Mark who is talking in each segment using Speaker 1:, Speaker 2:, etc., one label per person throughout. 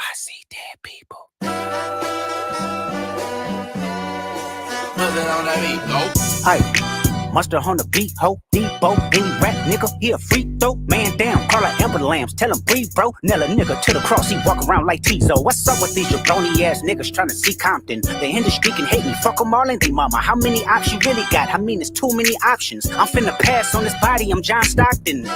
Speaker 1: I see dead people. Hey, monster on the beat, ho, Debo, any rap nigga, he a free throw, man down, call like Amber Lambs, tell him breathe, bro, nail a nigga to the cross, he walk around like Tizo. What's up with these jabroni ass niggas trying to see Compton? The industry can hate me, fuck them all and they mama. How many options you really got? I mean, it's too many options. I'm finna pass on this body, I'm John Stockton.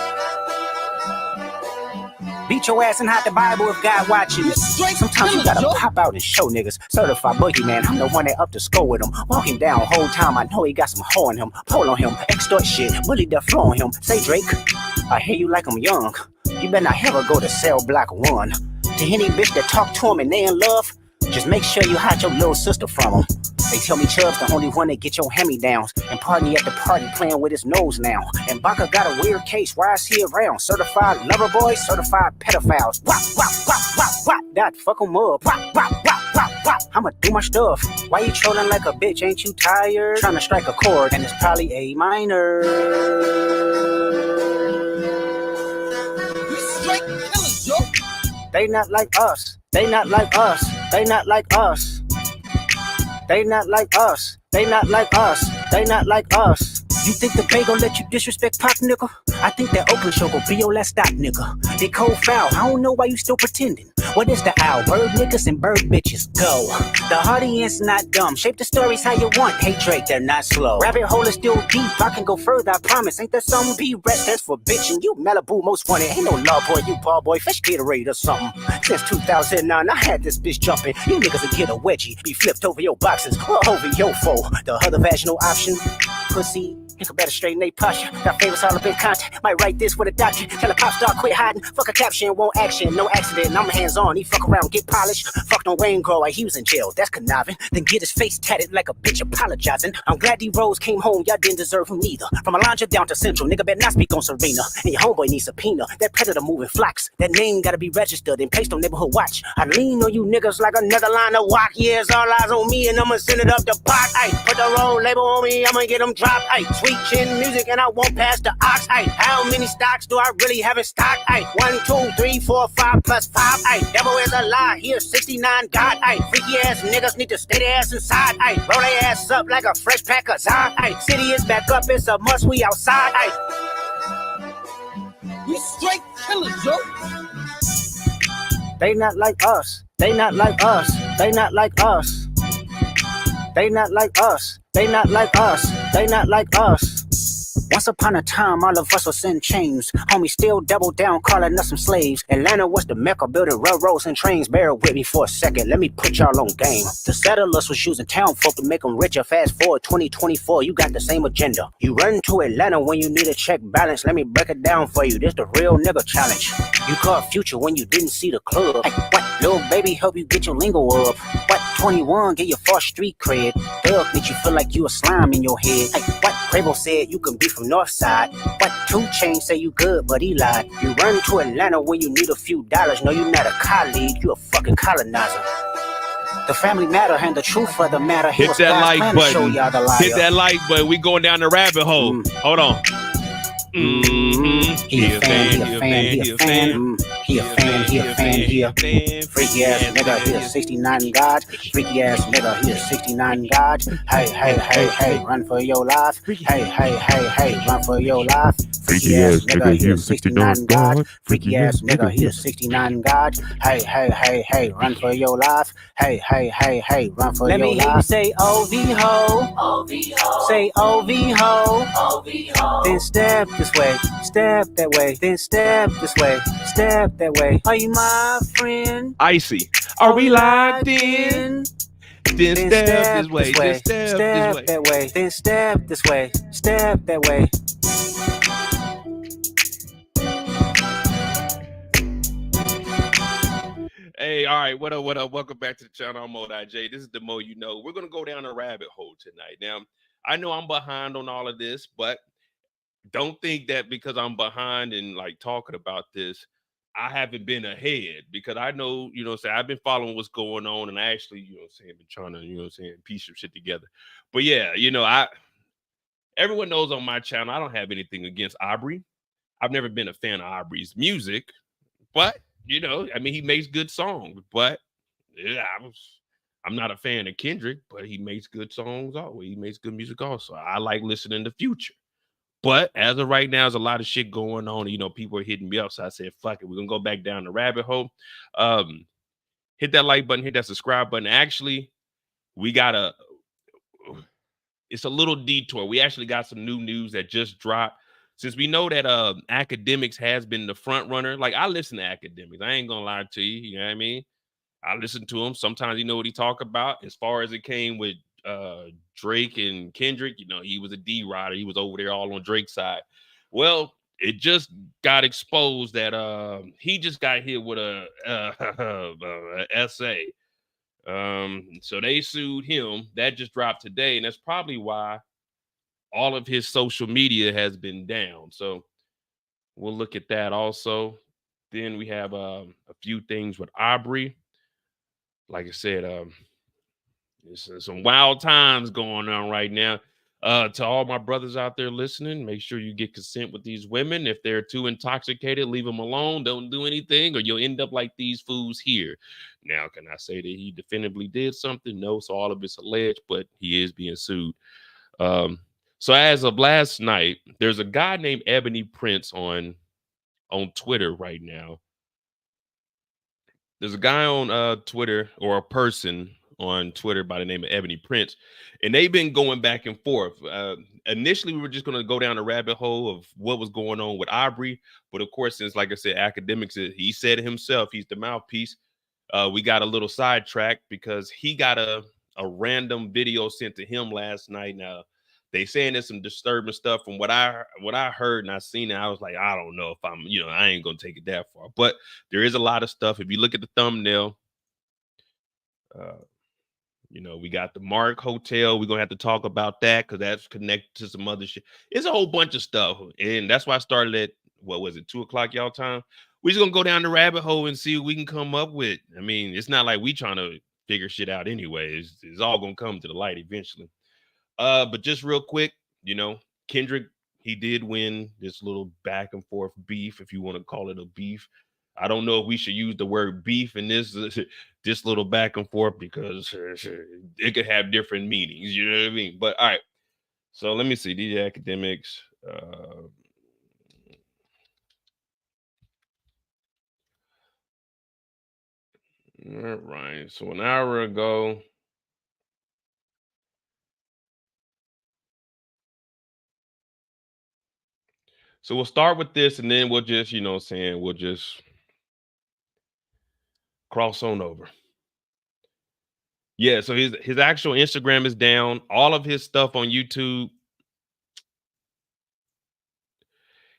Speaker 1: Beat your ass and hide the Bible if God watching. Sometimes you gotta pop out and show niggas. Certified boogeyman, I'm the one that up to score with him. Walking down whole time, I know he got some hoe on him. Pole on him, extort shit, bully the flow on him. Say Drake, I hear you like I'm young. You better not ever go to cell block 1. To any bitch that talk to him and they in love, just make sure you hide your little sister from him. They tell me Chubb's the only one that get your hand-me-downs. And Party at the party playing with his nose now. And Baka got a weird case, why is he around? Certified lover boys, certified pedophiles. Wop, wop, wop, wop, wop. That fuck him up. Wop, wop, wop, wop, wop. I'ma do my stuff. Why you trolling like a bitch, ain't you tired? Trying to strike a chord and it's probably A minor. They not like us. They not like us. They not like us. They not like us. They not like us. They not like us. You think the Bay gon' let you disrespect Pop, nigga? I think that Oakland show gon' be your last stop, nigga. They cold foul, I don't know why you still pretending. What is the owl? Bird niggas and bird bitches, go. The audience not dumb, shape the stories how you want. Hey Drake, they're not slow. Rabbit hole is still deep, I can go further, I promise. Ain't there some B-rest stands for bitchin'? You Malibu most wanted, ain't no love boy, you ball boy, fish Gatorade or something. Since 2009, I had this bitch jumping. You niggas will get a wedgie, be flipped over your boxes, or over your foe. The other vaginal option, pussy. Nigga better straighten they posture. Got favors all up in content. Might write this with a doctor. Tell a pop star quit hiding. Fuck a caption, won't action. No accident. I'm hands on. He fuck around, get polished. Fucked on Wayne Grow. He was in jail. That's conniving. Then get his face tatted like a bitch apologizing. I'm glad D-Rose came home. Y'all didn't deserve him neither. From Alondra down to Central. Nigga better not speak on Serena. And your homeboy needs subpoena. That predator moving flocks. That name gotta be registered and placed on neighborhood watch. I lean on you niggas like another line of walk. Yeah, it's all eyes on me and I'ma send it up the pot. Ay, put the roll label on me. I'ma get them dropped. Ay, sweet chin music and I won't pass the ox. Ay, how many stocks do I really have in stock? Ay, 1, 2, 3, 4, 5 plus 5. Ay, devil is a lie. Here's 69 God. Ay, freaky ass niggas need to stay their ass inside. Ay, roll their ass up like a fresh pack of Zod. Ay, city is back up. It's a must. We outside. Ay, we straight killers, yo. They not like us. They not like us. They not like us. They not like us. They not like us. They not like us. Once upon a time, all of us was in chains. Homie still double down, calling us some slaves. Atlanta was the mecca, building railroads and trains. Bear with me for a second, let me put y'all on game. The settlers was using town folk to make them richer. Fast forward 2024, you got the same agenda. You run to Atlanta when you need a check balance. Let me break it down for you, this the real nigga challenge. You caught Future when you didn't see the club. Hey, what? Little baby help you get your lingo up. What? 21 get your false street cred. Thug makes you feel like you a slime in your head. Hey, what? Quavo said you can be from Northside. What? 2 Chainz say you good, but he lied. You run to Atlanta when you need a few dollars. No, you not a colleague, you a fucking colonizer. The family matter and the truth of the matter.
Speaker 2: Hit that like button. Hit that like button. We going down the rabbit hole. Hold on.
Speaker 1: He a fan, he a fan, he a fan. He a fan, he a fan, he a freaky ass nigga, he a 69 God. Freaky ass nigga, he a 69 God. Hey, hey, hey, hey, run for your life. Hey, hey, hey, hey, run for your life. Freaky ass nigga, he a 69 God. Freaky ass nigga, he a 69 God. Hey, hey, hey, hey, run for your life. Hey, hey, hey, hey, run for your life. Let me hear you say OV ho. OV ho. Say OV ho. OV ho. Then step this way, step that way, then step this way, step that way. Are you my friend?
Speaker 2: Icy. Are we locked in? Then step this way, then
Speaker 1: step that way, then step this way, step that way.
Speaker 2: Hey, all right, what up, what up? Welcome back to the channel. I'm Mo IJ. This is the Mo you know. We're going to go down a rabbit hole tonight. Now, I know I'm behind on all of this, but don't think that because I'm behind and like talking about this, I haven't been ahead, because I know, you know what I'm saying, I've been following what's going on, and I actually, you know what I'm saying, been trying to, you know what I'm saying, piece some shit together. But yeah, you know, everyone knows on my channel, I don't have anything against Aubrey. I've never been a fan of Aubrey's music, but you know, I mean, he makes good songs, but yeah, I'm not a fan of Kendrick, but he makes good songs always. He makes good music also. I like listening to Future. But as of right now, there's a lot of shit going on. You know, people are hitting me up. So I said, fuck it. We're going to go back down the rabbit hole. Hit that like button, hit that subscribe button. Actually, we got it's a little detour. We actually got some new news that just dropped. Since we know that Academics has been the front runner. Like, I listen to Academics. I ain't going to lie to you. You know what I mean? I listen to him. Sometimes you know what he talk about. As far as it came with Drake and Kendrick, you know, he was a D rider. He was over there all on Drake's side. Well, it just got exposed that he just got hit with a essay. So they sued him. That just dropped today, and that's probably why all of his social media has been down. So we'll look at that also. Then we have a few things with Aubrey. Like I said, there's some wild times going on right now. To all my brothers out there listening, make sure you get consent with these women. If they're too intoxicated, leave them alone. Don't do anything, or you'll end up like these fools here. Now, can I say that he definitively did something? No, so all of it's alleged, but he is being sued. So as of last night, there's a guy named Ebony Prince on Twitter right now. There's a guy on Twitter, or a person on Twitter by the name of Ebony Prince, and they've been going back and forth. Initially, we were just going to go down a rabbit hole of what was going on with Aubrey, but of course, since, like I said, Academics, he said it himself, he's the mouthpiece. We got a little sidetracked because he got a random video sent to him last night. Now, they saying there's some disturbing stuff from what I heard and I seen it. I was like, I don't know if I'm, you know, I ain't gonna take it that far. But there is a lot of stuff. If you look at the thumbnail, you know, we got the Mark Hotel. We're gonna have to talk about that because that's connected to some other shit. It's a whole bunch of stuff, and that's why I started at, what was it, 2:00 y'all time? We're just gonna go down the rabbit hole and see what we can come up with. I mean, it's not like we trying to figure shit out anyway. It's all gonna come to the light eventually. But just real quick, you know, Kendrick, he did win this little back and forth beef, if you want to call it a beef. I don't know if we should use the word beef in this this little back and forth, because it could have different meanings. You know what I mean? But all right. So let me see. These Academics. All right. So an hour ago, So we'll start with this, and then we'll just, you know what I'm saying, we'll just cross on over. Yeah, so his actual Instagram is down. All of his stuff on YouTube,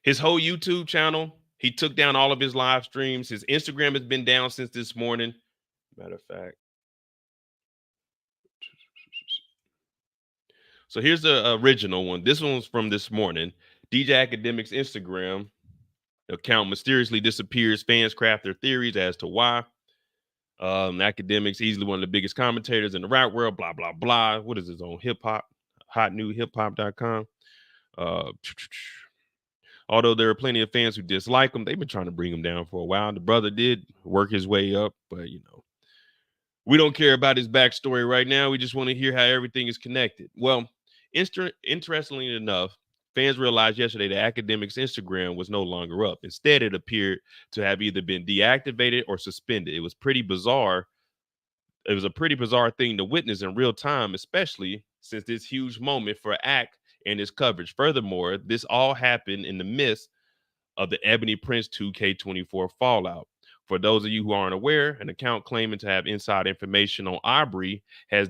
Speaker 2: his whole YouTube channel, he took down all of his live streams. His Instagram has been down since this morning. Matter of fact. So here's the original one. This one's from this morning. DJ Academic's Instagram account mysteriously disappears. Fans craft their theories as to why. Academics, easily one of the biggest commentators in the rap world, blah, blah, blah. What is his own hip hop? Hotnewhiphop.com. Uh, although there are plenty of fans who dislike him, they've been trying to bring him down for a while. The brother did work his way up, but you know, we don't care about his backstory right now. We just want to hear how everything is connected. Well, interestingly enough, fans realized yesterday that Academic's Instagram was no longer up. Instead, it appeared to have either been deactivated or suspended. It was pretty bizarre. It was a pretty bizarre thing to witness in real time, especially since this huge moment for Act and his coverage. Furthermore, this all happened in the midst of the Ebony Prince 2K24 fallout. For those of you who aren't aware, an account claiming to have inside information on Aubrey has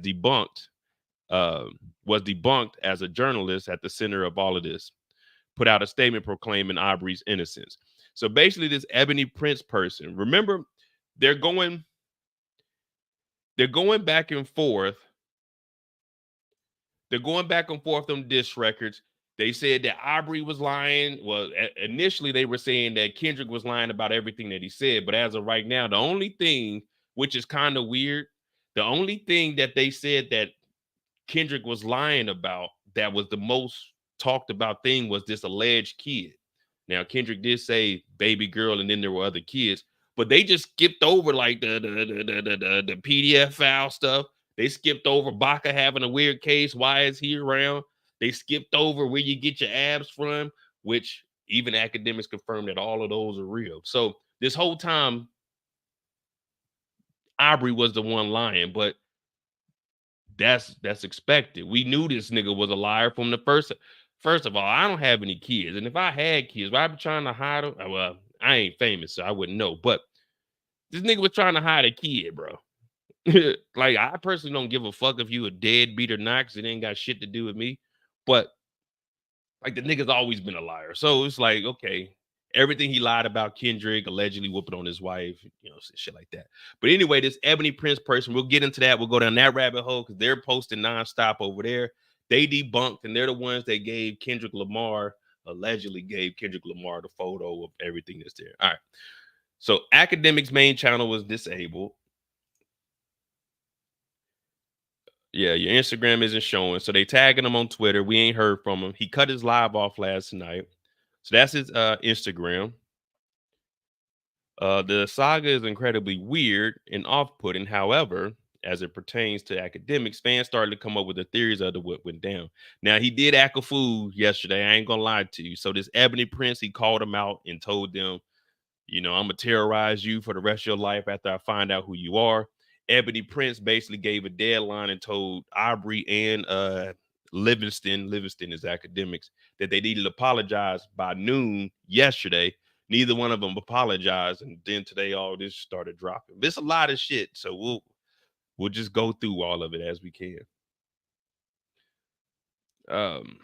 Speaker 2: uh, was debunked as a journalist at the center of all of this. Put out a statement proclaiming Aubrey's innocence. So basically, this Ebony Prince person, remember, they're going back and forth. They're going back and forth on diss records. They said that Aubrey was lying. Well, initially they were saying that Kendrick was lying about everything that he said. But as of right now, the only thing, which is kind of weird, the only thing that they said that Kendrick was lying about that was the most talked about thing was this alleged kid. Now, Kendrick did say baby girl, and then there were other kids, but they just skipped over like the PDF file stuff. They skipped over Baca having a weird case. Why is he around? They skipped over where you get your abs from, which even academics confirm that all of those are real. So this whole time, Aubrey was the one lying, but that's expected. We knew this nigga was a liar from the first. First of all, I don't have any kids, and if I had kids, would I be trying to hide them? Well, I ain't famous, so I wouldn't know. But this nigga was trying to hide a kid, bro. Like, I personally don't give a fuck if you a deadbeat or not, because it ain't got shit to do with me. But like, the nigga's always been a liar, so it's like, okay, everything he lied about Kendrick, allegedly whooping on his wife, you know, shit like that. But anyway, this Ebony Prince person, we'll get into that. We'll go down that rabbit hole because they're posting nonstop over there. They debunked, and they're the ones that gave Kendrick Lamar, allegedly gave Kendrick Lamar the photo of everything that's there. All right. So Academic's main channel was disabled. Yeah, your Instagram isn't showing. So they tagging him on Twitter. We ain't heard from him. He cut his live off last night. So that's his Instagram. The saga is incredibly weird and off-putting. However, as it pertains to academics, fans started to come up with the theories of what went down. Now, he did act a fool yesterday. I ain't gonna lie to you. So this Ebony Prince, he called him out and told them, you know, I'm gonna terrorize you for the rest of your life after I find out who you are. Ebony Prince basically gave a deadline and told Aubrey and Livingston is academics, that they needed to apologize by noon yesterday. Neither one of them apologized, and then today all this started dropping. There's a lot of shit, so we'll just go through all of it as we can. Um,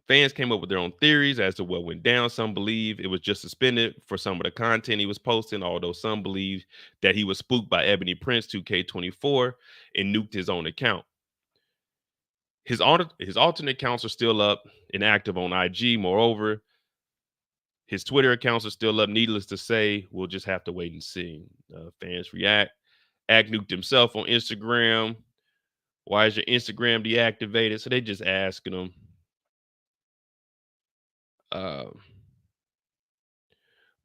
Speaker 2: Fans came up with their own theories as to what went down. Some believe it was just suspended for some of the content he was posting, although some believe that he was spooked by Ebony Prince 2K24 and nuked his own account. His alternate accounts are still up and active on IG. Moreover, his Twitter accounts are still up. Needless to say, we'll just have to wait and see. Fans react. Act nuked himself on Instagram. Why is your Instagram deactivated? So they just asking him. Uh,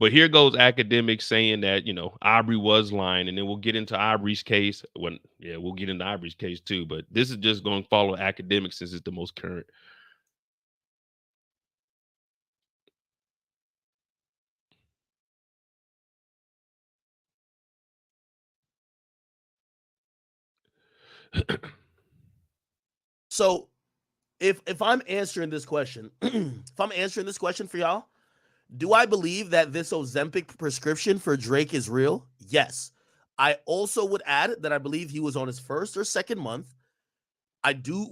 Speaker 2: But here goes academics saying that, you know, Aubrey was lying, and then we'll get into Aubrey's case. We'll get into Aubrey's case too. But this is just going to follow academics since it's the most current.
Speaker 3: So if I'm answering this question, if I'm answering this question for y'all, do I believe that this Ozempic prescription for Drake is real? Yes. I also would add that I believe he was on his first or second month.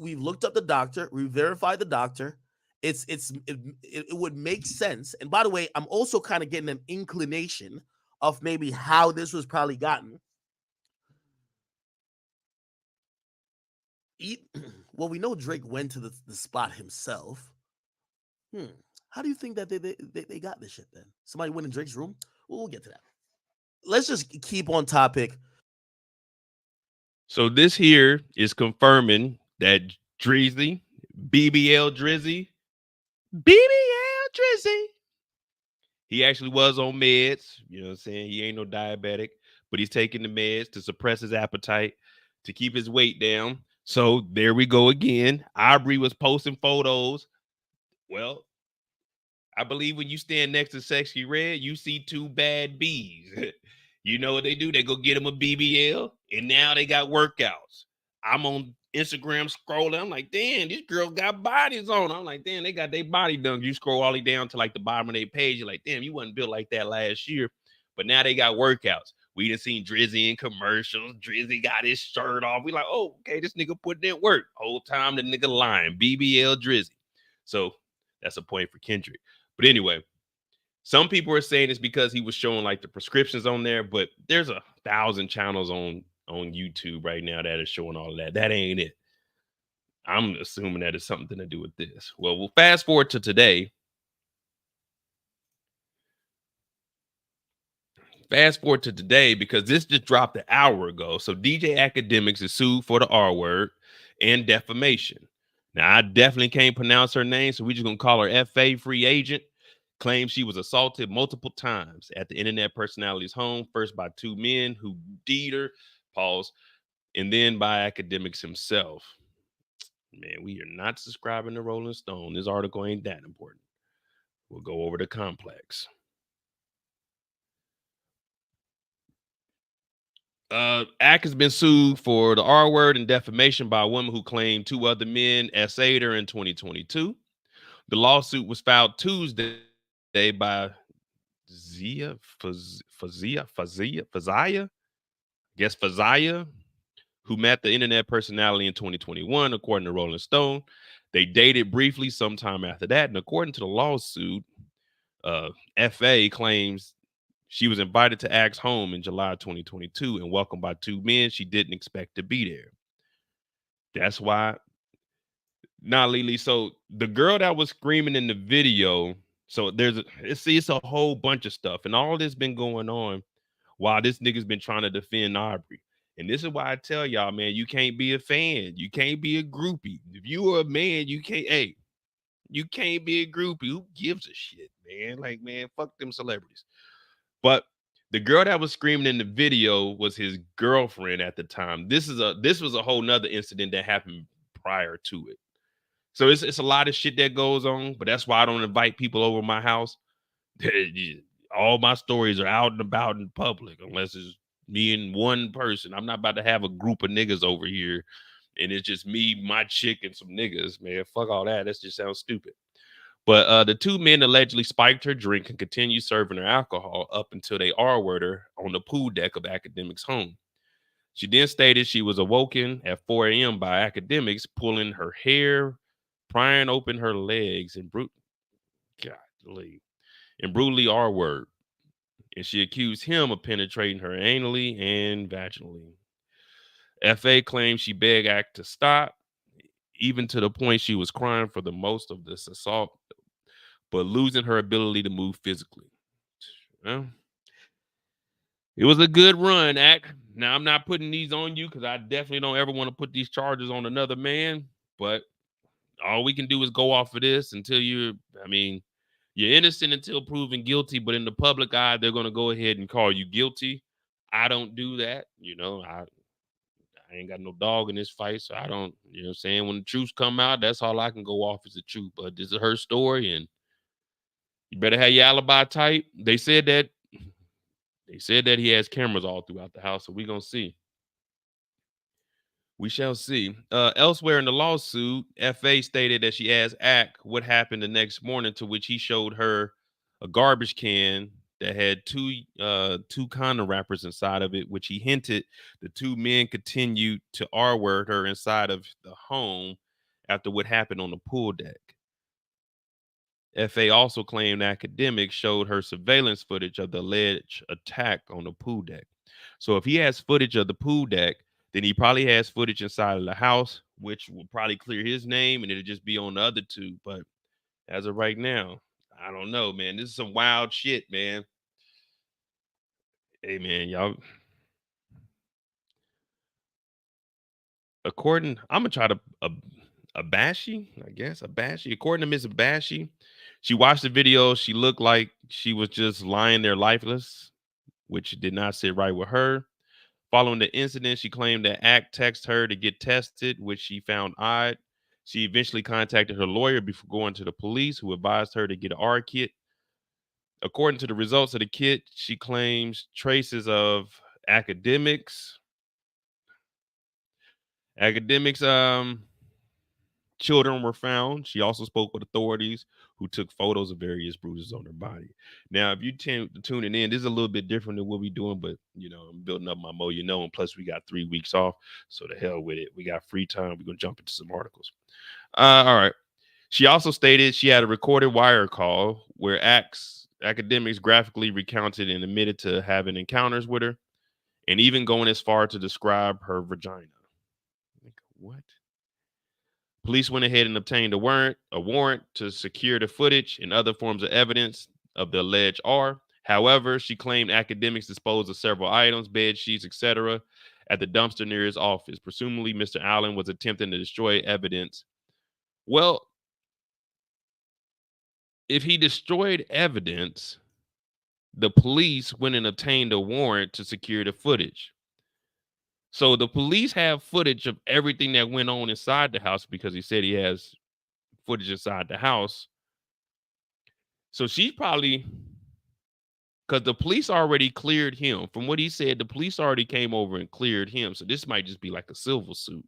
Speaker 3: We've looked up the doctor, we verified the doctor. It would make sense. And by the way, I'm also kind of getting an inclination of maybe how this was probably gotten. Well, we know Drake went to the spot himself. How do you think that they got this shit then? Somebody went in Drake's room? We'll get to that. Let's just keep on topic.
Speaker 2: So this here is confirming that Drizzy, BBL Drizzy, BBL Drizzy, he actually was on meds. You know what I'm saying? He ain't no diabetic, but he's taking the meds to suppress his appetite, to keep his weight down. So there we go again. Aubrey was posting photos. Well, I believe when you stand next to Sexy Red, you see two bad bees. You know what they do? They go get them a BBL, and now they got workouts. I'm on Instagram scrolling. I'm like, damn, this girl got bodies on. I'm like, damn, they got their body done. You scroll all the way down to like the bottom of their page. You're like, damn, you wasn't built like that last year. But now they got workouts. We done seen Drizzy in commercials. Drizzy got his shirt off. We like, oh, okay, this nigga putting in work. Whole time the nigga lying. BBL Drizzy. So that's a point for Kendrick. But anyway, some people are saying it's because he was showing like the prescriptions on there, but there's 1,000 channels on YouTube right now that are showing all of that. That ain't it. I'm assuming that it's something to do with this. Well, we'll fast forward to today. Because this just dropped an hour ago. So DJ Academics is sued for the R word and defamation. Now, I definitely can't pronounce her name, so we're just going to call her FA, free agent. Claims she was assaulted multiple times at the internet personality's home, first by two men who deed her, pause, and then by Academics himself. Man, we are not subscribing to Rolling Stone. This article ain't that important. We'll go over to Complex. Ack has been sued for the R word and defamation by a woman who claimed two other men essayed her in 2022. The lawsuit was filed Tuesday by Fazia, who met the internet personality in 2021, according to Rolling Stone. They dated briefly sometime after that, and according to the lawsuit, FA claims she was invited to Ack's home in July 2022 and welcomed by two men she didn't expect to be there. That's why. Nah, Lily. So the girl that was screaming in the video, so it's a whole bunch of stuff, and all this been going on while this nigga's been trying to defend Aubrey. And this is why I tell y'all, man, you can't be a fan. You can't be a groupie. If you are a man, you can't be a groupie. Who gives a shit, man? Like, man, fuck them celebrities. But the girl that was screaming in the video was his girlfriend at the time. This was a whole nother incident that happened prior to it. So it's a lot of shit that goes on, but that's why I don't invite people over my house. All my stories are out and about in public, unless it's me and one person. I'm not about to have a group of niggas over here, and it's just me, my chick, and some niggas. Man, fuck all that. That just sounds stupid. But the two men allegedly spiked her drink and continued serving her alcohol up until they R-worded her on the pool deck of Academics' home. She then stated she was awoken at 4 a.m. by Academics pulling her hair, prying open her legs, and brutally R-word. And she accused him of penetrating her anally and vaginally. FA claimed she begged Act to stop, even to the point she was crying for the most of this assault, but losing her ability to move physically. Well, it was a good run, Act. Now, I'm not putting these on you because I definitely don't ever want to put these charges on another man, but all we can do is go off of this until you're innocent until proven guilty, but in the public eye, they're going to go ahead and call you guilty. I don't do that. I ain't got no dog in this fight, so I don't, you know what I'm saying? When the truth come out, that's all I can go off is the truth. But this is her story, and you better have your alibi tight. They said that he has cameras all throughout the house, so we're gonna see. We shall see. Elsewhere in the lawsuit, FA stated that she asked Ack what happened the next morning, to which he showed her a garbage can that had two condom wrappers inside of it, which he hinted the two men continued to R-word her inside of the home after what happened on the pool deck. FA also claimed academics showed her surveillance footage of the alleged attack on the pool deck. So if he has footage of the pool deck, then he probably has footage inside of the house, which will probably clear his name and it'll just be on the other two. But as of right now, I don't know, man. This is some wild shit, man. Hey, man, y'all. I'm gonna try to Abashi, I guess. Abashi. According to Miss Abashi, she watched the video. She looked like she was just lying there lifeless, which did not sit right with her. Following the incident, she claimed that Act texted her to get tested, which she found odd. She eventually contacted her lawyer before going to the police, who advised her to get an R kit. According to the results of the kit, she claims traces of academics. Academics, children were found. She also spoke with authorities who took photos of various bruises on her body. Now, if you tuning in, this is a little bit different than what we're doing, but I'm building up my and plus we got 3 weeks off. So the hell with it. We got free time. We're gonna jump into some articles. All right. She also stated she had a recorded wire call where academics graphically recounted and admitted to having encounters with her, and even going as far to describe her vagina. Like, what? Police went ahead and obtained a warrant to secure the footage and other forms of evidence of the alleged R. However, she claimed academics disposed of several items, bed sheets, etc., at the dumpster near his office. Presumably, Mr. Allen was attempting to destroy evidence. Well, if he destroyed evidence, the police went and obtained a warrant to secure the footage. So the police have footage of everything that went on inside the house because he said he has footage inside the house. So she's probably, because the police already cleared him. From what he said, the police already came over and cleared him. So this might just be like a civil suit.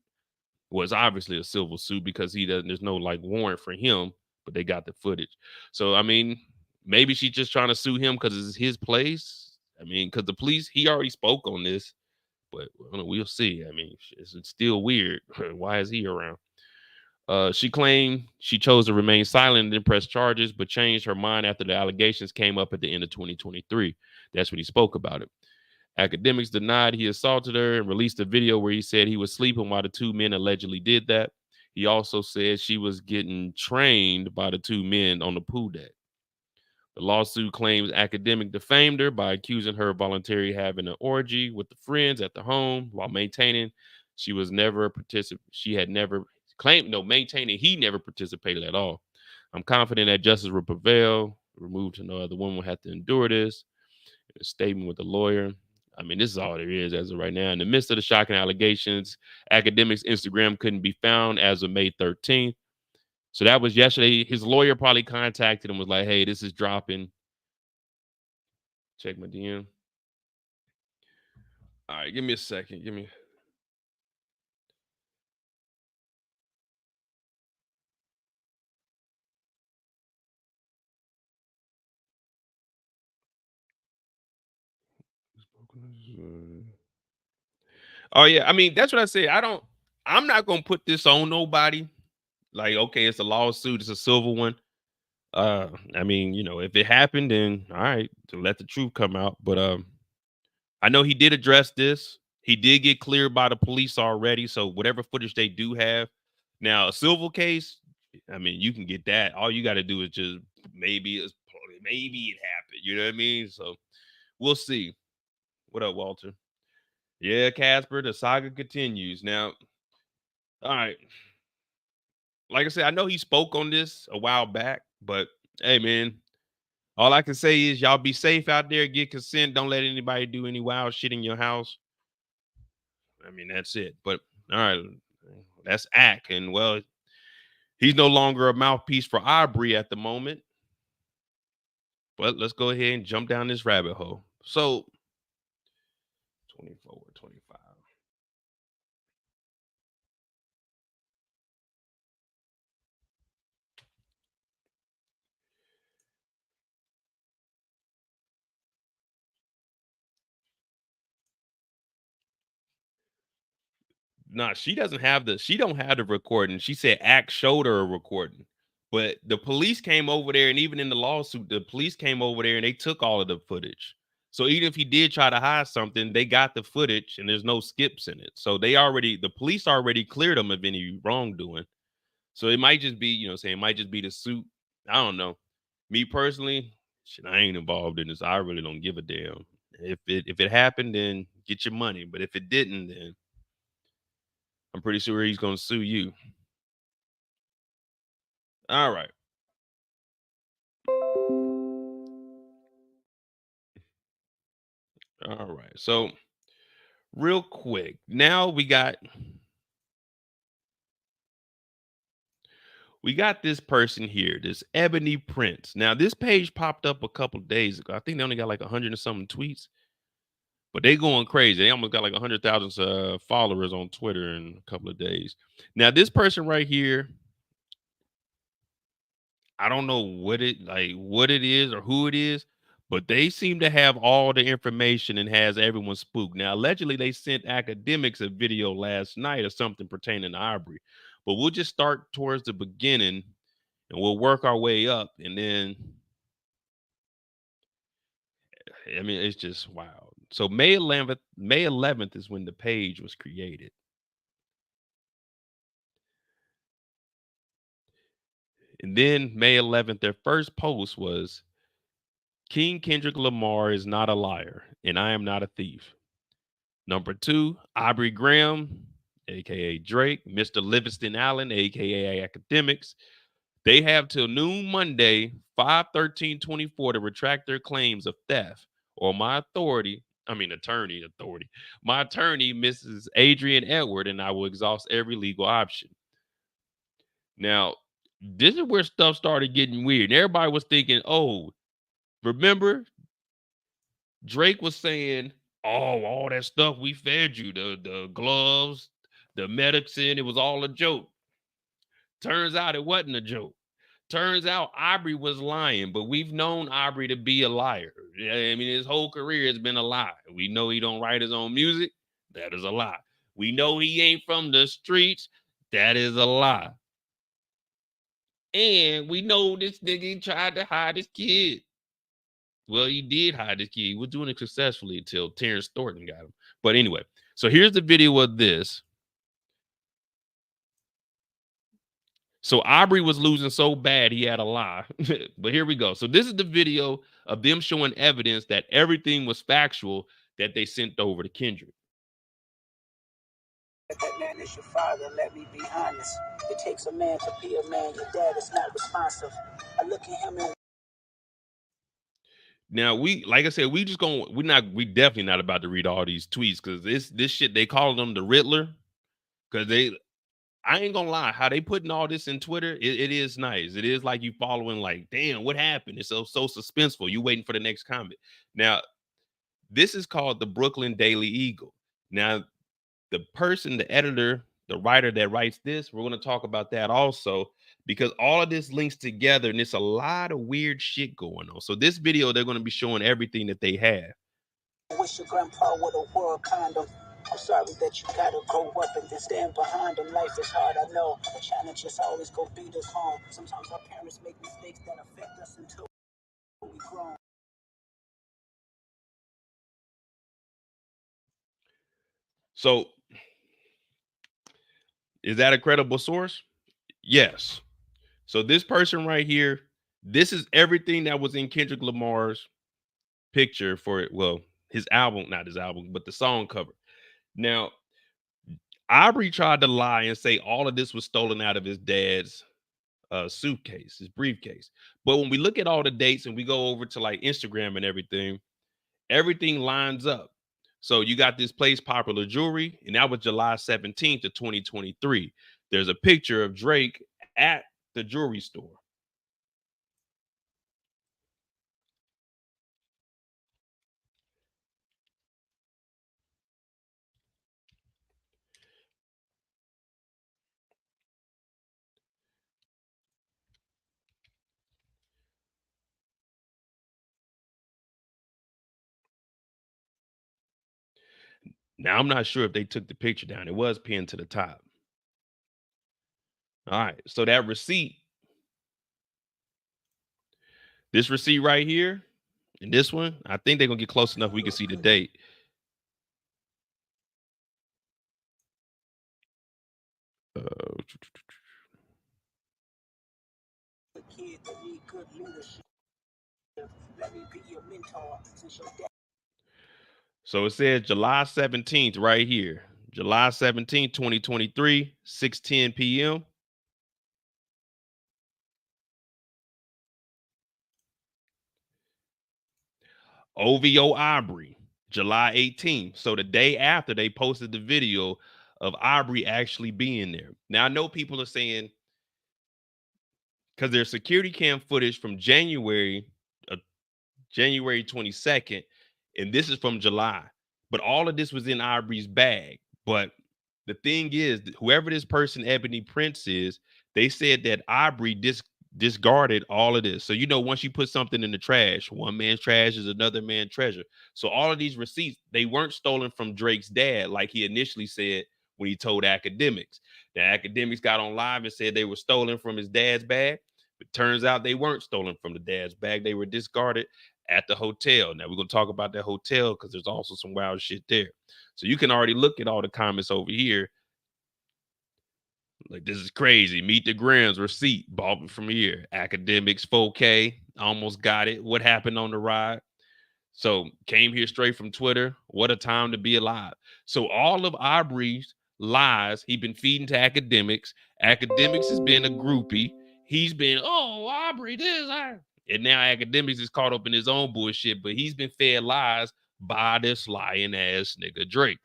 Speaker 2: Well, it's obviously a civil suit because there's no like warrant for him, but they got the footage. So I mean, maybe she's just trying to sue him because it's his place. I mean, because the police, he already spoke on this, but we'll see. I mean, it's still weird. Why is he around? She claimed she chose to remain silent and didn't press charges, but changed her mind after the allegations came up at the end of 2023. That's when he spoke about it. Academics denied he assaulted her and released a video where he said he was sleeping while the two men allegedly did that. He also said she was getting trained by the two men on the pool deck. The lawsuit claims academic defamed her by accusing her of voluntarily having an orgy with the friends at the home while maintaining she was never she had never claimed no maintaining he never participated at all. I'm confident that justice will prevail. Removed to no other woman will have to endure this. A statement with the lawyer. I mean, this is all there is as of right now. In the midst of the shocking allegations, academics' Instagram couldn't be found as of May 13th. So that was yesterday. His lawyer probably contacted him, was like, hey, this is dropping. Check my DM. All right, give me a second. Give me. Oh, yeah. I mean, that's what I said. I'm not going to put this on nobody. Like, okay, it's a lawsuit. It's a civil one. I mean, if it happened, then all right, to let the truth come out. But I know he did address this. He did get cleared by the police already. So whatever footage they do have. Now, a civil case, I mean, you can get that. All you got to do is just maybe it happened. You know what I mean? So we'll see. What up, Walter? Yeah, Casper, the saga continues. Now, all right. Like I said, I know he spoke on this a while back, but hey, man, all I can say is y'all be safe out there, get consent. Don't let anybody do any wild shit in your house. I mean, that's it. But all right, that's Ack. And well, he's no longer a mouthpiece for Aubrey at the moment. But let's go ahead and jump down this rabbit hole. So 24, 25. Nah, she doesn't have the she don't have the recording. She said Act showed her a recording. But the police came over there, and even in the lawsuit, the police came over there and they took all of the footage. So even if he did try to hide something, they got the footage and there's no skips in it. So the police already cleared him of any wrongdoing. So it might just be, saying it might just be the suit. I don't know. Me personally, shit, I ain't involved in this. I really don't give a damn. If it happened, then get your money. But if it didn't, then I'm pretty sure he's gonna sue you. All right. All right. So real quick, now we got this person here, this Ebony Prince. Now this page popped up a couple days ago. I think they only got like 100 and something tweets, but they going crazy. They almost got like 100,000 followers on Twitter in a couple of days. Now this person right here, I don't know what it is or who it is, but they seem to have all the information and has everyone spooked. Now, allegedly, they sent academics a video last night of something pertaining to Aubrey, but we'll just start towards the beginning and we'll work our way up. And then, I mean, it's just wild. So May 11th is when the page was created. And then May 11th, their first post was King Kendrick Lamar is not a liar, and I am not a thief. Number two, Aubrey Graham, aka Drake, Mr. Livingston Allen, aka Academics. They have till noon Monday, 5/13/24 to retract their claims of theft or attorney. My attorney, Mrs. Adrian Edward, and I will exhaust every legal option. Now, this is where stuff started getting weird. And everybody was thinking, oh, remember Drake was saying, "Oh, all that stuff we fed you, the gloves, the medicine, it was all a joke." Turns out it wasn't a joke. Turns out Aubrey was lying, but we've known Aubrey to be a liar. I mean, his whole career has been a lie. We know he don't write his own music. That is a lie. We know he ain't from the streets. That is a lie. And we know this nigga tried to hide his kid. Well, he did hide his kid. He was doing it successfully until Terrence Thornton got him. But anyway, so here's the video of this. So Aubrey was losing so bad he had a lie. But here we go. So this is the video of them showing evidence that everything was factual that they sent over to Kendrick.
Speaker 1: That man is your father, let me be honest. It takes a man to be a man. Your dad is not responsive. I look at him and
Speaker 2: Now like I said, we definitely not about to read all these tweets because this shit they call them the Riddler because I ain't gonna lie, how they putting all this in Twitter, it is nice. It is like you following, like, damn, what happened? It's so suspenseful. You waiting for the next comment. Now, this is called the Brooklyn Daily Eagle. Now, the person, the editor, the writer that writes this, we're gonna talk about that also because all of this links together and it's a lot of weird shit going on. So this video, they're gonna be showing everything that they have.
Speaker 1: wish your grandpa would have wore a condom. I'm sorry that you gotta grow up and then stand behind him. Life is hard, I know. The challenges always go beat us home. Sometimes our parents make mistakes that affect us until we grown.
Speaker 2: So is that a credible source? Yes. So this person right here, this is everything that was in Kendrick Lamar's picture for it. Well, his album, not his album, but the song cover. Now, Aubrey tried to lie and say all of this was stolen out of his dad's suitcase, his briefcase. But when we look at all the dates and we go over to like Instagram and everything lines up. So you got this place, Popular Jewelry, and that was July 17th of 2023. There's a picture of Drake at the jewelry store. Now, I'm not sure if they took the picture down. It was pinned to the top. All right. So that receipt, this receipt right here, and this one, I think they're going to get close enough we can see the date. So it says July 17th right here. July 17th, 2023, 6:10 p.m. OVO Aubrey, July 18th. So the day after they posted the video of Aubrey actually being there. Now I know people are saying, because there's security cam footage from January 22nd, and this is from July. But all of this was in Aubrey's bag. But the thing is, whoever this person Ebony Prince is, they said that Aubrey discarded all of this. So, you know, once you put something in the trash, one man's trash is another man's treasure. So all of these receipts, they weren't stolen from Drake's dad, like he initially said when he told Academics. The Academics got on live and said they were stolen from his dad's bag. But turns out they weren't stolen from the dad's bag. They were discarded at the hotel. Now we're going to talk about that hotel because there's also some wild shit there. So you can already look at all the comments over here. Like, this is crazy. Meet the Grams receipt. Bought from here. Academics 4K. Almost got it. What happened on the ride? So came here straight from Twitter. What a time to be alive. So all of Aubrey's lies, he's been feeding to Academics. Academics has been a groupie. He's been, oh, Aubrey, this, and now Academics is caught up in his own bullshit, but he's been fed lies by this lying ass nigga Drake.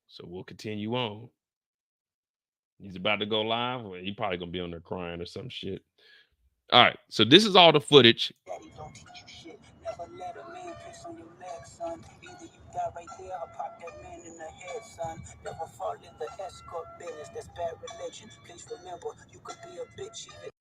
Speaker 2: So we'll continue on. He's about to go live. Well, he probably gonna be on there crying or some shit. All right, so this is all the footage.
Speaker 1: Daddy don't teach you shit. Never let a man piss on your leg, son. Either you die right there or pop that man in the head, son. Never fall in the escort business. That's bad religion. Please remember, you could be a bitch even.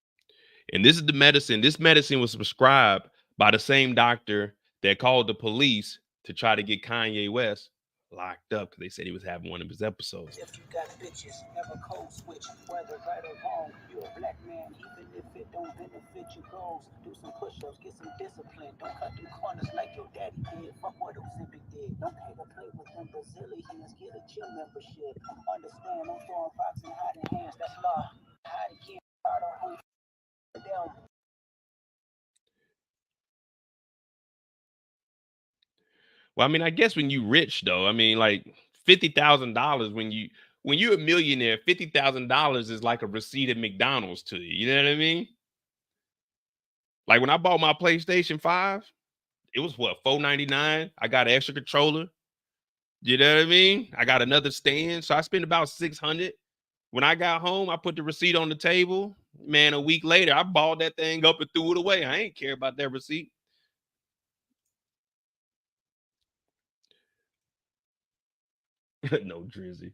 Speaker 2: And this is the medicine. This medicine was prescribed by the same doctor that called the police to try to get Kanye West locked up because they said he was having one of his episodes.
Speaker 1: If you got bitches, never code switch, whether right or wrong. You're a black man, even if it don't benefit your goals. Do some push-ups, get some discipline. Don't cut through corners like your daddy did. Fuck what Ozempic did. Don't pay to play with them Brazilians. Get a gym membership. Understand, I'm throwing rocks and hiding hands. That's law. Hide again. I don't hold down.
Speaker 2: Well, I mean, I guess when you rich though, I mean, like $50,000 when you're a millionaire, $50,000 is like a receipt at McDonald's to you. You know what I mean? Like when I bought my PlayStation 5, it was what, $499. I got an extra controller. You know what I mean? I got another stand, so I spent about $600. When I got home, I put the receipt on the table. Man, a week later, I balled that thing up and threw it away. I ain't care about that receipt. No, Drizzy.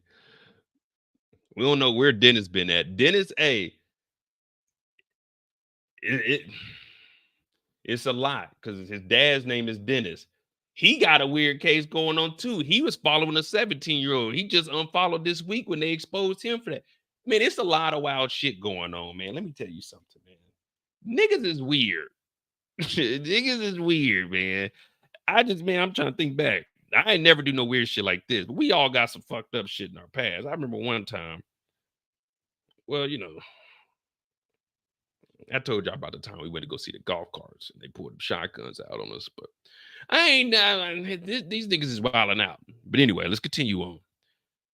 Speaker 2: We don't know where Dennis been at. Dennis, it's a lot because his dad's name is Dennis. He got a weird case going on too. He was following a 17-year-old. He just unfollowed this week when they exposed him for that. Man, it's a lot of wild shit going on, man. Let me tell you something, man. Niggas is weird. Niggas is weird, man. I'm trying to think back. I ain't never do no weird shit like this, but we all got some fucked up shit in our past. I remember one time, well, you know, I told y'all about the time we went to go see the golf carts and they pulled shotguns out on us, but these niggas is wilding out. But anyway, let's continue on.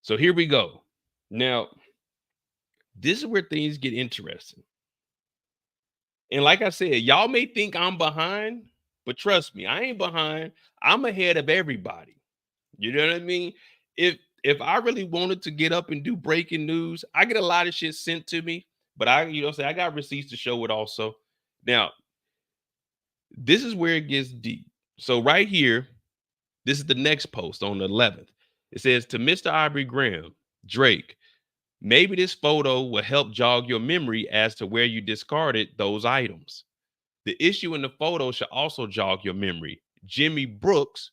Speaker 2: So here we go. Now, this is where things get interesting. And like I said, y'all may think I'm behind, but trust me, I ain't behind. I'm ahead of everybody. You know what I mean? If I really wanted to get up and do breaking news, I get a lot of shit sent to me, but I got receipts to show it also. Now, this is where it gets deep. So right here, this is the next post on the 11th. It says, to Mr. Aubrey Graham, Drake, maybe this photo will help jog your memory as to where you discarded those items. The issue in the photo should also jog your memory. Jimmy Brooks,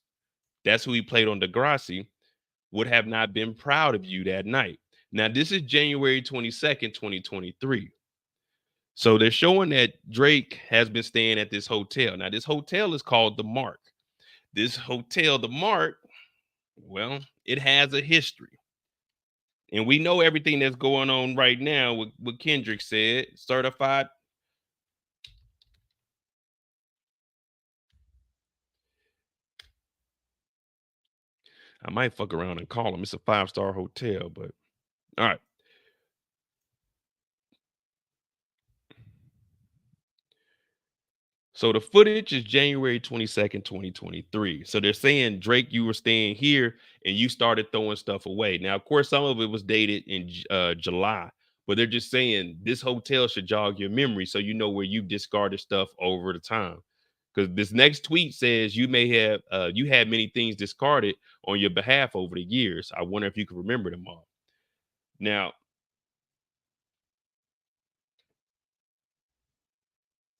Speaker 2: that's who he played on Degrassi, would have not been proud of you that night. Now, this is January 22nd, 2023. So they're showing that Drake has been staying at this hotel. Now, this hotel is called The Mark. This hotel, The Mark, well, it has a history. And we know everything that's going on right now with what Kendrick said, certified. I might fuck around and call him. It's a 5-star hotel, but all right. So the footage is January 22nd, 2023. So they're saying, Drake, you were staying here and you started throwing stuff away. Now, of course, some of it was dated in July, but they're just saying this hotel should jog your memory so you know where you've discarded stuff over the time. Because this next tweet says you may have you had many things discarded on your behalf over the years. I wonder if you can remember them all. Now,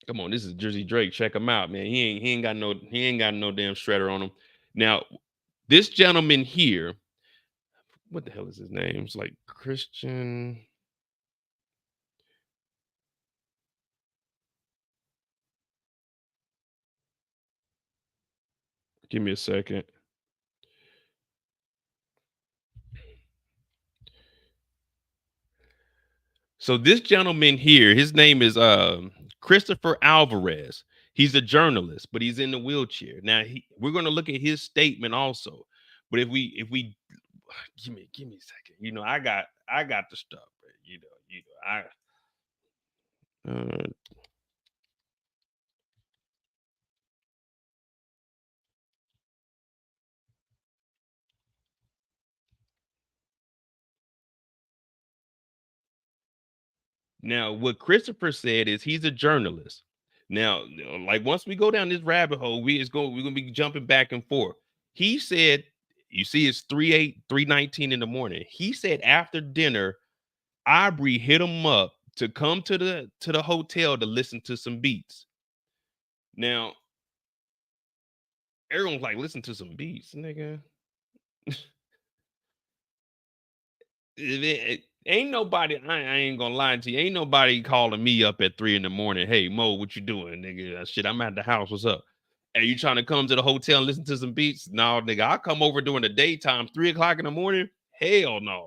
Speaker 2: come on, this is Jersey Drake. Check him out, man. He ain't got no damn shredder on him. Now, this gentleman here, what the hell is his name? It's like Christian. Give me a second. So this gentleman here, his name is Christopher Alvarez. He's a journalist, but he's in the wheelchair. Now we're going to look at his statement also. But if we give me a second. You know, I got the stuff. Uh, Now, what Christopher said is he's a journalist. Now, like once we go down this rabbit hole, we're gonna be jumping back and forth. He said, you see, it's 3:19 in the morning. He said after dinner, Aubrey hit him up to come to the hotel to listen to some beats. Now, everyone's like, listen to some beats, nigga. Ain't nobody, I ain't gonna lie to you. Ain't nobody calling me up at 3 in the morning. Hey, Mo, what you doing, nigga? Shit, I'm at the house. What's up? Hey, you trying to come to the hotel and listen to some beats? No, nigga, I'll come over during the daytime, 3 o'clock in the morning. Hell no.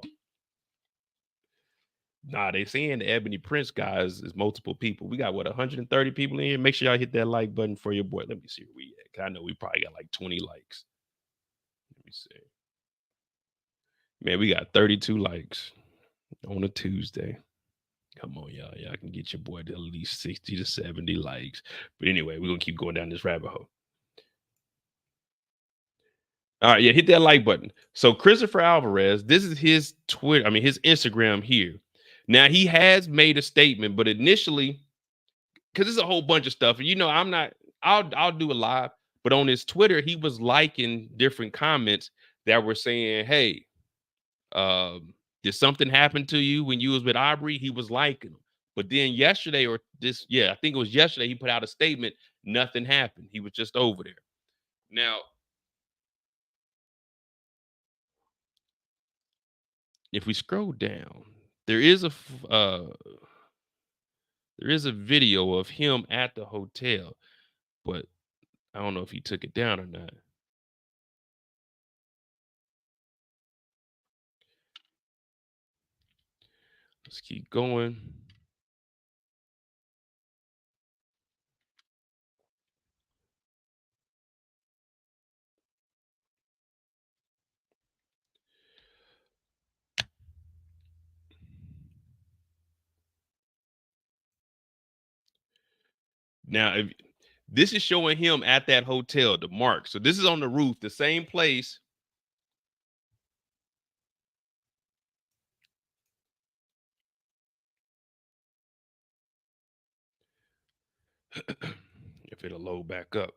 Speaker 2: Nah, they saying the Ebony Prince guys is multiple people. We got what 130 people in here. Make sure y'all hit that like button for your boy. Let me see where we at. I know we probably got like 20 likes. Let me see. Man, we got 32 likes on a Tuesday. Come on, y'all. Y'all can get your boy to at least 60 to 70 likes. But anyway, we're going to keep going down this rabbit hole. All right, yeah, hit that like button. So Christopher Alvarez, this is his Twitter, his Instagram here. Now, he has made a statement, but initially, because there's a whole bunch of stuff. You know, I'll do a live, but on his Twitter, he was liking different comments that were saying, hey, did something happen to you when you was with Aubrey? He was liking them. But then yesterday I think it was yesterday, he put out a statement, nothing happened. He was just over there. Now, if we scroll down, there is a video of him at the hotel, but I don't know if he took it down or not. Let's keep going. Now, if this is showing him at that hotel, the Mark. So this is on the roof, the same place. If it'll load back up.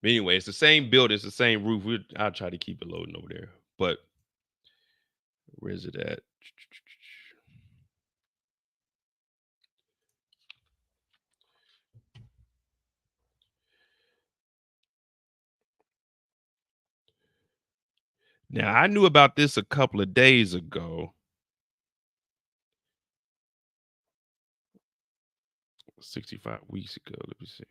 Speaker 2: But anyway, it's the same building, it's the same roof. I'll try to keep it loading over there. But where is it at? Now, I knew about this a couple of days ago. 65 weeks ago. Let me see.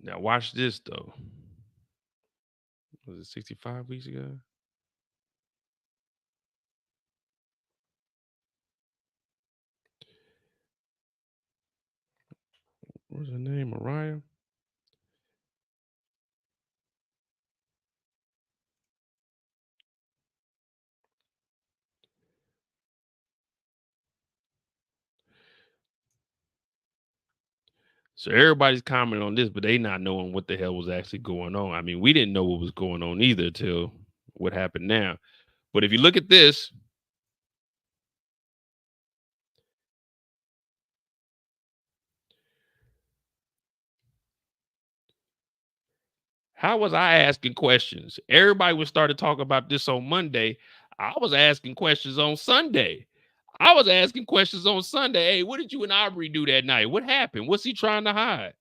Speaker 2: Now, watch this, though. Was it 65 weeks ago? What's her name? Mariah? So everybody's commenting on this, but they not knowing what the hell was actually going on. I mean, we didn't know what was going on either till what happened now. But if you look at this, how was I asking questions? Everybody was started talking about this on Monday. I was asking questions on Sunday. I was asking questions on Sunday. Hey, what did you and Aubrey do that night? What happened? What's he trying to hide?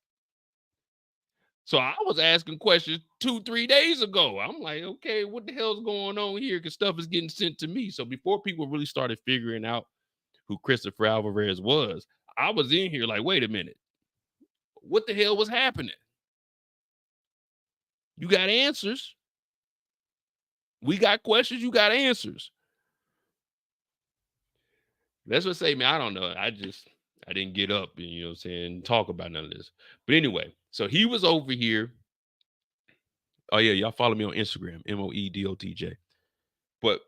Speaker 2: So I was asking questions 2-3 days ago. I'm like, okay, what the hell's going on here? Because stuff is getting sent to me. So before people really started figuring out who Christopher Alvarez was, I was in here like, wait a minute. What the hell was happening? You got answers. We got questions. You got answers. That's what I say, man. I don't know. I didn't get up and, you know what I'm saying, talk about none of this. But anyway, so he was over here. Oh, yeah. Y'all follow me on Instagram, MOEDOTJ. But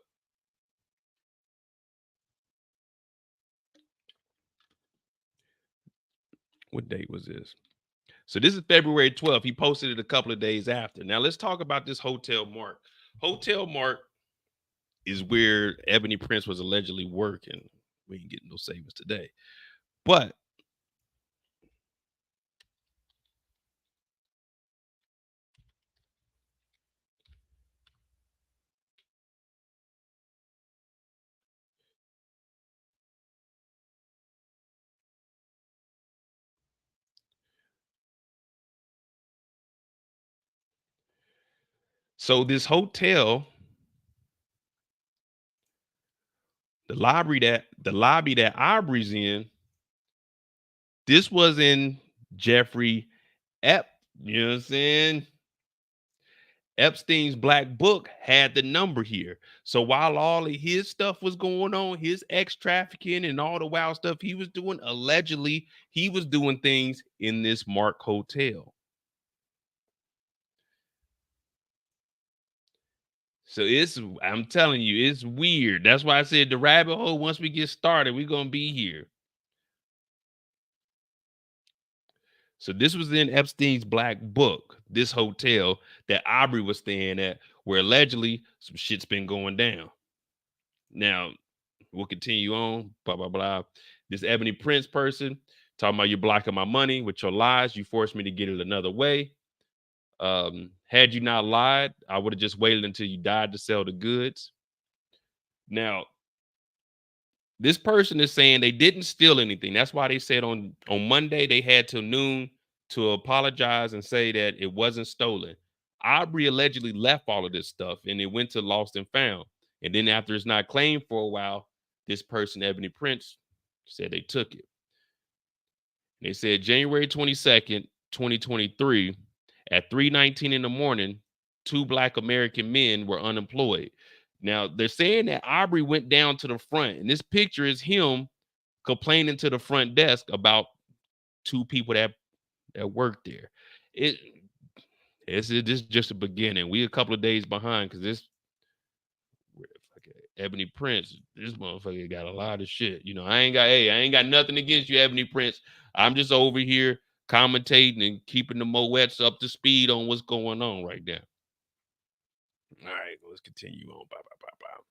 Speaker 2: what date was this? So this is February 12th. He posted it a couple of days after. Now let's talk about this Hotel Mark. Hotel Mark is where Ebony Prince was allegedly working. We ain't getting no savings today. But so this hotel, the lobby that Aubrey's in, this was in Jeffrey you know what I'm saying? Epstein's black book had the number here. So while all of his stuff was going on, his ex trafficking and all the wild stuff he was doing, allegedly, he was doing things in this Mark Hotel. So I'm telling you, it's weird. That's why I said the rabbit hole, once we get started, we're going to be here. So this was in Epstein's black book, this hotel that Aubrey was staying at, where allegedly some shit's been going down. Now, we'll continue on, blah, blah, blah. This Ebony Prince person talking about, you're blocking my money with your lies. You forced me to get it another way. Had you not lied, I would have just waited until you died to sell the goods. Now, this person is saying they didn't steal anything. That's why they said on Monday they had till noon to apologize and say that it wasn't stolen. Aubrey allegedly left all of this stuff and it went to Lost and Found. And then after it's not claimed for a while, this person, Ebony Prince, said they took it. They said January 22nd, 2023, at 3:19 in the morning, 2 Black American men were unemployed. Now, they're saying that Aubrey went down to the front, and this picture is him complaining to the front desk about 2 people that worked there. This is just a beginning. We a couple of days behind because this Ebony Prince, this motherfucker got a lot of shit. You know, I ain't got nothing against you, Ebony Prince. I'm just over here commentating and keeping the Moettes up to speed on what's going on right now. All right, let's continue on. Bye, bye, bye, bye.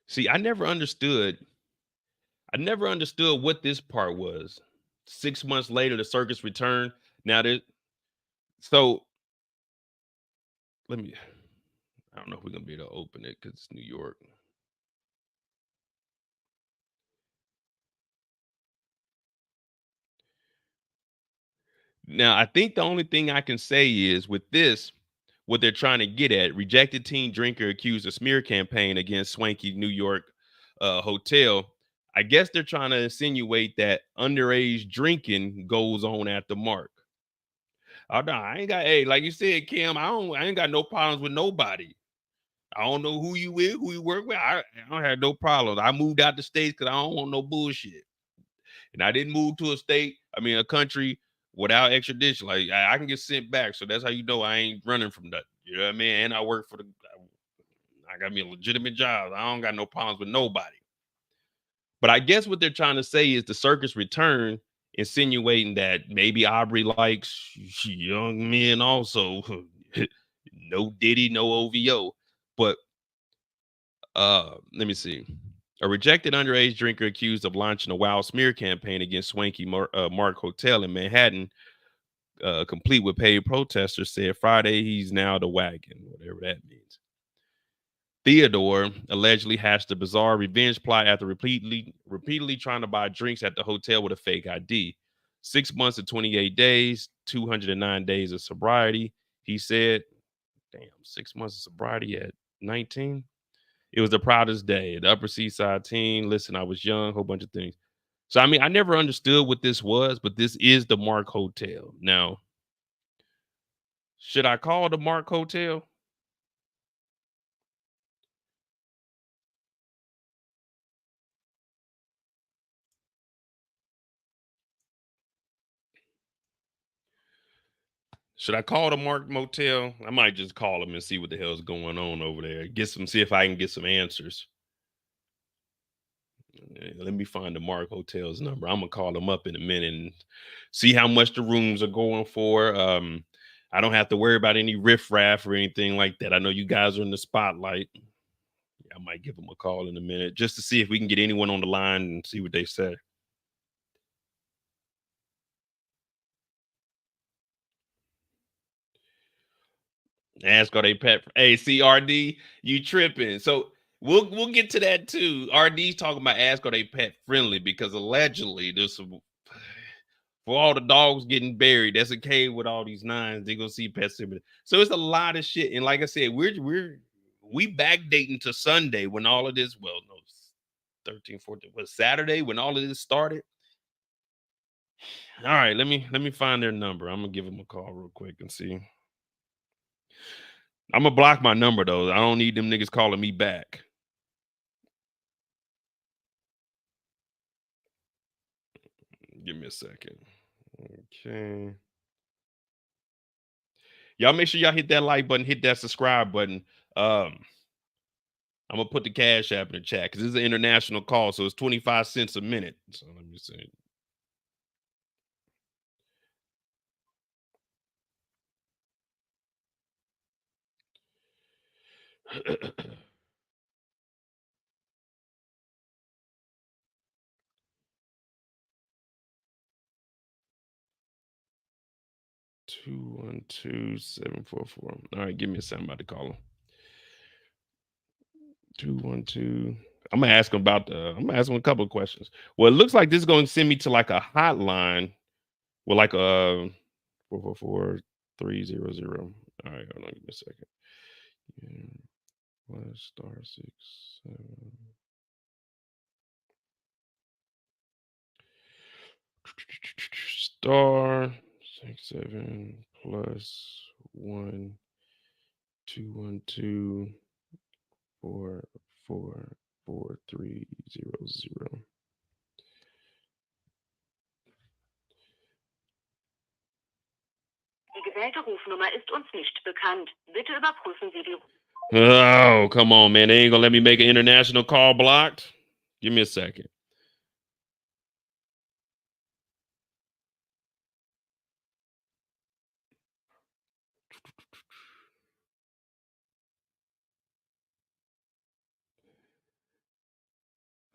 Speaker 2: See, I never understood what this part was. 6 months later, the circus returned. Now So let me. I don't know if we're gonna be able to open it because it's New York. Now, I think the only thing I can say is with this, what they're trying to get at, rejected teen drinker accused of smear campaign against swanky New York hotel. I guess they're trying to insinuate that underage drinking goes on at the Mark. Oh no, I ain't got, hey, like you said, Kim, I ain't got no problems with nobody. I don't know who you with, who you work with. I don't have no problems. I moved out the states because I don't want no bullshit. And I didn't move to a country without extradition. Like I can get sent back. So that's how you know I ain't running from that. You know what I mean? And I work I got me a legitimate job. I don't got no problems with nobody. But I guess what they're trying to say is the circus return, insinuating that maybe Aubrey likes young men also. No Diddy, no OVO. But let me see. A rejected underage drinker accused of launching a wild smear campaign against swanky Mark Hotel in Manhattan, complete with paid protesters, said Friday he's now the wagon, whatever that means. Theodore allegedly hatched a bizarre revenge plot after repeatedly trying to buy drinks at the hotel with a fake ID. 6 months and 28 days, 209 days of sobriety. He said, damn, 6 months of sobriety at 19. It was the proudest day. The Upper East Side team. Listen, I was young, whole bunch of things. So, I mean, I never understood what this was, but this is the Mark Hotel. Now, should I call the Mark Hotel? Should I call the Mark Motel? I might just call them and see what the hell's going on over there. See if I can get some answers. Let me find the Mark Hotel's number. I'm gonna call them up in a minute and see how much the rooms are going for. I don't have to worry about any riffraff or anything like that. I know you guys are in the spotlight. I might give them a call in a minute just to see if we can get anyone on the line and see what they say. Ask are they pet? Hey, CRD, you tripping? So we'll get to that too. RD's talking about ask are they pet friendly because allegedly there's some for all the dogs getting buried. That's a cave with all these nines. They gonna see pet cemetery. So it's a lot of shit. And like I said, we backdating to Sunday when all of this. Well, no, 13, 14 was Saturday when all of this started. All right, let me find their number. I'm gonna give them a call real quick and see. I'm gonna block my number though. I don't need them niggas calling me back. Give me a second. Okay. Y'all make sure y'all hit that like button, hit that subscribe button. I'm gonna put the cash app in the chat because this is an international call, so it's 25 cents a minute. So let me see. Two 212-744. All right, give me a second. I'm about to call him. 212. I'm gonna ask him a couple of questions. Well, it looks like this is going to send me to like a hotline with like a 444-300. All right, hold on, give me a second. Yeah. Plus *67. *67 plus 1-212-444-300.
Speaker 4: Die gewählte Rufnummer ist uns nicht bekannt. Bitte überprüfen Sie die.
Speaker 2: Oh, come on, man. They ain't gonna let me make an international call blocked. Give me a second.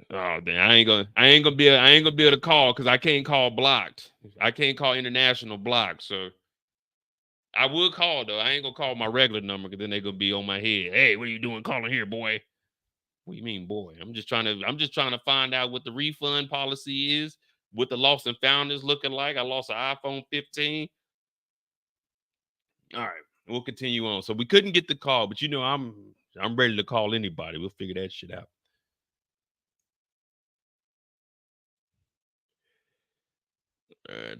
Speaker 2: Oh, damn. I ain't gonna be able to call because I can't call blocked. I can't call international blocked. So I would call though. I ain't gonna call my regular number because then they gonna be on my head. Hey, what are you doing calling here, boy? What do you mean, boy? I'm just trying to find out what the refund policy is, what the lost and found is looking like. I lost an iPhone 15. All right, we'll continue on. So we couldn't get the call, but I'm ready to call anybody. We'll figure that shit out. Uh,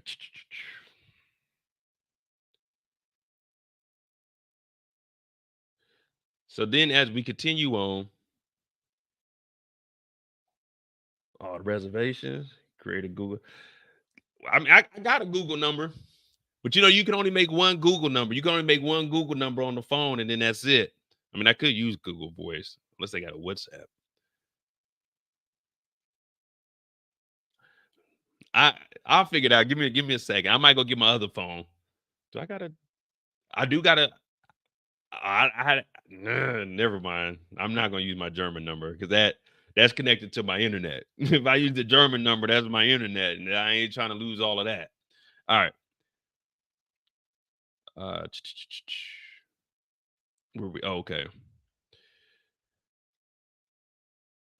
Speaker 2: So then as we continue on, the reservations, create a Google. I mean, I got a Google number, but you can only make one Google number. You can only make one Google number on the phone, and then that's it. I mean, I could use Google Voice unless they got a WhatsApp. I'll figure it out. Give me a second. I might go get my other phone. Do I gotta? I do gotta. I had. Never mind. I'm not gonna use my German number because that's connected to my internet. If I use the German number, that's my internet, and I ain't trying to lose all of that. All right. Where we? Oh, okay.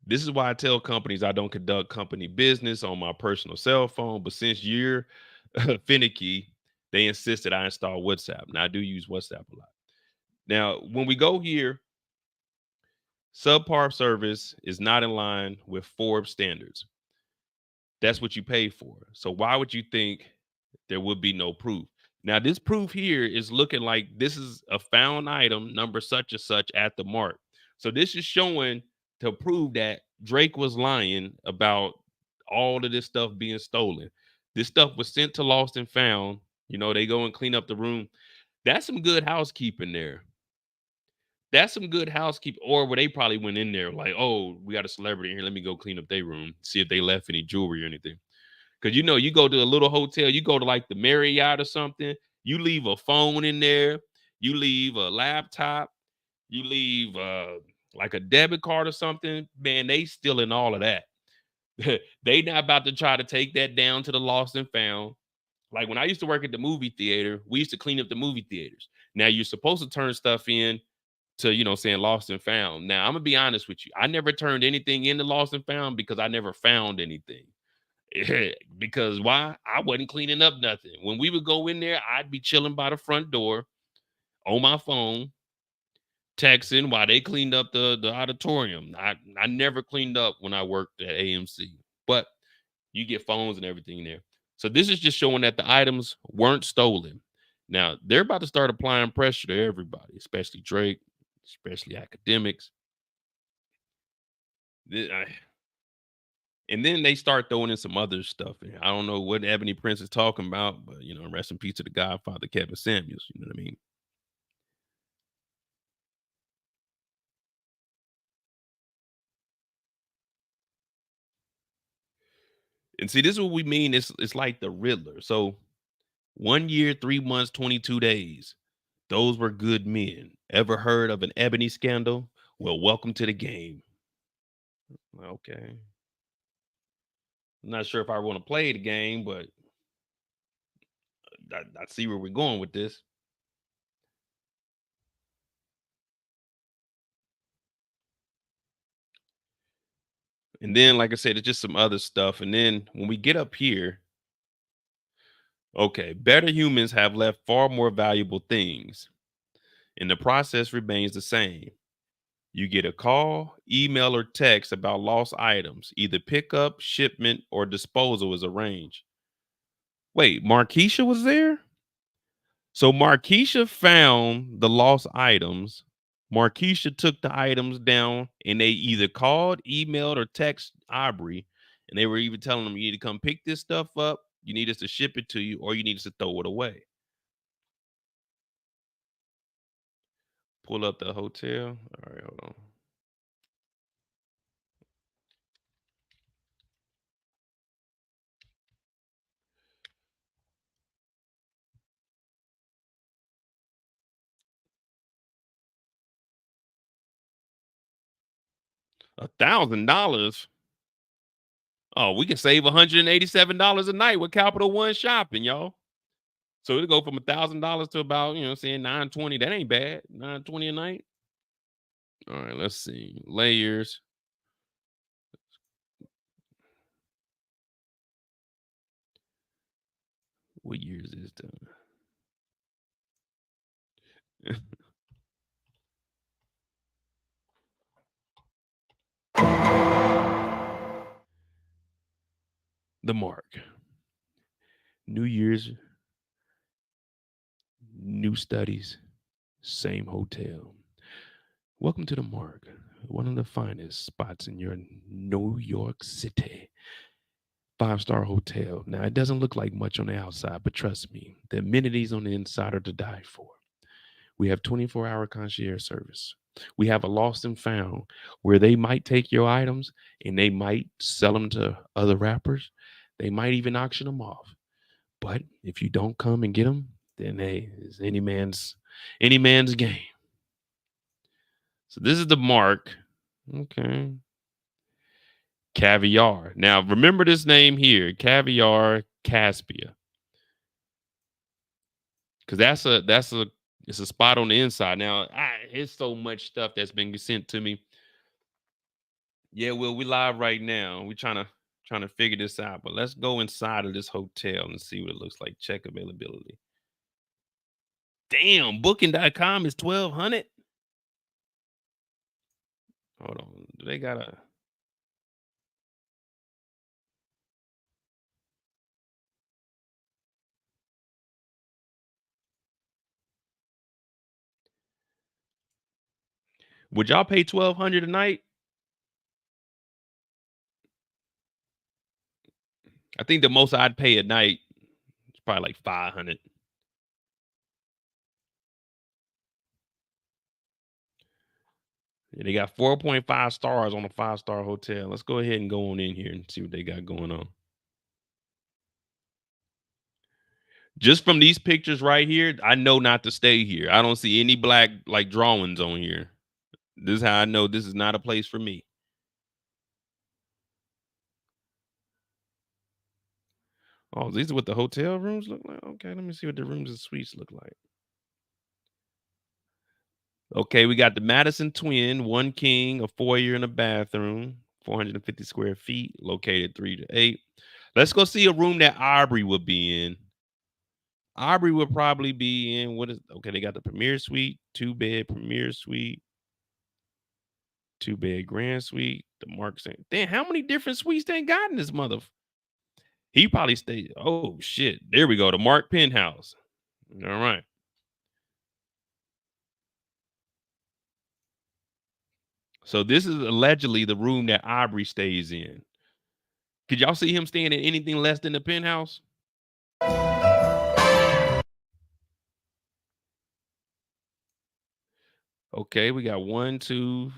Speaker 2: This is why I tell companies I don't conduct company business on my personal cell phone. But since you're finicky, they insisted I install WhatsApp. Now I do use WhatsApp a lot. Now, when we go here, subpar service is not in line with Forbes standards. That's what you pay for. So why would you think there would be no proof? Now, this proof here is looking like this is a found item, number such and such at the mark. So this is showing to prove that Drake was lying about all of this stuff being stolen. This stuff was sent to Lost and Found. They go and clean up the room. That's some good housekeeping there. That's some good housekeeping. Or where they probably went in there like, oh, we got a celebrity in here. Let me go clean up their room, see if they left any jewelry or anything. Because you go to a little hotel, you go to like the Marriott or something, you leave a phone in there, you leave a laptop, you leave like a debit card or something, man, they stealing all of that. They not about to try to take that down to the Lost and Found. Like when I used to work at the movie theater, we used to clean up the movie theaters. Now you're supposed to turn stuff in to, saying Lost and Found. Now I'm gonna be honest with you. I never turned anything into Lost and Found because I never found anything. Because why? I wasn't cleaning up nothing. When we would go in there, I'd be chilling by the front door on my phone, texting while they cleaned up the auditorium. I never cleaned up when I worked at AMC, but you get phones and everything there. So this is just showing that the items weren't stolen. Now they're about to start applying pressure to everybody, especially Drake, especially academics. And then they start throwing in some other stuff in. I don't know what Ebony Prince is talking about, but rest in peace to the Godfather Kevin Samuels. You know what I mean? And see, this is what we mean. It's like the Riddler. So 1 year, 3 months, 22 days. Those were good men. Ever heard of an Ebony scandal? Well, welcome to the game. Okay. I'm not sure if I want to play the game, but I see where we're going with this. And then, like I said, it's just some other stuff. And then when we get up here, okay, better humans have left far more valuable things, and the process remains the same. You get a call, email, or text about lost items. Either pickup, shipment, or disposal is arranged. Wait, Markeisha was there? So Markeisha found the lost items. Markeisha took the items down and they either called, emailed, or text Aubrey. And they were even telling them, you need to come pick this stuff up. You need us to ship it to you, or you need us to throw it away. Pull up the hotel. All right, hold on. $1,000. Oh, we can save $187 a night with Capital One shopping, y'all. So it'll go from $1,000 to about, saying $920. That ain't bad. $920 a night. All right, let's see. Layers. What year is this done? The Mark. New Year's, new studies, same hotel. Welcome to the Mark, one of the finest spots in your New York City. 5-star hotel. Now, it doesn't look like much on the outside, but trust me, the amenities on the inside are to die for. We have 24-hour concierge service. We have a lost and found where they might take your items and they might sell them to other rappers. They might even auction them off. But if you don't come and get them, then hey, it's any man's game. So this is the Mark. Okay. Caviar. Now remember this name here, Caviar Caspia. Because it's a spot on the inside. Now, it's so much stuff that's been sent to me. Yeah, well, we live right now. We're trying to figure this out. But let's go inside of this hotel and see what it looks like. Check availability. Damn, booking.com is $1,200. Hold on. Do they got a would y'all pay $1,200 a night? I think the most I'd pay a night is probably like $500. Yeah, they got 4.5 stars on a 5-star hotel. Let's go ahead and go on in here and see what they got going on. Just from these pictures right here, I know not to stay here. I don't see any black like drawings on here. This is how I know this is not a place for me. Oh, these are what the hotel rooms look like. Okay, let me see what the rooms and suites look like. Okay, we got the Madison Twin, 1 king, a foyer and a bathroom, 450 square feet, located 3 to 8. Let's go see a room that Aubrey would be in. Aubrey would probably be in okay, they got the premier suite, 2-bed premier suite, 2-bed grand suite. The Mark saying, damn, how many different suites they got in this mother? He probably stayed. Oh shit. There we go. The Mark penthouse. All right. So this is allegedly the room that Aubrey stays in. Could y'all see him staying in anything less than the penthouse? Okay, we got 2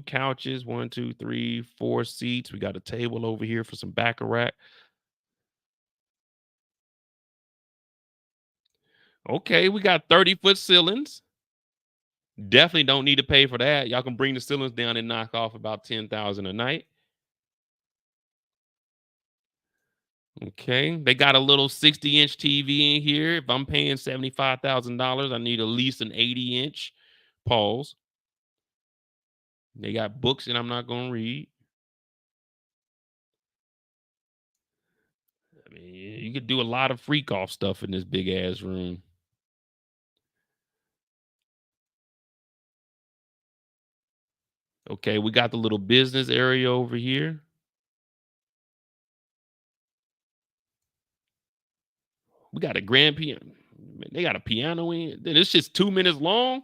Speaker 2: couches, 1, 2, 3, 4 seats. We got a table over here for some baccarat. Okay, we got 30-foot ceilings. Definitely don't need to pay for that. Y'all can bring the ceilings down and knock off about $10,000 a night. Okay, they got a little 60-inch TV in here. If I'm paying $75,000, I need at least an 80-inch. Pause. They got books that I'm not going to read. I mean, you could do a lot of freak off stuff in this big ass room. Okay, we got the little business area over here. We got a grand piano. They got a piano in. It's just 2 minutes long.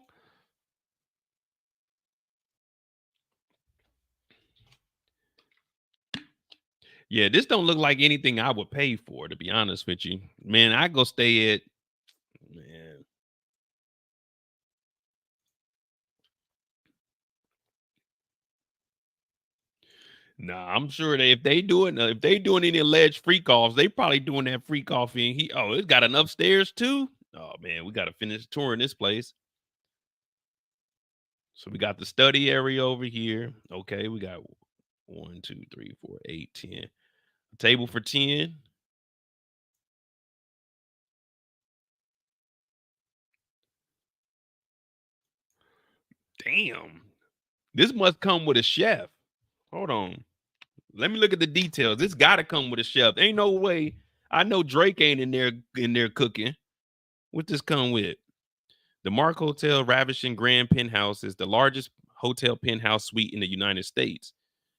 Speaker 2: Yeah, this don't look like anything I would pay for, to be honest with you. Man, I go stay at, man. Nah, I'm sure if they doing any alleged freak offs, they probably doing that freak off in he. Oh, it's got an upstairs too. Oh man, we got to finish touring this place. So we got the study area over here. Okay, we got 1, 2, 3, 4, 8, 10. A table for 10. Damn. This must come with a chef. Hold on. Let me look at the details. This got to come with a chef. Ain't no way. I know Drake ain't in there cooking. What this come with? The Mark Hotel Ravishing Grand Penthouse is the largest hotel penthouse suite in the United States.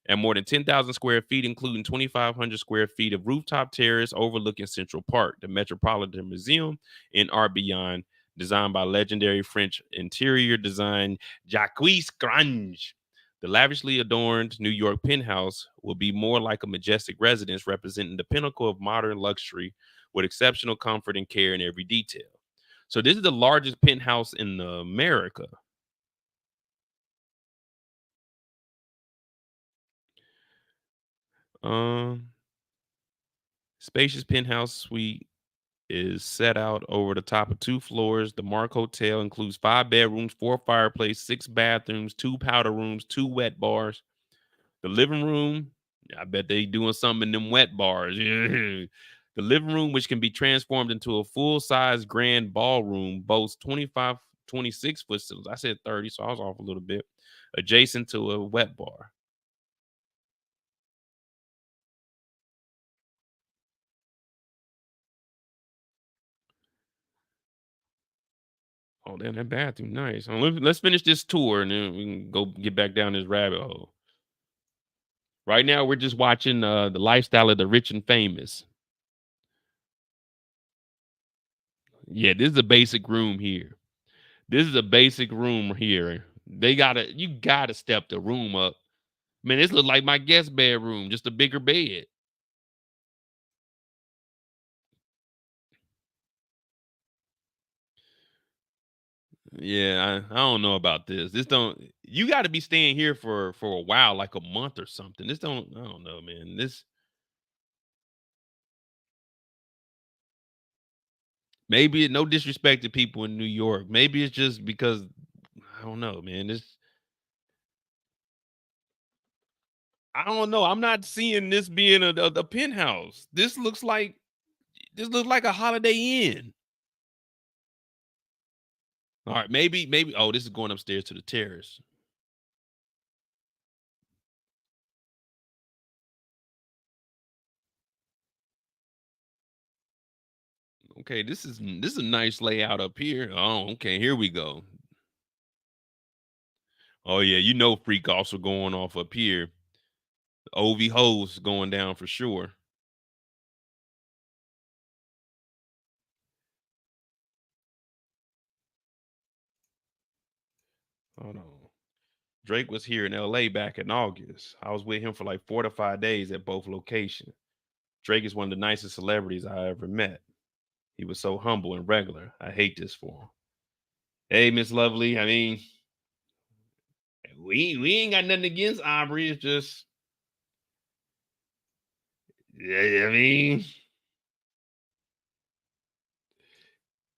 Speaker 2: At more than 10,000 square feet, including 2,500 square feet of rooftop terrace overlooking Central Park, the Metropolitan Museum, and Art Beyond, designed by legendary French interior design Jacques Grange. The lavishly adorned New York penthouse will be more like a majestic residence representing the pinnacle of modern luxury with exceptional comfort and care in every detail. So this is the largest penthouse in America. Spacious penthouse suite is set out over the top of 2 floors. The Mark Hotel includes 5 bedrooms, 4 fireplaces, 6 bathrooms, 2 powder rooms, 2 wet bars. The living room, I bet they doing something in them wet bars. The living room, which can be transformed into a full-size grand ballroom, boasts 25, 26 footstools. I said 30, so I was off a little bit. Adjacent to a wet bar. Oh, damn, that bathroom nice. Let's finish this tour and then we can go get back down this rabbit hole. Right now, we're just watching the lifestyle of the rich and famous. Yeah, this is a basic room here. This is a basic room here. You gotta step the room up. Man, this looks like my guest bedroom, just a bigger bed. Yeah, I don't know about this. You got to be staying here for a while, like a month or something. I don't know, man. Maybe no disrespect to people in New York. Maybe it's just because I don't know, man. I don't know. I'm not seeing this being a penthouse. This looks like a Holiday Inn. All right, maybe. Oh, this is going upstairs to the terrace. Okay, this is a nice layout up here. Oh, okay, here we go. Oh yeah, you know freak offs are going off up here. OV hoes going down for sure. Hold on. Drake was here in LA back in August. I was with him for like 4 to 5 days at both locations. Drake is one of the nicest celebrities I ever met. He was so humble and regular. I hate this for him. Hey, Miss Lovely. I mean, we ain't got nothing against Aubrey. It's just, yeah, I mean,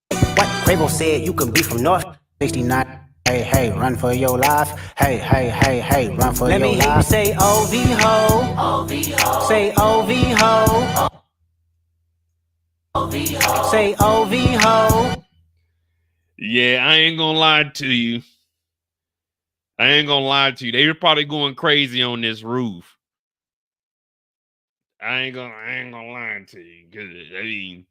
Speaker 1: What Quavo said, you can be from North 69. Hey, hey, run for your life. Hey, hey, hey, hey, run for your life. Let me hear you say OV ho. Say OV ho. Say OV ho.
Speaker 2: yeah, I ain't gonna lie to you. They were probably going crazy on this roof. I ain't gonna lie to you. Cause I mean,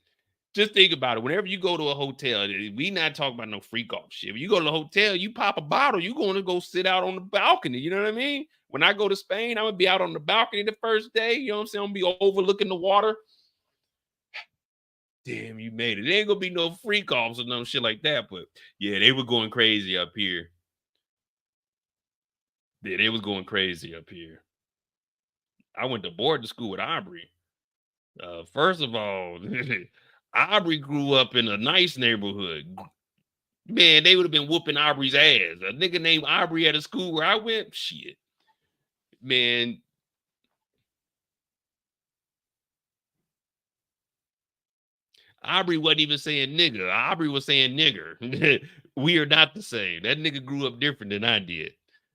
Speaker 2: just think about it. Whenever you go to a hotel, we not talking about no freak off shit. If you go to the hotel, you pop a bottle, you going to go sit out on the balcony. You know what I mean? When I go to Spain, I'm gonna be out on the balcony the first day. You know what I'm saying? I'm gonna be overlooking the water. Damn, you made it. There ain't gonna be no freak offs or no shit like that. But yeah, they were going crazy up here. Yeah, they was going crazy up here. I went to boarding school with Aubrey. First of all, Aubrey grew up in a nice neighborhood. Man, they would have been whooping Aubrey's ass. A nigga named Aubrey at a school where I went, shit. Man. Aubrey wasn't even saying nigga. Aubrey was saying nigger. We are not the same. That nigga grew up different than I did.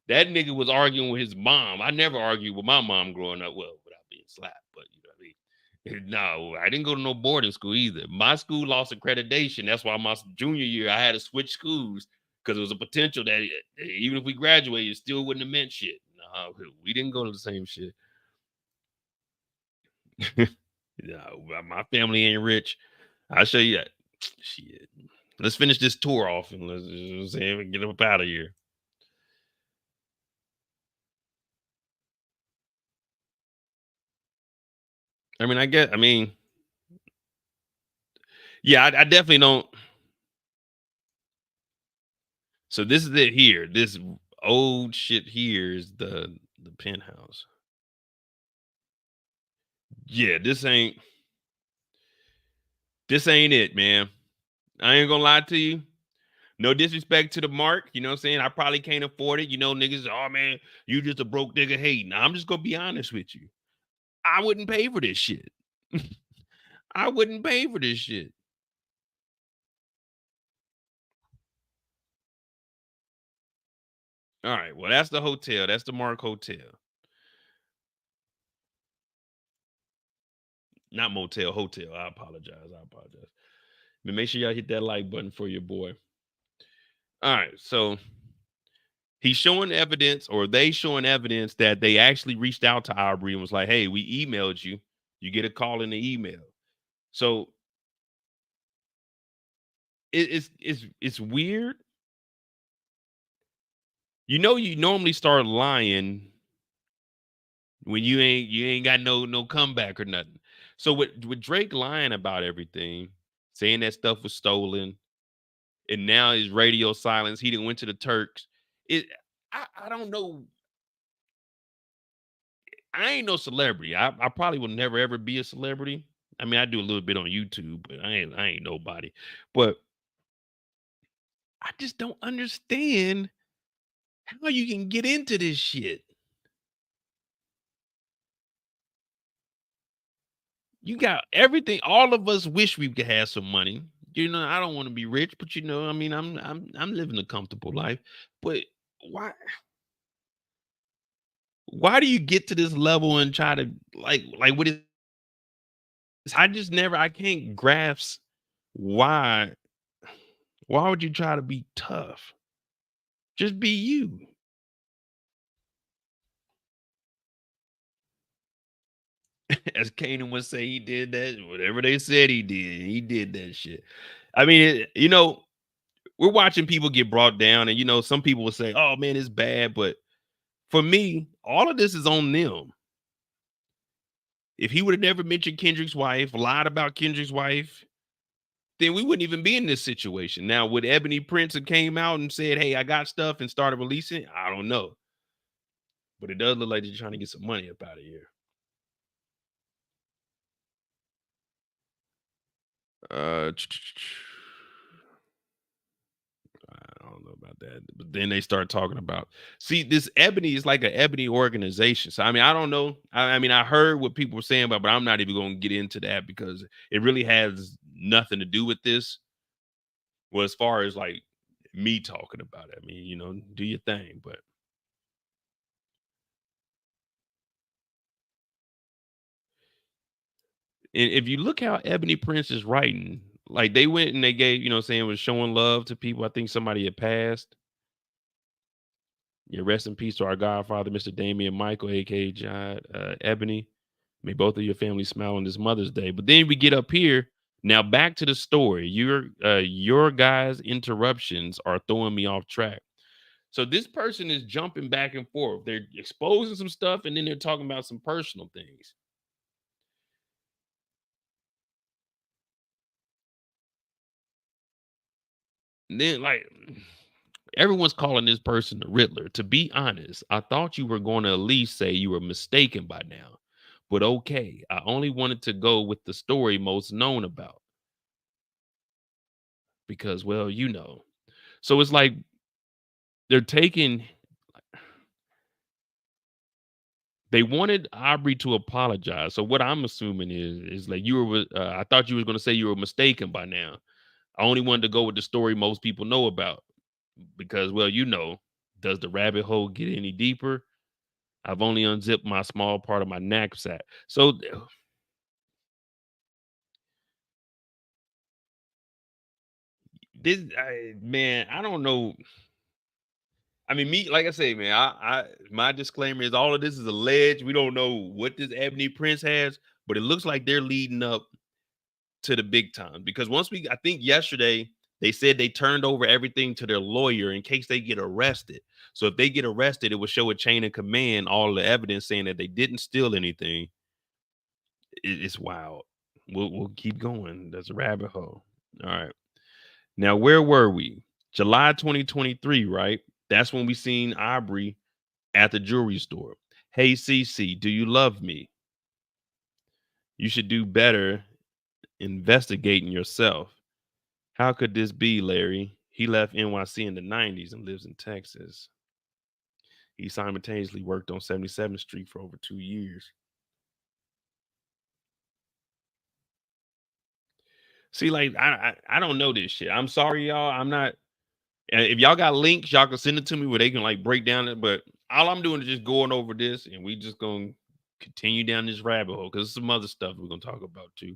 Speaker 2: That nigga was arguing with his mom. I never argued with my mom growing up. Well, without being slapped, but you know what I mean. No, I didn't go to no boarding school either. My school lost accreditation. That's why my junior year I had to switch schools because it was a potential that even if we graduated, it still wouldn't have meant shit. No, we didn't go to the same shit. No, my family ain't rich. I'll show you that. Shit. Let's finish this tour off and let's get up out of here. I mean, yeah, I definitely don't. So this is it here. This old shit here is the penthouse. Yeah, this ain't it, man. I ain't gonna lie to you. No disrespect to the mark, you know what I'm saying? I probably can't afford it. You know, niggas, oh man, you just a broke nigga hating. I'm just gonna be honest with you. I wouldn't pay for this shit. I wouldn't pay for this shit. All right, well, that's the hotel. That's the Mark Hotel. Not motel, hotel. I apologize. But make sure y'all hit that like button for your boy. All right, so he's showing evidence, or they showing evidence that they actually reached out to Aubrey and was like, hey, we emailed you. You get a call in the email. So it's weird. You know, you normally start lying when you ain't got no comeback or nothing. So with Drake lying about everything, saying that stuff was stolen, and now his radio silence, he didn't went to the Turks. I don't know. I ain't no celebrity. I probably will never ever be a celebrity. I mean, I do a little bit on YouTube, but I ain't nobody. But I just don't understand how you can get into this shit. You got everything. All of us wish we could have some money. You know, I don't want to be rich, but you know, I mean, I'm living a comfortable life. But why do you get to this level and try to like what is I can't grasp why would you try to be tough? Just be you. As Kanan would say, he did that. Whatever they said he did that shit. I mean, you know, we're watching people get brought down, and you know, some people will say, "Oh man, it's bad," but for me, all of this is on them. If he would have never mentioned Kendrick's wife, lied about Kendrick's wife, then we wouldn't even be in this situation. Now, would Ebony Prince have came out and said, "Hey, I got stuff," and started releasing? I don't know, but it does look like they're trying to get some money up out of here. I don't know about that. But then they start talking about, see, this Ebony is like an Ebony organization. So I mean, I don't know. I mean, I heard what people were saying about, but I'm not even going to get into that because it really has nothing to do with this. Well, as far as like me talking about it, I mean, you know, do your thing. But and if you look how Ebony Prince is writing, like they went and they gave, you know, saying was showing love to people. I think somebody had passed. Yeah, rest in peace to our godfather, Mr. Damian Michael, aka Ebony. May both of your families smile on this Mother's Day. But then we get up here. Now back to the story. Your guys' interruptions are throwing me off track. So this person is jumping back and forth. They're exposing some stuff and then they're talking about some personal things. And then like everyone's calling this person the Riddler. To be honest, I thought you were going to at least say you were mistaken by now. But okay, I only wanted to go with the story most known about. Because, well, you know. So it's like they're taking they wanted Aubrey to apologize. So what I'm assuming is like you were I thought you were going to say you were mistaken by now. I only wanted to go with the story most people know about because, well, you know, does the rabbit hole get any deeper? I've only unzipped my small part of my knapsack. So Man, I don't know. I mean, me, like I say, man, my disclaimer is all of this is alleged. We don't know what this Ebony Prince has, but it looks like they're leading up to the big time. Because I think yesterday they said they turned over everything to their lawyer in case they get arrested. So if they get arrested, it would show a chain of command, all the evidence saying that they didn't steal anything. It's wild. We'll keep going. That's a rabbit hole. All right. Now, where were we? July 2023, right? That's when we seen Aubrey at the jewelry store. Hey, CC, do you love me? You should do better investigating yourself. How could this be, Larry? He left NYC in the 90s and lives in Texas. He simultaneously worked on 77th Street for over 2 years. See, like, I don't know this shit. I'm sorry, y'all. I'm not. If y'all got links, y'all can send it to me where they can like break down it. But all I'm doing is just going over this, and we just gonna continue down this rabbit hole because some other stuff we're gonna talk about too.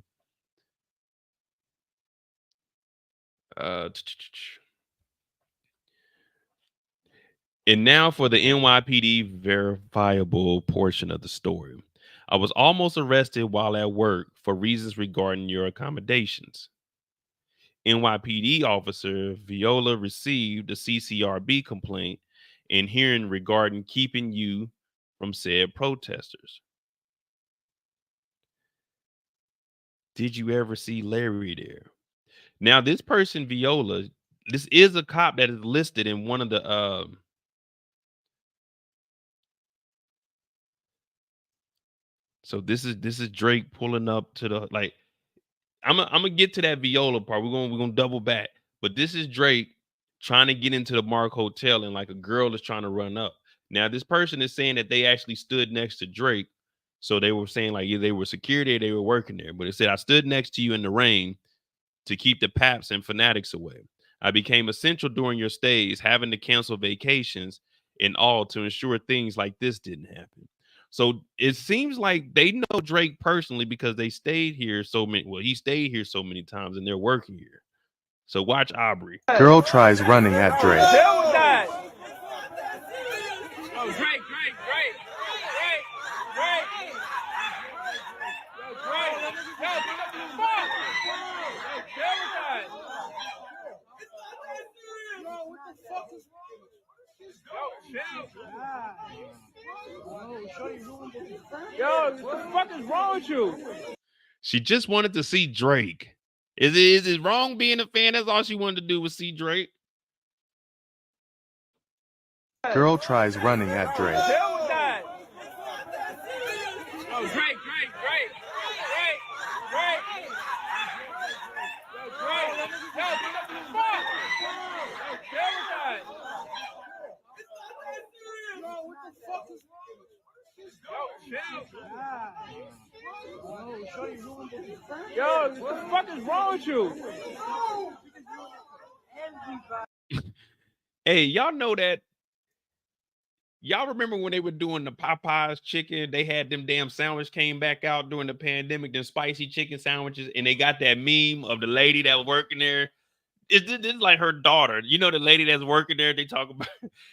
Speaker 2: And now for the NYPD verifiable portion of the story. I was almost arrested while at work for reasons regarding your accommodations. NYPD officer Viola received a CCRB complaint in hearing regarding keeping you from said protesters. Did you ever see Larry there? Now, this person, Viola, this is a cop that is listed in one of the so this is Drake pulling up to the like I'm gonna get to that Viola part. We're gonna double back. But this is Drake trying to get into the Mark Hotel and like a girl is trying to run up. Now, this person is saying that they actually stood next to Drake. So they were saying like either they were security or they were working there. But it said, I stood next to you in the rain to keep the paps and fanatics away. I became essential during your stays, having to cancel vacations and all to ensure things like this didn't happen. So it seems like they know Drake personally because they stayed here so many. Well, he stayed here so many times and they're working here. So watch Aubrey.
Speaker 5: Girl tries running at Drake.
Speaker 6: Deal with that. Oh, Drake. Yo, what the fuck? Yo, deal with that. Yo, what the fuck is wrong? Yo, what the fuck is wrong with you?
Speaker 2: She just wanted to see Drake. Is it wrong being a fan? That's all she wanted to do was see Drake.
Speaker 5: Girl tries running at Drake.
Speaker 6: Deal with that. Oh, Drake. Yo, what the fuck is wrong with you?
Speaker 2: Hey, y'all know that. Y'all remember when they were doing the Popeyes chicken? They had them damn sandwich came back out during the pandemic, the spicy chicken sandwiches, and they got that meme of the lady that was working there. This is like her daughter. You know, the lady that's working there, they talk about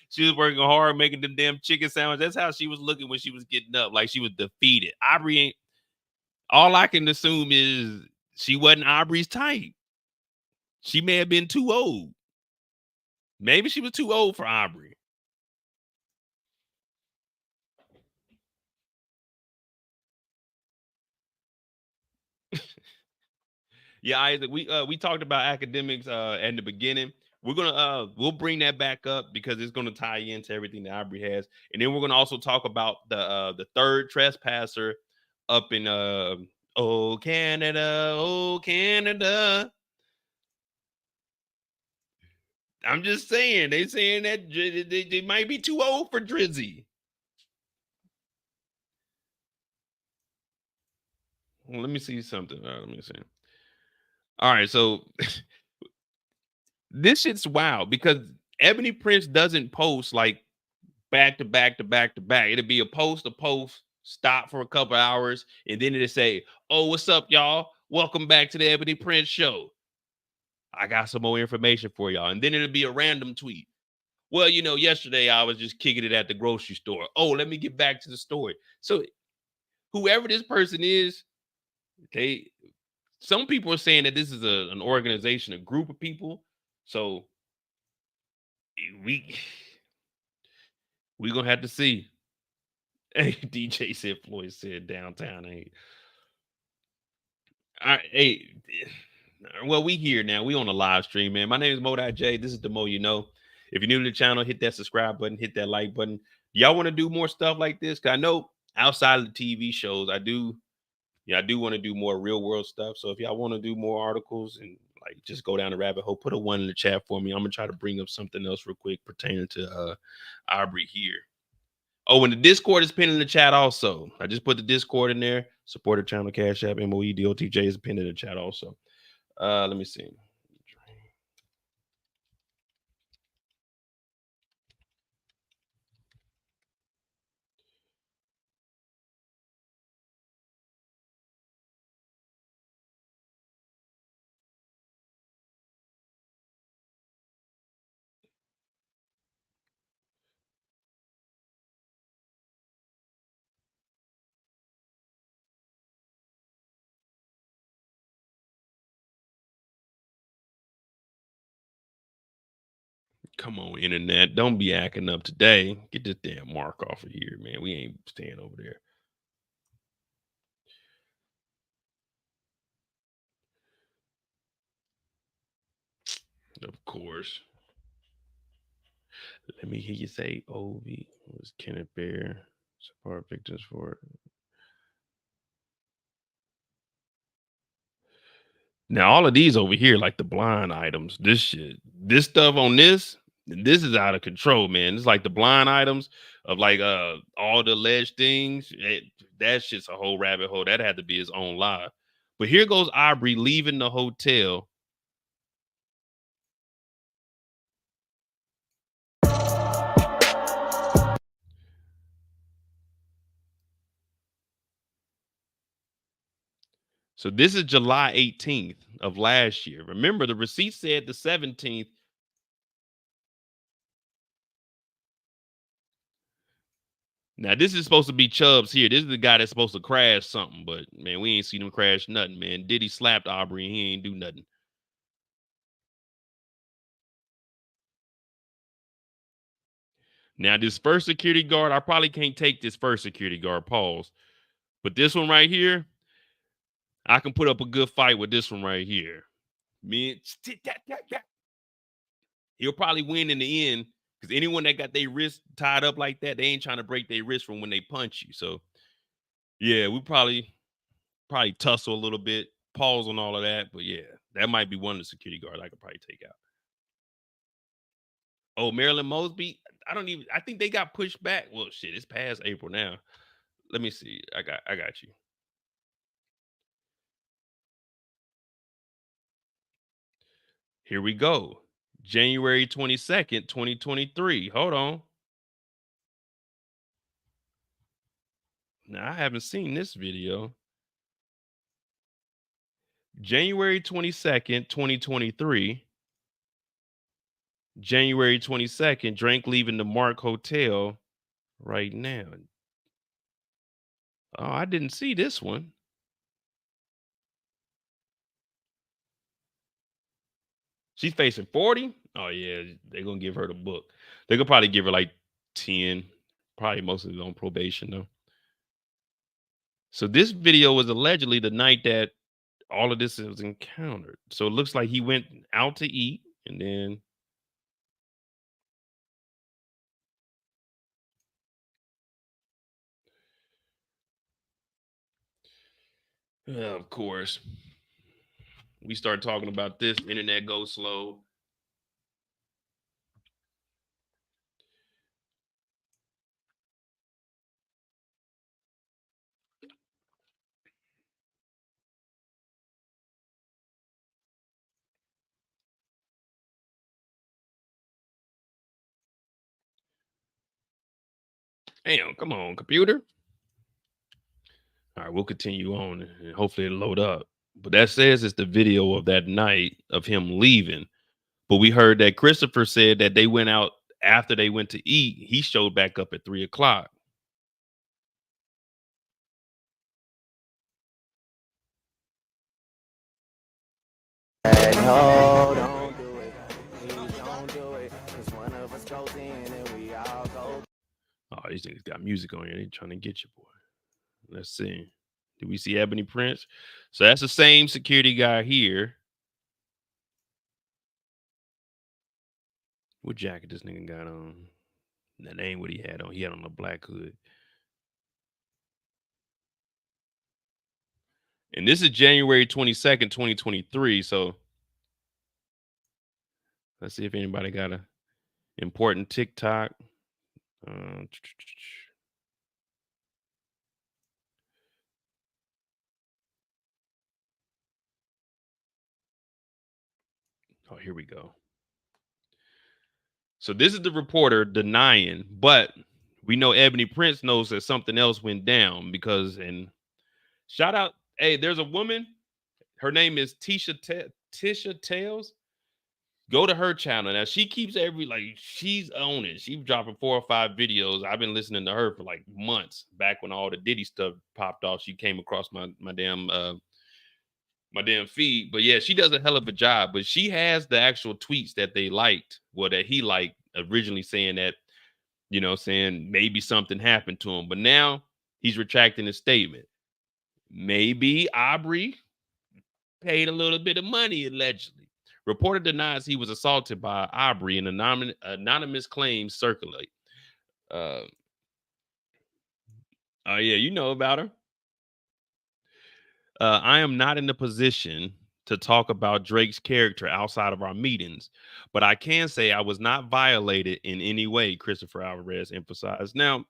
Speaker 2: she was working hard making the damn chicken sandwich. That's how she was looking when she was getting up, like she was defeated. Aubrey ain't, all I can assume is she wasn't Aubrey's type. She may have been too old. Maybe she was too old for Aubrey. Yeah, Isaac, we talked about academics in the beginning. We're gonna we'll bring that back up because it's gonna tie into everything that Aubrey has, and then we're gonna also talk about the third trespasser up in oh Canada. I'm just saying they saying that they might be too old for Drizzy. Well, let me see something. Let me see. All right, so this shit's wild because Ebony Prince doesn't post like back to back to back to back. It'll be a post, stop for a couple hours, and then it'll say, "Oh, what's up, y'all? Welcome back to the Ebony Prince show." I got some more information for y'all. And then it'll be a random tweet. Well, you know, yesterday I was just kicking it at the grocery store. Oh, let me get back to the story. So whoever this person is, some people are saying that this is an organization, a group of people. So we gonna have to see. Hey, DJ said Floyd said downtown ain't. All right, hey, well, we here now. We on the live stream, man. My name is Mo.J. This is the Mo you know. If you're new to the channel, hit that subscribe button, hit that like button. Y'all want to do more stuff like this? Cause I know outside of the TV shows, I do want to do more real world stuff. So if y'all want to do more articles and like just go down the rabbit hole, put a 1 in the chat for me. I'm gonna try to bring up something else real quick pertaining to Aubrey here. Oh, and the Discord is pinned in the chat also. I just put the Discord in there. Support the channel, Cash App, MOEDOTJ is pinned in the chat also. Let me see. Come on, internet. Don't be acting up today. Get this damn mark off of here, man. We ain't staying over there. Of course. Let me hear you say OV was Kenneth Bear. Support victims for it. Now, all of these over here, like the blind items, this stuff on this is out of control, man. It's like the blind items of like all the alleged things. That shit's a whole rabbit hole. That had to be his own live. But here goes Aubrey leaving the hotel. So this is July 18th of last year. Remember, the receipt said the 17th. Now, this is supposed to be Chubbs here. This is the guy that's supposed to crash something, but man, we ain't seen him crash nothing, man. Diddy slapped Aubrey and he ain't do nothing. Now, this first security guard, I probably can't take this first security guard, pause. But this one right here, I can put up a good fight with this one right here. Man, he'll probably win in the end because anyone that got their wrist tied up like that, they ain't trying to break their wrist from when they punch you. So, yeah, we probably tussle a little bit, pause on all of that. But yeah, that might be one of the security guards I could probably take out. Oh, Marilyn Mosby. I think they got pushed back. Well, shit, it's past April now. Let me see. I got you. Here we go. January 22nd, 2023. Hold on. Now, I haven't seen this video. January 22nd, 2023. January 22nd, Drake leaving the Mark Hotel right now. Oh, I didn't see this one. She's facing 40. Oh, yeah, they're going to give her the book. They could probably give her like 10. Probably most of it on probation, though. So this video was allegedly the night that all of this was encountered. So it looks like he went out to eat and then of course, we start talking about this, internet goes slow. Damn, come on, computer. All right, we'll continue on and hopefully it'll load up. But that says it's the video of that night of him leaving. But we heard that Christopher said that they went out after they went to eat. He showed back up at 3 o'clock.
Speaker 1: No, don't do it. Please don't do it. Cause one of us goes in and we all go.
Speaker 2: Oh, these niggas got music on here. They trying to get you, boy. Let's see. Do we see Ebony Prince? So that's the same security guy here. What jacket this nigga got on? That ain't what he had on. He had on a black hood. And this is January 22nd, 2023. So let's see if anybody got a important TikTok. Oh, here we go. So this is the reporter denying, but we know Ebony Prince knows that something else went down because, and shout out, hey, there's a woman. Her name is Tisha Tales. Go to her channel. Now she keeps she's on it. She's dropping 4 or 5 videos. I've been listening to her for like months. Back when all the Diddy stuff popped off, she came across my damn feed. But yeah, she does a hell of a job. But she has the actual tweets that they liked, well, that he liked originally, saying that, saying maybe something happened to him. But now he's retracting his statement. Maybe Aubrey paid a little bit of money, allegedly. Reporter denies he was assaulted by Aubrey, and anonymous claims circulate. Oh yeah, you know about her. I am not in the position to talk about Drake's character outside of our meetings, but I can say I was not violated in any way, Christopher Alvarez emphasized. Now,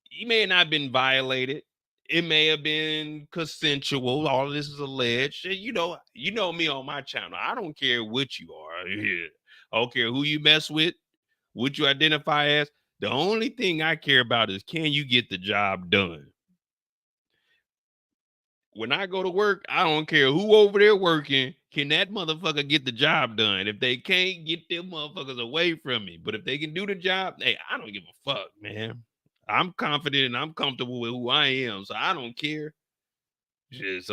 Speaker 2: he may have not been violated. It may have been consensual. All of this is alleged. You know me on my channel. I don't care what you are. I don't care who you mess with, what you identify as. The only thing I care about is, can you get the job done? When I go to work, I don't care who over there working. Can that motherfucker get the job done? If they can't, get them motherfuckers away from me. But if they can do the job, hey, I don't give a fuck, man. I'm confident and I'm comfortable with who I am, so I don't care. Just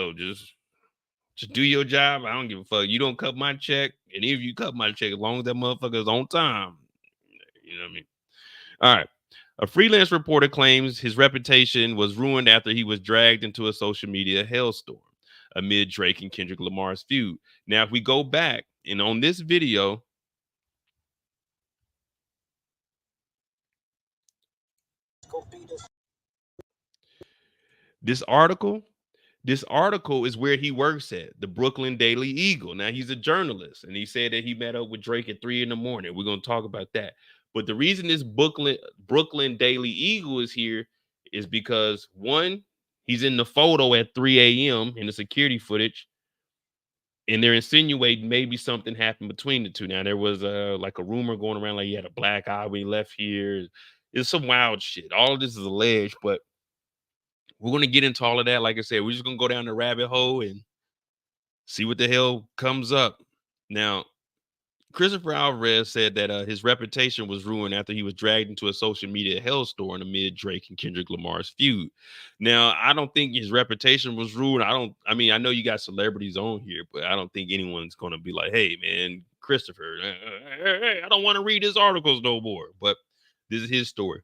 Speaker 2: do your job. I don't give a fuck. You don't cut my check, and if you cut my check, as long as that motherfucker is on time, you know what I mean? All right. A freelance reporter claims his reputation was ruined after he was dragged into a social media hailstorm amid Drake and Kendrick Lamar's feud. Now, if we go back and on this video, this article is where he works at, the Brooklyn Daily Eagle. Now, he's a journalist, and he said that he met up with Drake at 3 a.m. We're going to talk about that. But the reason this Brooklyn Daily Eagle is here is because, one, he's in the photo at 3 a.m. in the security footage, and they're insinuating maybe something happened between the two. Now, there was like a rumor going around like he had a black eye when he left here. It's some wild shit. All of this is alleged, but we're going to get into all of that. Like I said, we're just going to go down the rabbit hole and see what the hell comes up. Now, Christopher Alvarez said that his reputation was ruined after he was dragged into a social media hellstorm amid Drake and Kendrick Lamar's feud. Now, I don't think his reputation was ruined. I know you got celebrities on here, but I don't think anyone's going to be like, hey, man, Christopher, hey, I don't want to read his articles no more. But this is his story.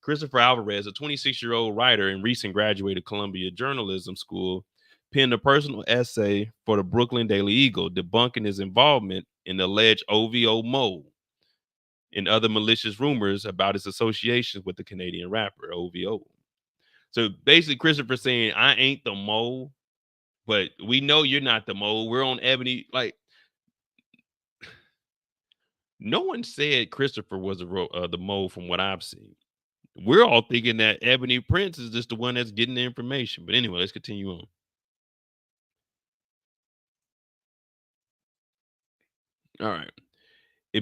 Speaker 2: Christopher Alvarez, a 26-year-old writer and recent graduated Columbia Journalism School, penned a personal essay for the Brooklyn Daily Eagle debunking his involvement in the alleged OVO mole and other malicious rumors about his associations with the Canadian rapper OVO. So basically, Christopher saying, I ain't the mole, but we know you're not the mole. We're on Ebony. Like, no one said Christopher was the mole from what I've seen. We're all thinking that Ebony Prince is just the one that's getting the information. But anyway, let's continue on. All right. It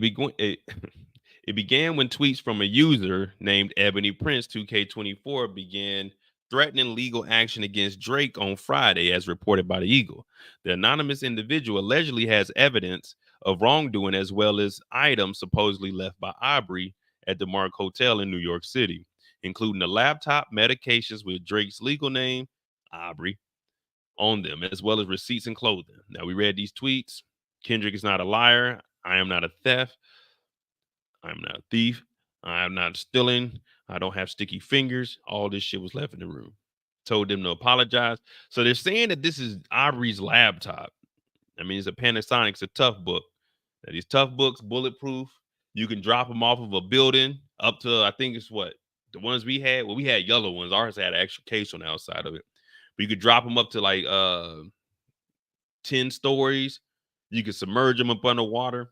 Speaker 2: began when tweets from a user named Ebony Prince 2K24 began threatening legal action against Drake on Friday, as reported by the Eagle. The anonymous individual allegedly has evidence of wrongdoing as well as items supposedly left by Aubrey at the Mark Hotel in New York City, including a laptop, medications with Drake's legal name, Aubrey, on them, as well as receipts and clothing. Now, we read these tweets. Kendrick is not a liar. I am not a theft. I'm not a thief. I'm not stealing. I don't have sticky fingers. All this shit was left in the room. Told them to apologize. So they're saying that this is Aubrey's laptop. I mean, it's a Panasonic, it's a tough book. Now, these tough books, bulletproof. You can drop them off of a building up to, I think it's what? The ones we had, well, we had yellow ones. Ours had an extra case on the outside of it. But you could drop them up to like 10 stories. You could submerge them up underwater.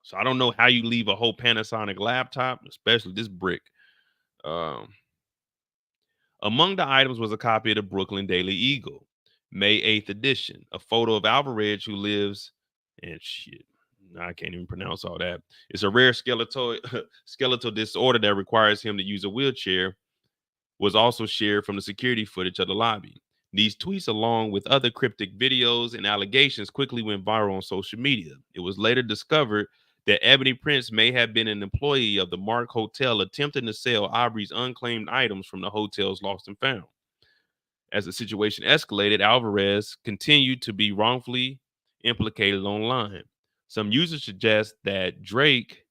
Speaker 2: So I don't know how you leave a whole Panasonic laptop, especially this brick. Um, Among the items was a copy of the Brooklyn Daily Eagle, May 8th edition, a photo of Alvarez who lives, and shit, I can't even pronounce all that. It's a rare skeletal disorder that requires him to use a wheelchair, was also shared from the security footage of the lobby. These tweets, along with other cryptic videos and allegations, quickly went viral on social media. It was later discovered that Ebony Prince may have been an employee of the Mark Hotel attempting to sell Aubrey's unclaimed items from the hotel's lost and found. As the situation escalated, Alvarez continued to be wrongfully implicated online. Some users suggest that Drake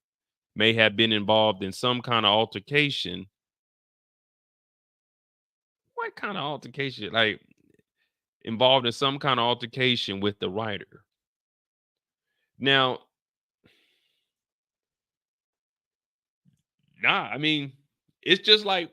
Speaker 2: may have been involved in some kind of altercation. What kind of altercation? Like involved in some kind of altercation with the writer. Now, nah, I mean, it's just like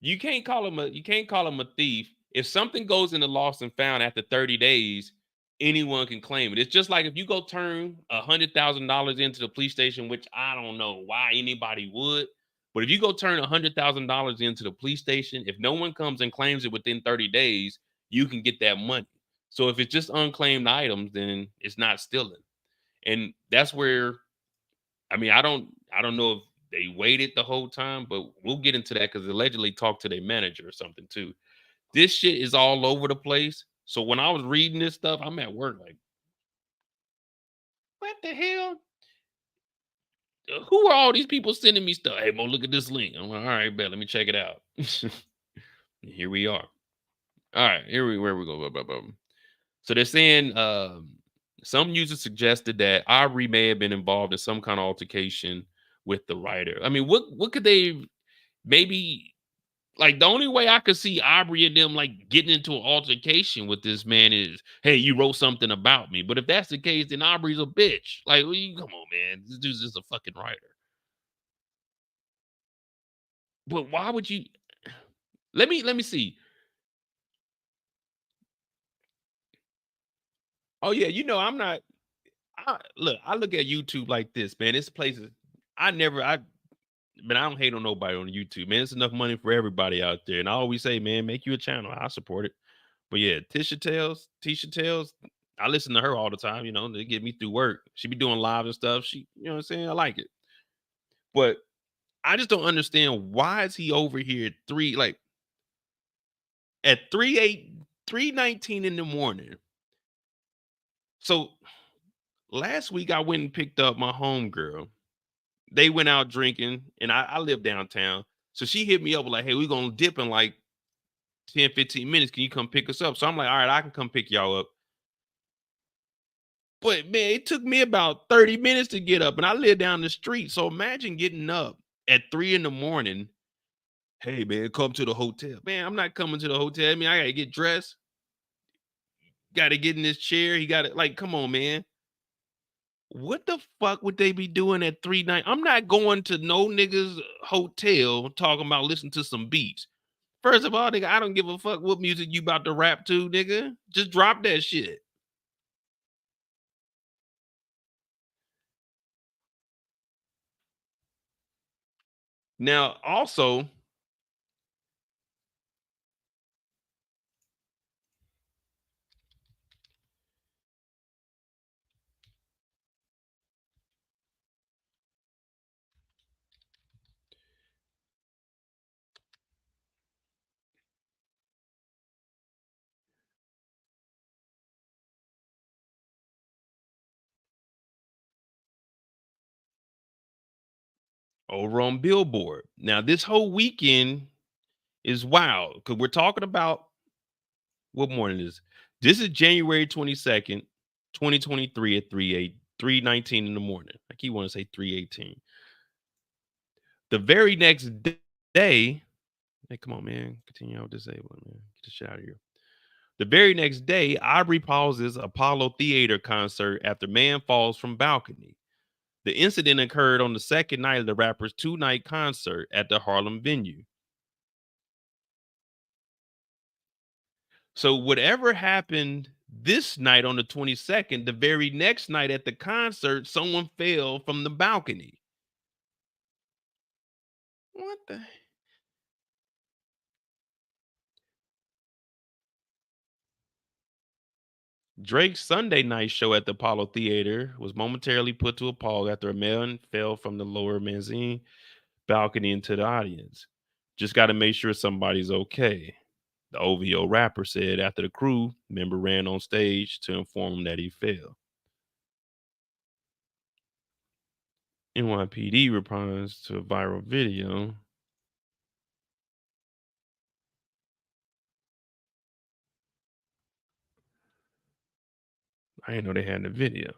Speaker 2: you can't call him a thief. If something goes in the lost and found after 30 days, anyone can claim it. It's just like if you go turn $100,000 into the police station, which I don't know why anybody would, but if you go turn $100,000 into the police station, if no one comes and claims it within 30 days, you can get that money. So if it's just unclaimed items, then it's not stealing. And that's where I don't know if they waited the whole time, but we'll get into that because allegedly talked to their manager or something too. This shit is all over the place. So when I was reading this stuff, I'm at work like, what the hell? Who are all these people sending me stuff? Hey, Mo, look at this link. I'm like, all right, bet. Let me check it out. Here we are. All right, where we go. So they're saying some users suggested that Aubrey may have been involved in some kind of altercation with the writer. I mean, what could they maybe like the only way I could see Aubrey and them like getting into an altercation with this man is, hey, you wrote something about me. But if that's the case, then Aubrey's a bitch. Like, come on, man. This dude's just a fucking writer. But why would you let me see. Oh, yeah, I'm not I look at YouTube like this, man. This place is I never I but I don't hate on nobody on YouTube, man. It's enough money for everybody out there. And I always say, man, make you a channel. I support it. But yeah, Tisha Tales, I listen to her all the time, they get me through work. She be doing live and stuff. She, you know what I'm saying? I like it. But I just don't understand why is he over here at 3:19 in the morning. So last week I went and picked up my homegirl. They went out drinking and I live downtown. So she hit me up like, hey, we're gonna dip in like 10, 15 minutes. Can you come pick us up? So I'm like, all right, I can come pick y'all up. But man, it took me about 30 minutes to get up, and I live down the street. So imagine getting up at 3 in the morning. Hey man, come to the hotel. Man, I'm not coming to the hotel. I mean, I gotta get dressed, gotta get in this chair. He gotta like, come on, man. What the fuck would they be doing at 3 night? I'm not going to no niggas hotel talking about listening to some beats. First of all, nigga, I don't give a fuck what music you about to rap to, nigga. Just drop that shit. Now, also, over on Billboard. Now, this whole weekend is wild because we're talking about what morning is this? Is January 22nd, 2023 at 3:19 in the morning. I keep wanting to say 3:18. The very next day, hey, come on, man. Continue out disabled, man. Get the shit out of here. The very next day, Aubrey pauses Apollo Theater concert after man falls from balcony. The incident occurred on the second night of the rapper's two-night concert at the Harlem venue. So whatever happened this night on the 22nd, the very next night at the concert, someone fell from the balcony. What the? Drake's Sunday night show at the Apollo Theater was momentarily put to a pause after a man fell from the lower mezzanine balcony into the audience. Just got to make sure somebody's okay, the OVO rapper said after the crew member ran on stage to inform him that he fell. NYPD responds to a viral video. I didn't know they had the video.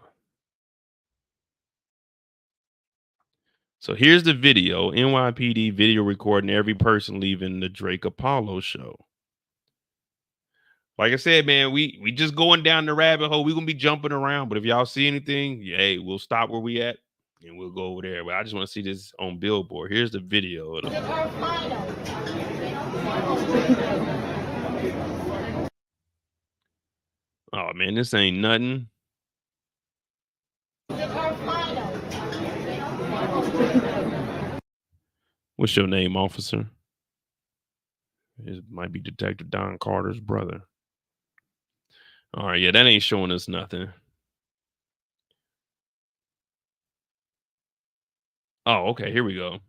Speaker 2: So here's the video. NYPD video recording every person leaving the Drake Apollo show. Like I said, man, we just going down the rabbit hole. We're gonna be jumping around, but if y'all see anything, hey, we'll stop where we at and we'll go over there. But I just want to see this on Billboard. Here's the video. Oh man, this ain't nothing. What's your name, officer? It might be Detective Don Carter's brother. All right, yeah, that ain't showing us nothing. Oh, okay, here we go.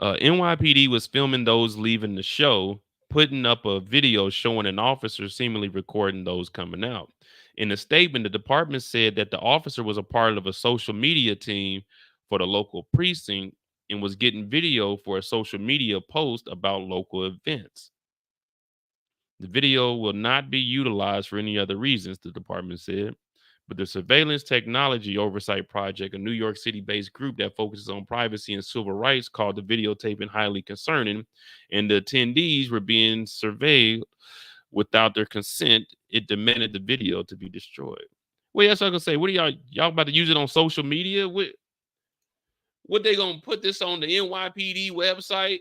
Speaker 2: NYPD was filming those leaving the show, putting up a video showing an officer seemingly recording those coming out. In a statement, the department said that the officer was a part of a social media team for the local precinct and was getting video for a social media post about local events. The video will not be utilized for any other reasons, the department said. But the Surveillance Technology Oversight Project, a New York City-based group that focuses on privacy and civil rights, called the videotaping highly concerning, and the attendees were being surveilled without their consent. It demanded the video to be destroyed. Well, that's what I'm gonna say. What are y'all about to use it on social media? What they gonna put this on the NYPD website?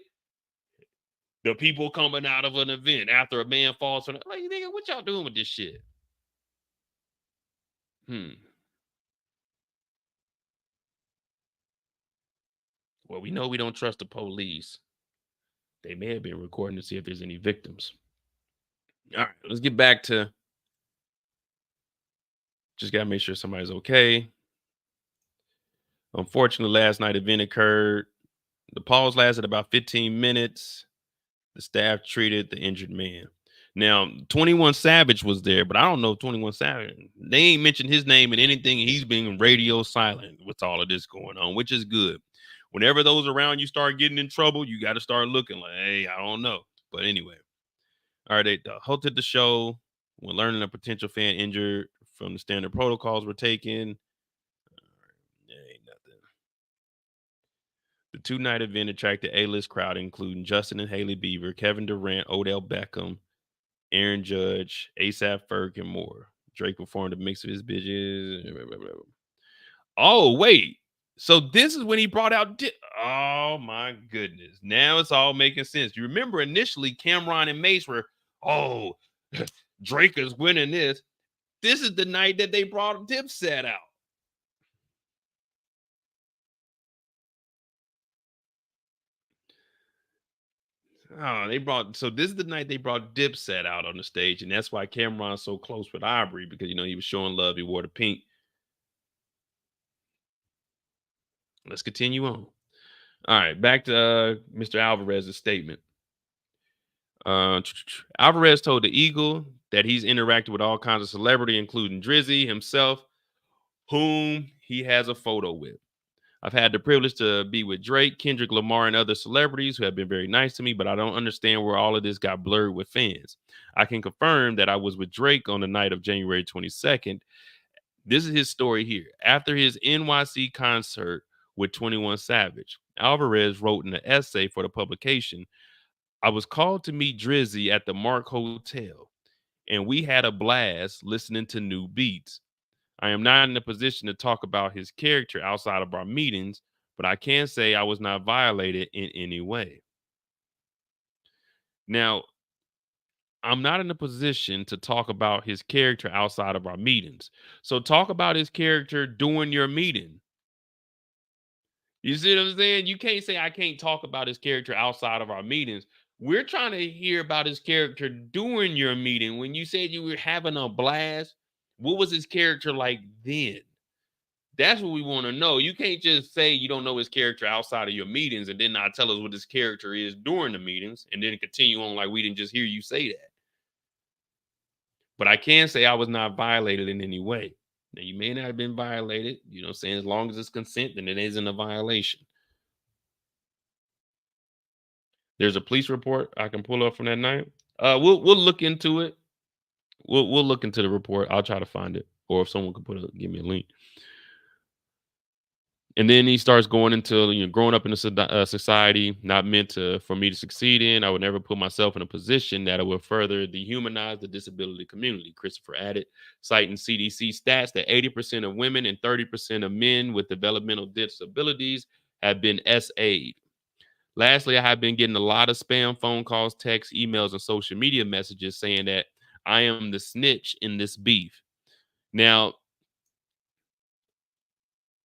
Speaker 2: The people coming out of an event after a man falls from like, nigga, what y'all doing with this shit? Well, we know we don't trust the police. They may have been recording to see if there's any victims. All right, let's get back to just gotta make sure somebody's okay. Unfortunately, last night event occurred. The pause lasted about 15 minutes. The staff treated the injured man. Now, 21 Savage was there, but I don't know 21 Savage. They ain't mentioned his name in anything. He's being radio silent with all of this going on, which is good. Whenever those around you start getting in trouble, you got to start looking like, hey, I don't know. But anyway, all right, they halted the show when learning a potential fan injured from the standard protocols were taken. Ain't nothing. The two-night event attracted A-list crowd, including Justin and Hailey Bieber, Kevin Durant, Odell Beckham, Aaron Judge, ASAP Ferg, and more. Drake performed a mix of his bitches. Oh, wait. So this is when he brought out... Oh, my goodness. Now it's all making sense. You remember initially Cameron and Mace were, oh, Drake is winning this. This is the night that they brought Dipset out. Oh, so this is the night they brought Dipset out on the stage, and that's why Cameron's so close with Aubrey, because, you know, he was showing love. He wore the pink. Let's continue on. All right, back to Mr. Alvarez's statement. Alvarez told the Eagle that he's interacted with all kinds of celebrity, including Drizzy himself, whom he has a photo with. I've had the privilege to be with Drake, Kendrick Lamar, and other celebrities who have been very nice to me, but I don't understand where all of this got blurred with fans. I can confirm that I was with Drake on the night of January 22nd. This is his story here. After his NYC concert with 21 Savage, Alvarez wrote in an essay for the publication, I was called to meet Drizzy at the Mark Hotel, and we had a blast listening to new beats. I am not in a position to talk about his character outside of our meetings, but I can say I was not violated in any way. Now, I'm not in a position to talk about his character outside of our meetings. So talk about his character during your meeting. You see what I'm saying? You can't say I can't talk about his character outside of our meetings. We're trying to hear about his character during your meeting. When you said you were having a blast, what was his character like then? That's what we want to know. You can't just say you don't know his character outside of your meetings and then not tell us what his character is during the meetings and then continue on like we didn't just hear you say that. But I can say I was not violated in any way. Now, you may not have been violated, you know, saying as long as it's consent, then it isn't a violation. There's a police report I can pull up from that night. We'll look into it. We'll look into the report. I'll try to find it, or if someone could give me a link. And then he starts going into, you know, growing up in a society not meant for me to succeed in. I would never put myself in a position that would further dehumanize the disability community. Christopher added, citing CDC stats that 80% of women and 30% of men with developmental disabilities have been SA'd. Lastly, I have been getting a lot of spam phone calls, texts, emails, and social media messages saying that I am the snitch in this beef. Now,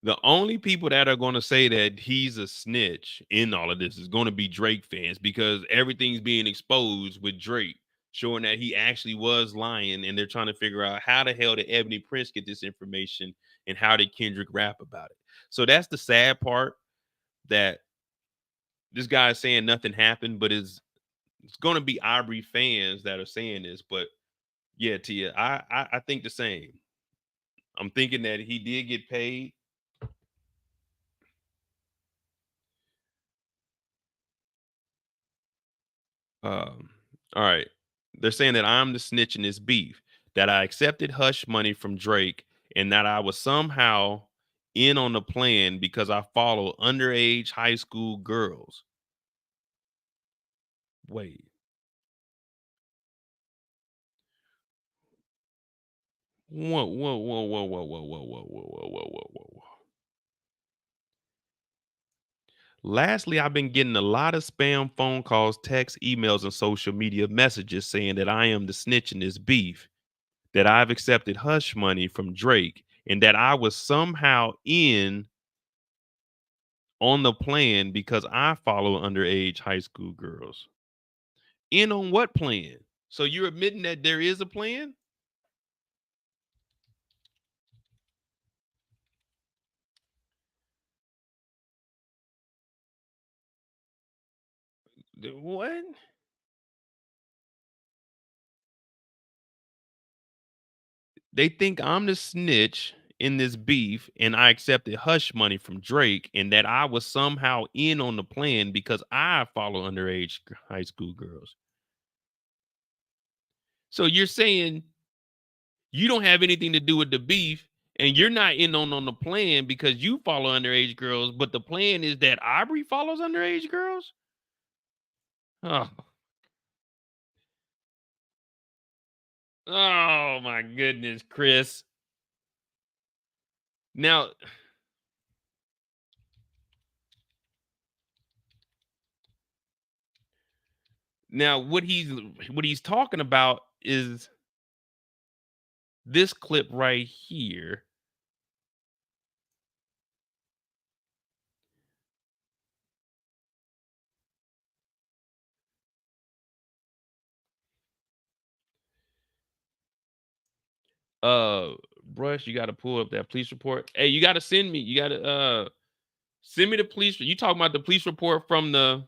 Speaker 2: the only people that are going to say that he's a snitch in all of this is going to be Drake fans, because everything's being exposed with Drake, showing that he actually was lying, and they're trying to figure out how the hell did Ebony Prince get this information and how did Kendrick rap about it. So that's the sad part, that this guy is saying nothing happened, but it's going to be Aubrey fans that are saying this. But yeah, Tia, I think the same. I'm thinking that he did get paid. Um, all right. They're saying that I'm the snitch in this beef, that I accepted hush money from Drake, and that I was somehow in on the plan because I follow underage high school girls. Wait. Whoa, whoa, whoa, whoa, whoa, whoa, whoa, whoa, whoa, whoa, whoa, whoa, whoa. Lastly, I've been getting a lot of spam phone calls, texts, emails, and social media messages saying that I am the snitch in this beef, that I've accepted hush money from Drake, and that I was somehow in on the plan because I follow underage high school girls. In on what plan? So you're admitting that there is a plan? What? They think I'm the snitch in this beef and I accepted hush money from Drake and that I was somehow in on the plan because I follow underage high school girls. So you're saying you don't have anything to do with the beef and you're not in on the plan because you follow underage girls, but the plan is that Aubrey follows underage girls? Oh, oh my goodness, Chris. Now, what he's talking about is this clip right here. Brush, you got to pull up that police report. Hey, you got to send me. You got to send me the police. You talking about the police report from the?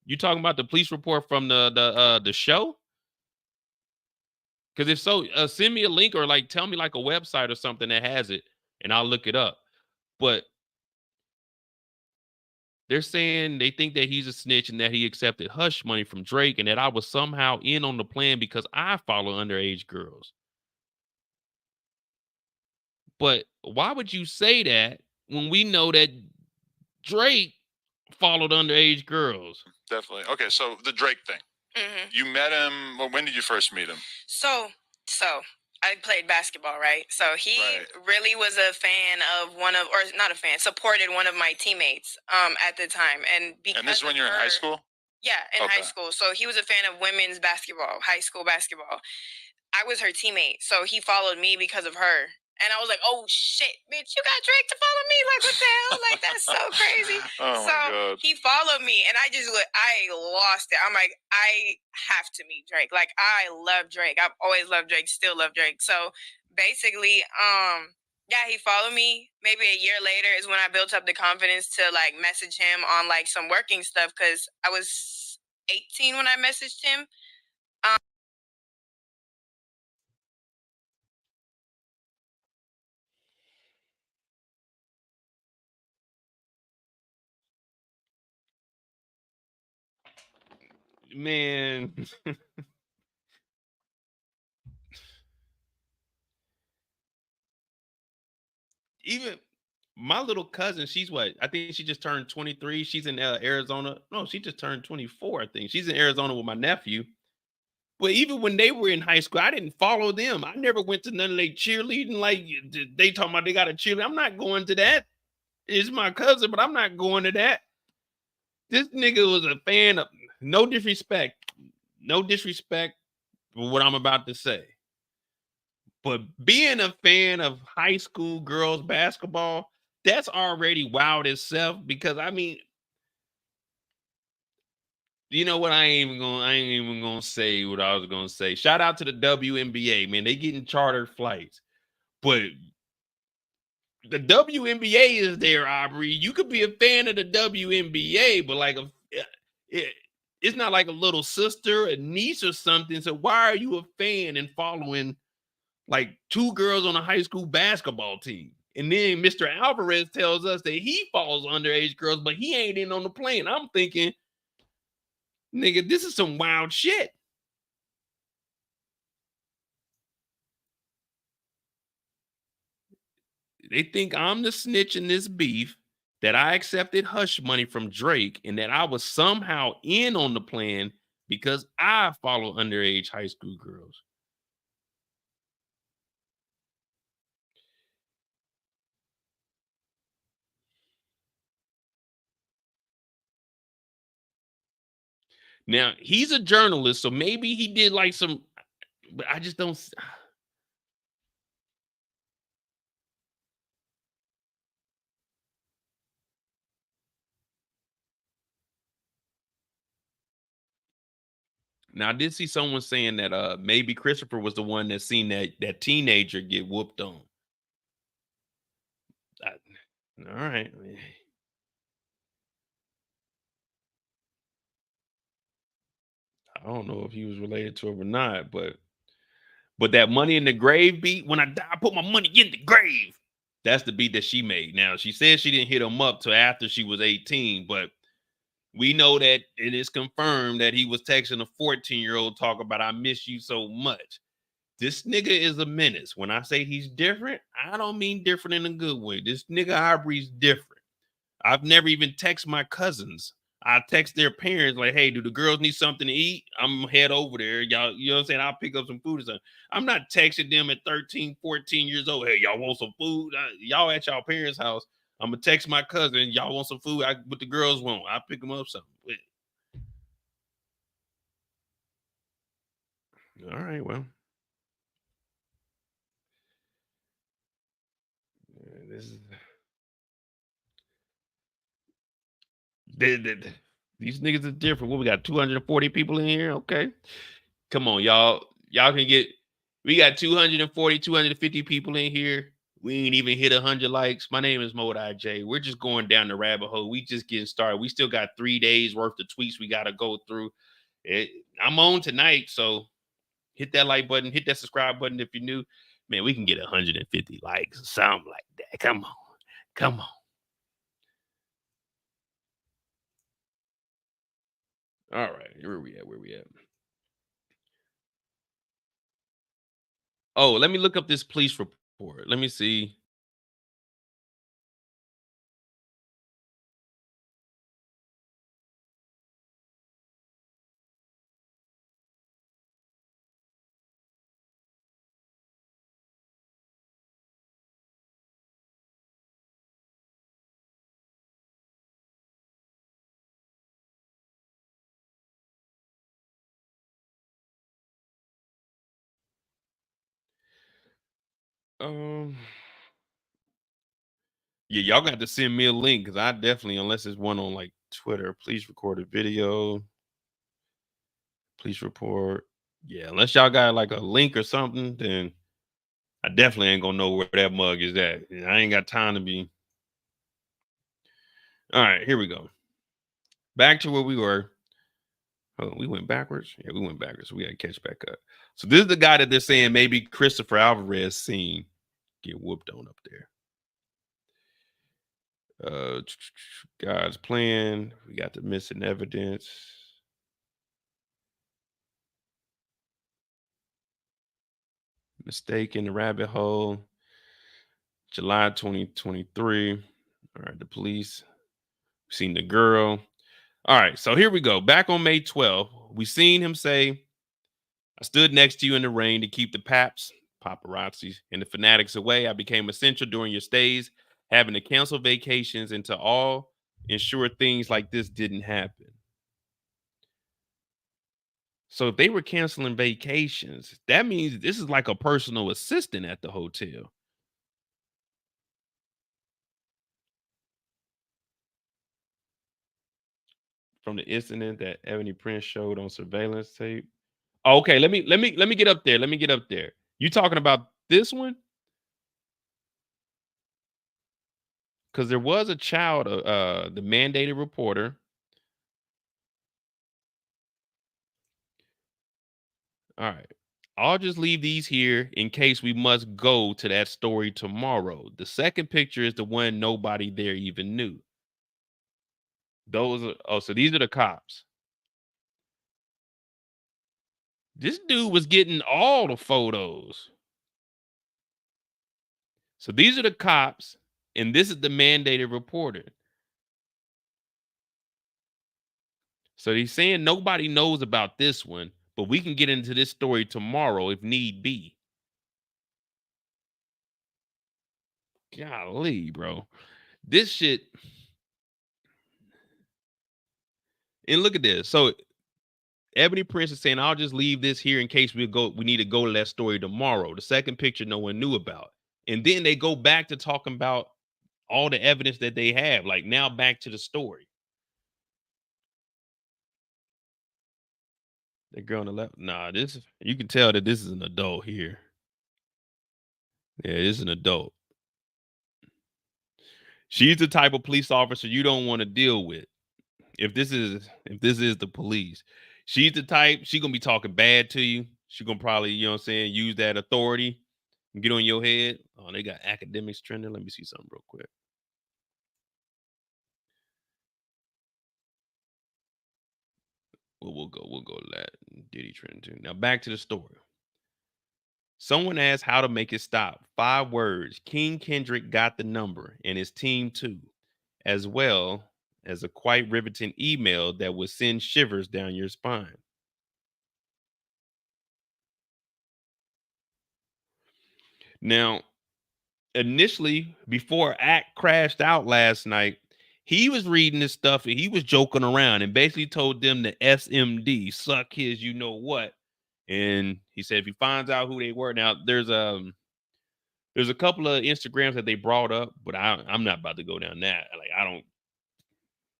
Speaker 2: You talking about the police report from the show? Because if so, send me a link or like tell me like a website or something that has it, and I'll look it up. But They're saying they think that he's a snitch and that he accepted hush money from Drake and that I was somehow in on the plan because I follow underage girls. But why would you say that when we know that Drake followed underage girls?
Speaker 7: Definitely. Okay, so the Drake thing. You met him. Well, when did you first meet him?
Speaker 8: So I played basketball, right? So he really was a fan of or not a fan, supported one of my teammates at the time. And
Speaker 7: this is when you're in high school?
Speaker 8: Yeah, in high school. So he was a fan of women's basketball, high school basketball. I was her teammate, so he followed me because of her. And I was like, "Oh shit, bitch! You got Drake to follow me? Like, what the hell? Like, that's so crazy."
Speaker 7: Oh
Speaker 8: so
Speaker 7: my God.
Speaker 8: he followed me, and I lost it. I'm like, I have to meet Drake. Like, I love Drake. I've always loved Drake. Still love Drake. So basically, yeah, he followed me. Maybe a year later is when I built up the confidence to like message him on like some working stuff because I was 18 when I messaged him.
Speaker 2: Man. Even my little cousin, she's what? I think she just turned 23. She's in Arizona. No, she just turned 24, I think. She's in Arizona with my nephew. But even when they were in high school, I didn't follow them. I never went to none of their cheerleading. Like they talking about they got a cheerleader. I'm not going to that. It's my cousin, but I'm not going to that. This nigga was a fan of no disrespect for what I'm about to say. But being a fan of high school girls basketball, that's already wild itself because I mean, you know what? I ain't even gonna say what I was gonna say. Shout out to the WNBA, man. They getting chartered flights. But the WNBA is there, Aubrey. You could be a fan of the WNBA, but like it's not like a little sister, a niece, or something. So why are you a fan and following like two girls on a high school basketball team? And then Mr. Alvarez tells us that he follows underage girls, but he ain't in on the plane. I'm thinking, nigga, this is some wild shit. They think I'm the snitch in this beef, that I accepted hush money from Drake, and that I was somehow in on the plan because I follow underage high school girls. Now, he's a journalist, so maybe he did like some, but I just don't. Now, I did see someone saying that maybe Christopher was the one that seen that teenager get whooped on. All right. I don't know if he was related to it or not, but that Money in the Grave beat, when I die, I put my money in the grave. That's the beat that she made. Now, she said she didn't hit him up till after she was 18, but we know that it is confirmed that he was texting a 14-year-old talk about, I miss you so much. This nigga is a menace. When I say he's different, I don't mean different in a good way. This nigga Aubrey's different. I've never even texted my cousins. I text their parents like, hey, do the girls need something to eat? I'm head over there. Y'all, you know what I'm saying? I'll pick up some food or something. I'm not texting them at 13, 14 years old. Hey, y'all want some food? Y'all at y'all parents' house. I'm going to text my cousin. Y'all want some food? What the girls want? I'll pick them up something. All right, well. This is... These niggas are different. What, we got 240 people in here? Okay. Come on, y'all. Y'all can get, we got 240, 250 people in here. We ain't even hit 100 likes. My name is Modi J. We're just going down the rabbit hole. We just getting started. We still got 3 days worth of tweets we got to go through. I'm on tonight, so hit that like button, hit that subscribe button if you're new. Man, we can get 150 likes or something like that. Come on. Come on. All right, where we at? Where we at? Oh, let me look up this police report. Let me see. Um, yeah, y'all got to send me a link because I definitely, unless it's one on like Twitter, please record a video. Police report. Yeah, unless y'all got like a link or something, then I definitely ain't gonna know where that mug is at. I ain't got time to be. All right, here we go. Back to where we were. Oh, we went backwards. Yeah, we went backwards. We gotta catch back up. So this is the guy that they're saying maybe Christopher Alvarez seen get whooped on up there. God's plan. We got the missing evidence. Mistake in the rabbit hole. July 2023. All right, the police. We've seen the girl. All right, so here we go. Back on May 12th, we seen him say, I stood next to you in the rain to keep the paparazzi, and the fanatics away. I became essential during your stays, having to cancel vacations and to all ensure things like this didn't happen. So if they were canceling vacations, that means this is like a personal assistant at the hotel. From the incident that Ebony Prince showed on surveillance tape. Oh, okay, let me get up there. Let me get up there. You talking about this one? Because there was a child, the mandated reporter. All right. I'll just leave these here in case we must go to that story tomorrow. The second picture is the one nobody there even knew. Those are, so these are the cops. This dude was getting all the photos. So these are the cops, and this is the mandated reporter. So he's saying nobody knows about this one, but we can get into this story tomorrow if need be. Golly, bro. This shit. And look at this. So Ebony Prince is saying, I'll just leave this here in case we need to go to that story tomorrow. The second picture no one knew about. And then they go back to talking about all the evidence that they have. Like now back to the story. The girl on the left. Nah, you can tell that this is an adult here. Yeah, this is an adult. She's the type of police officer you don't want to deal with. If this is the police, she's the type, she gonna be talking bad to you. She gonna probably, you know what I'm saying, use that authority and get on your head. Oh, they got academics trending. Let me see something real quick. Well, we'll go to that. Diddy trend too. Now back to the story. Someone asked how to make it stop. 5 words. King Kendrick got the number and his team too, as well as a quite riveting email that would send shivers down your spine. Now, initially, before Act crashed out last night, he was reading this stuff and he was joking around and basically told them the SMD, suck his you know what. And he said if he finds out who they were. Now, there's a couple of Instagrams that they brought up, but I'm not about to go down that. Like,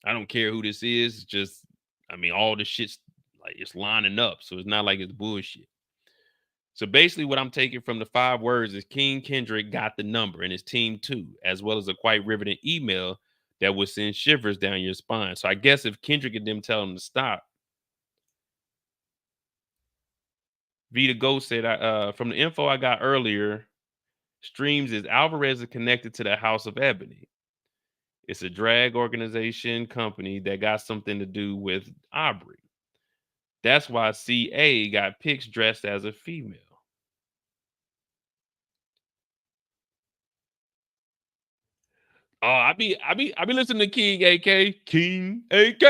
Speaker 2: I don't care who this is. It's just, I mean, all the shit's like it's lining up. So it's not like it's bullshit. So basically, what I'm taking from the 5 words is King Kendrick got the number and his team too, as well as a quite riveting email that would send shivers down your spine. So I guess if Kendrick and them tell him to stop, Vita Ghost said, from the info I got earlier, streams is Alvarez is connected to the House of Ebony. It's a drag organization company that got something to do with Aubrey. That's why CA got pics dressed as a female. Oh, I be listening to King AK. King AK.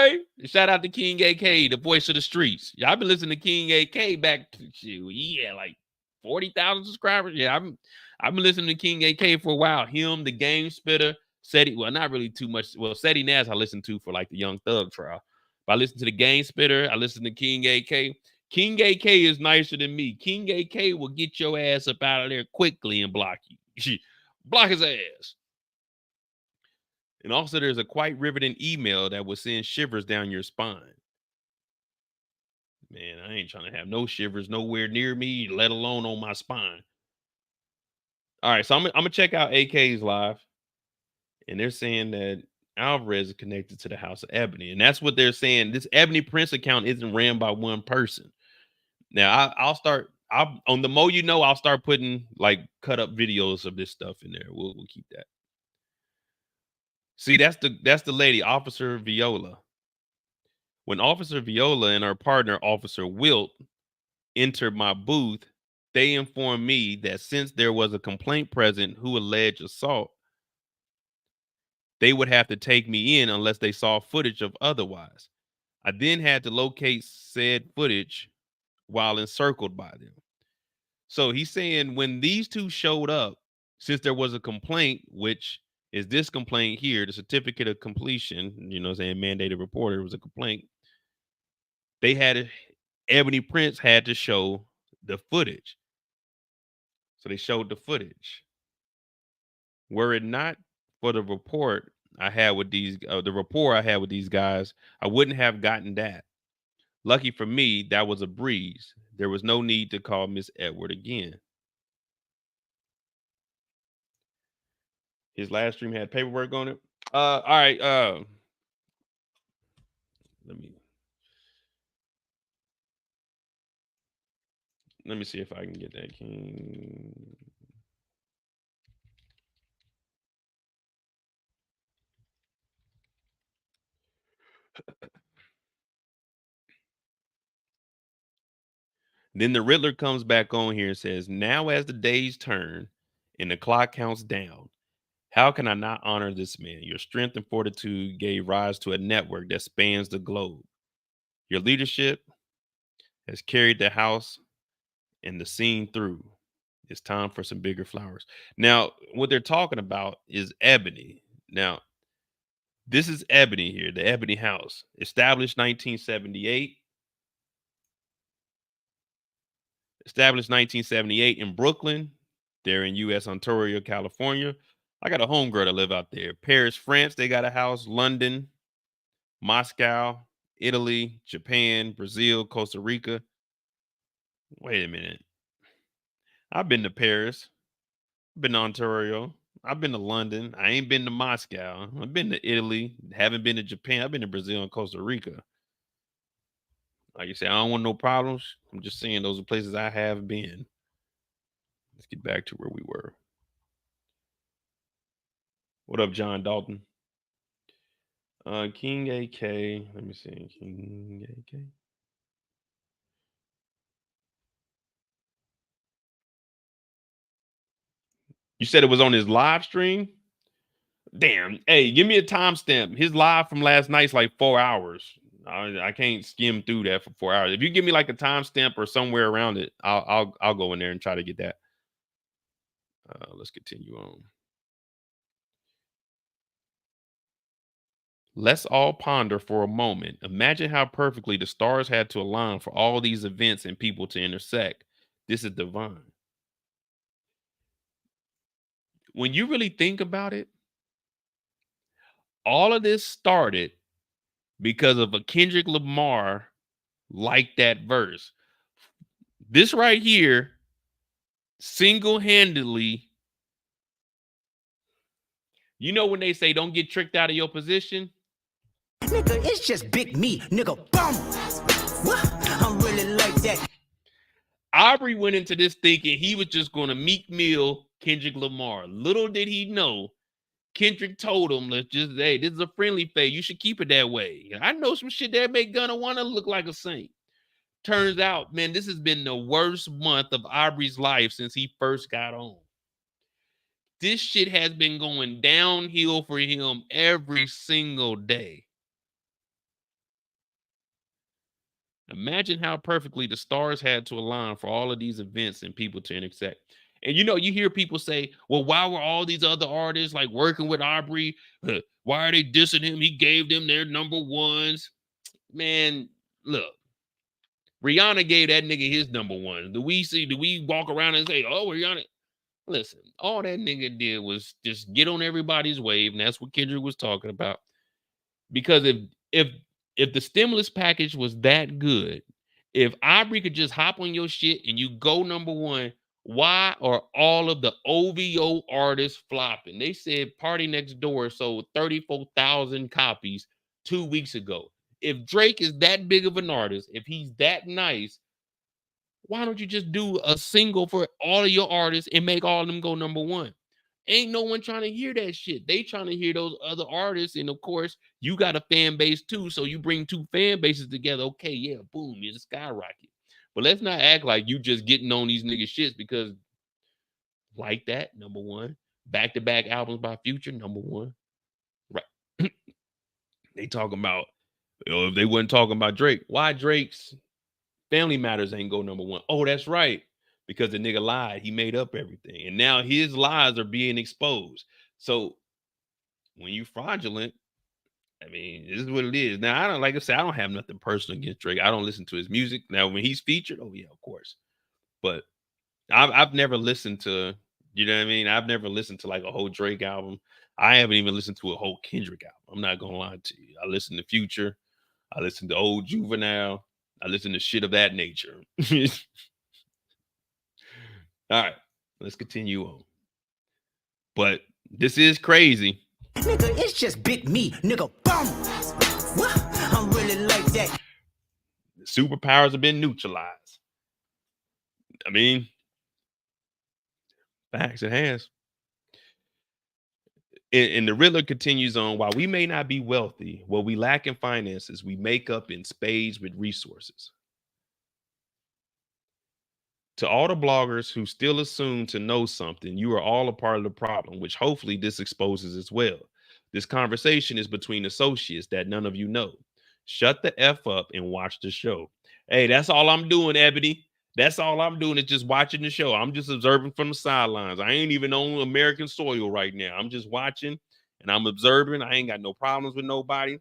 Speaker 2: Shout out to King AK, the voice of the streets. Yeah, I've been listening to King AK back to like 40,000 subscribers. Yeah, I've been listening to King AK for a while. Him, the Game Spitter, SETI. Well, not really too much. Well, CityNews I listened to for like the Young Thug trial. But I listened to the Game Spitter. I listened to King AK. King AK is nicer than me. King AK will get your ass up out of there quickly and block you. Block his ass. And also, there's a quite riveting email that will send shivers down your spine. Man, I ain't trying to have no shivers nowhere near me, let alone on my spine. All right, so I'm gonna check out AK's live, and they're saying that Alvarez is connected to the House of Ebony, and that's what they're saying. This Ebony Prince account isn't ran by one person. Now, I'll on the Mo You Know, I'll start putting like cut up videos of this stuff in there. We'll keep that. See, that's the lady, Officer Viola. When Officer Viola and her partner, Officer Wilt, entered my booth, they informed me that since there was a complaint present who alleged assault, they would have to take me in unless they saw footage of otherwise. I then had to locate said footage while encircled by them. So he's saying when these two showed up, since there was a complaint, which is this complaint here, the certificate of completion, saying mandated reporter was a complaint. Ebony Prince had to show the footage. So they showed the footage. Were it not for the report I had with these, the rapport I had with these guys, I wouldn't have gotten that. Lucky for me, that was a breeze. There was no need to call Miss Edward again. His last stream had paperwork on it. All right. Let me see if I can get that King. Then the Riddler comes back on here and says, now as the days turn and the clock counts down, how can I not honor this man? Your strength and fortitude gave rise to a network that spans the globe. Your leadership has carried the house and the scene through. It's time for some bigger flowers. Now, what they're talking about is Ebony. Now, this is Ebony here, the Ebony House, established 1978. Established 1978 in Brooklyn. They're in U.S. Ontario, California. I got a homegirl that live out there. Paris, France, they got a house. London, Moscow, Italy, Japan, Brazil, Costa Rica. Wait a minute. I've been to Paris. I've been to Ontario. I've been to London. I ain't been to Moscow. I've been to Italy. Haven't been to Japan. I've been to Brazil and Costa Rica. Like you say, I don't want no problems. I'm just saying those are places I have been. Let's get back to where we were. What up, John Dalton? King AK. Let me see. King AK. You said it was on his live stream? Damn. Hey, give me a timestamp. His live from last night's like 4 hours. I can't skim through that for 4 hours. If you give me like a timestamp or somewhere around it, I'll go in there and try to get that. Let's continue on. Let's all ponder for a moment. Imagine how perfectly the stars had to align for all these events and people to intersect. This is divine. When you really think about it, all of this started because of a Kendrick Lamar like that verse. This right here, single-handedly, you know when they say don't get tricked out of your position?
Speaker 1: Nigga, it's just big me, nigga. Boom. I'm really like that.
Speaker 2: Aubrey went into this thinking he was just going to Meek Mill Kendrick Lamar. Little did he know, Kendrick told him, hey, this is a friendly fade. You should keep it that way. I know some shit that make Gunna want to look like a saint. turns out, man, this has been the worst month of Aubrey's life since he first got on. This shit has been going downhill for him every single day. Imagine how perfectly the stars had to align for all of these events and people to intersect. And you hear people say, well, why were all these other artists like working with Aubrey? Why are they dissing him? He gave them their number ones. Man, look, Rihanna gave that nigga his number one. Do we walk around and say, oh, Rihanna? Listen, all that nigga did was just get on everybody's wave, and that's what Kendrick was talking about. Because if the stimulus package was that good, if Aubrey could just hop on your shit and you go number one, why are all of the OVO artists flopping? They said Party Next Door sold 34,000 copies 2 weeks ago. If Drake is that big of an artist, if he's that nice, why don't you just do a single for all of your artists and make all of them go number one? Ain't no one trying to hear that shit. They trying to hear those other artists. And of course, you got a fan base too. So you bring two fan bases together. Okay, yeah, boom, it's a skyrocket. But let's not act like you just getting on these niggas shits because like that, number one. Back-to-back albums by Future, number one. Right. They talking about, if they wasn't talking about Drake, why Drake's Family Matters ain't go number one? Oh, that's right. Because the nigga lied. He made up everything. And now his lies are being exposed. So when you fraudulent, I mean, this is what it is. Now, I don't, like I said, I don't have nothing personal against Drake. I don't listen to his music. Now, when he's featured, oh yeah, of course. But I've never listened to, you know what I mean? I've never listened to like a whole Drake album. I haven't even listened to a whole Kendrick album. I'm not gonna lie to you. I listen to Future. I listen to old Juvenile. I listen to shit of that nature. All right, let's continue on. But this is crazy.
Speaker 1: Nigga, it's just big me, nigga. Boom. What? I'm really like that.
Speaker 2: The superpowers have been neutralized. I mean, facts, it has. And the Riddler continues on. While we may not be wealthy, what we lack in finances, we make up in spades with resources. To all the bloggers who still assume to know something, you are all a part of the problem, which hopefully this exposes as well. This conversation is between associates that none of you know. Shut the F up and watch the show. Hey, that's all I'm doing, Ebony. That's all I'm doing is just watching the show. I'm just observing from the sidelines. I ain't even on American soil right now. I'm just watching and I'm observing. I ain't got no problems with nobody.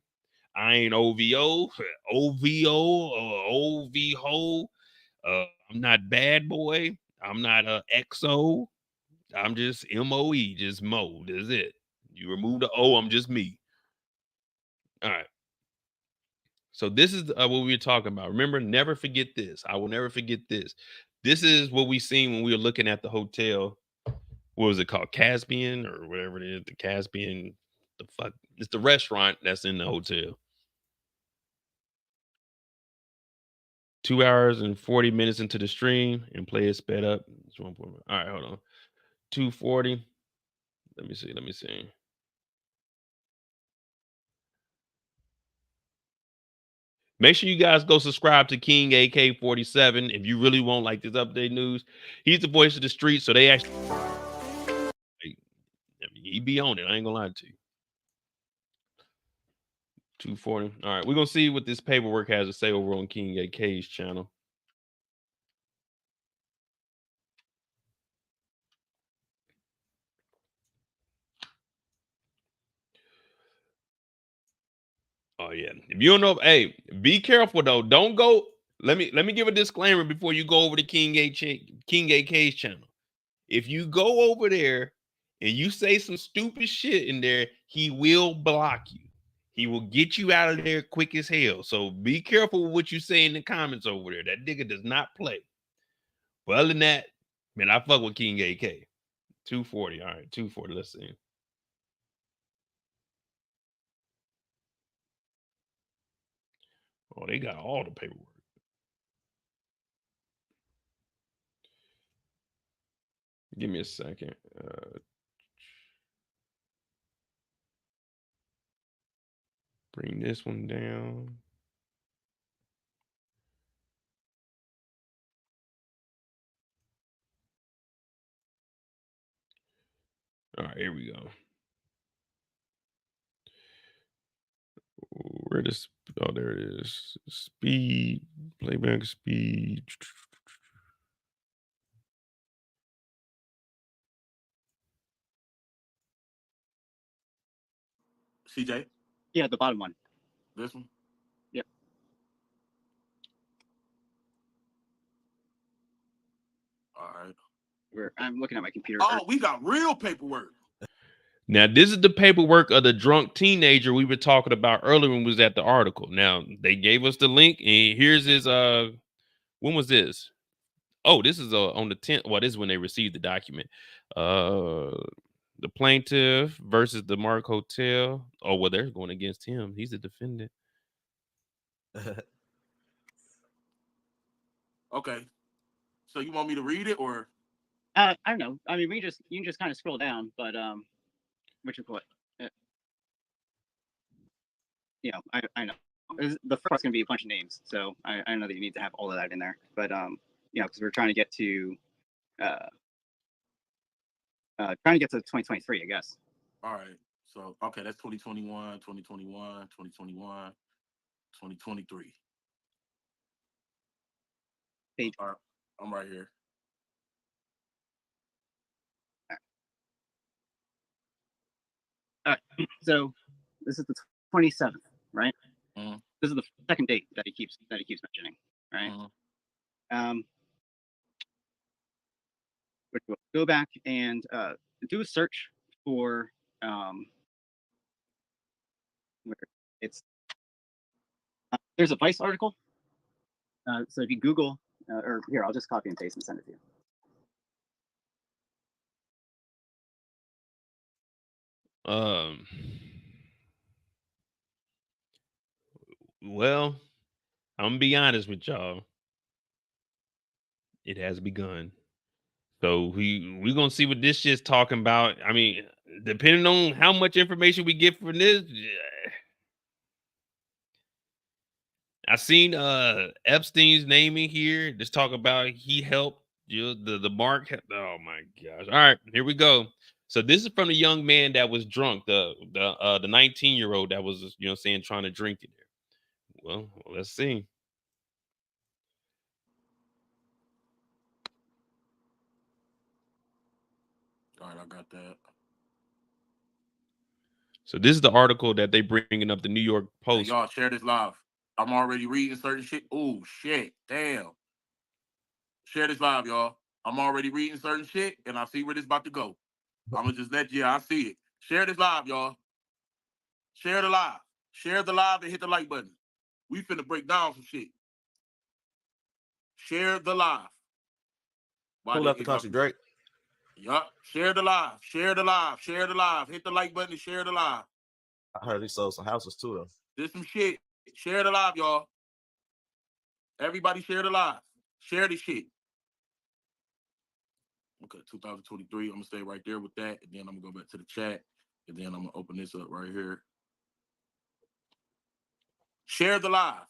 Speaker 2: I ain't OVO, OVO, or OVO. I'm not bad boy. I'm not a XO. I'm just MOE, just Mo. That's it. You remove the O, I'm just me. All right. So this is what we were talking about. Remember, never forget this. I will never forget this. This is what we seen when we were looking at the hotel. What was it called? Caspian or whatever it is. The Caspian. The fuck. It's the restaurant that's in the hotel. 2 hours and 40 minutes into the stream and play it sped up. All right, hold on. 240. Let me see. Let me see. Make sure you guys go subscribe to King AK47 if you really want like this update news. He's the voice of the street, so they actually he be on it. I ain't gonna lie to you. 240. All right, we're gonna see what this paperwork has to say over on King AK's channel. Oh yeah. If you don't know, hey, be careful though. Don't go. Let me give a disclaimer before you go over to King AK's channel. If you go over there and you say some stupid shit in there, he will block you. He will get you out of there quick as hell. So be careful with what you say in the comments over there. That nigga does not play. But other than that, man, I fuck with King AK. 240. All right, 240. Let's see. Oh, they got all the paperwork. Give me a second. Bring this one down. All right, here we go. Where does oh there it is. Speed, playback speed.
Speaker 9: CJ?
Speaker 10: Yeah, the bottom one.
Speaker 9: This one?
Speaker 10: Yep.
Speaker 9: All right.
Speaker 10: I'm looking at my computer.
Speaker 9: Oh, we got real paperwork.
Speaker 2: Now, this is the paperwork of the drunk teenager we were talking about earlier when we was at the article. Now, they gave us the link, and here's his when was this? Oh, this is on the 10th. Well, this is when they received the document. The plaintiff versus the Mark Hotel. Oh, well, they're going against him. He's a defendant.
Speaker 9: Okay. So you want me to read it or?
Speaker 10: I don't know. I mean, you can just kind of scroll down, but which is what? You know, I know. The first gonna be a bunch of names, so I know that you need to have all of that in there. But you know, because we're trying to get to 2023, I guess.
Speaker 9: All right. So okay, that's 2021, 2021, 2021, 2023.
Speaker 10: Page.
Speaker 9: All right. I'm right here.
Speaker 10: All right. So this is the 27th, right?
Speaker 9: Mhm.
Speaker 10: This is the second date that he keeps mentioning, right?
Speaker 9: Mhm.
Speaker 10: Go back and do a search for where it's there's a Vice article. So if you Google or here, I'll just copy and paste and send it to you.
Speaker 2: Well, I'm gonna be honest with y'all. It has begun. So we gonna see what this shit's talking about. I mean, depending on how much information we get from this, I seen Epstein's name in here. Just talk about he helped the Mark. Oh my gosh! All right, here we go. So this is from the young man that was drunk, the 19-year-old that was saying trying to drink it. Well, let's see.
Speaker 9: All right, I got that.
Speaker 2: So this is the article that they bringing up the New York Post.
Speaker 9: Hey, y'all share this live. I'm already reading certain shit. Oh shit, damn. Share this live, y'all. I'm already reading certain shit, and I see where this about to go. I'm gonna just let you. I see it. Share this live, y'all. Share the live. Share the live and hit the like button. We finna break down some shit. Share the live.
Speaker 11: Who left the country, Drake?
Speaker 9: Yup. Share the live. Share the live. Share the live. Hit the like button and share the live.
Speaker 11: I heard he sold some houses too, though.
Speaker 9: There's some shit. Share the live, y'all. Everybody share the live. Share the shit. Okay, 2023. I'm gonna stay right there with that, and then I'm gonna go back to the chat, and then I'm gonna open this up right here. Share the live.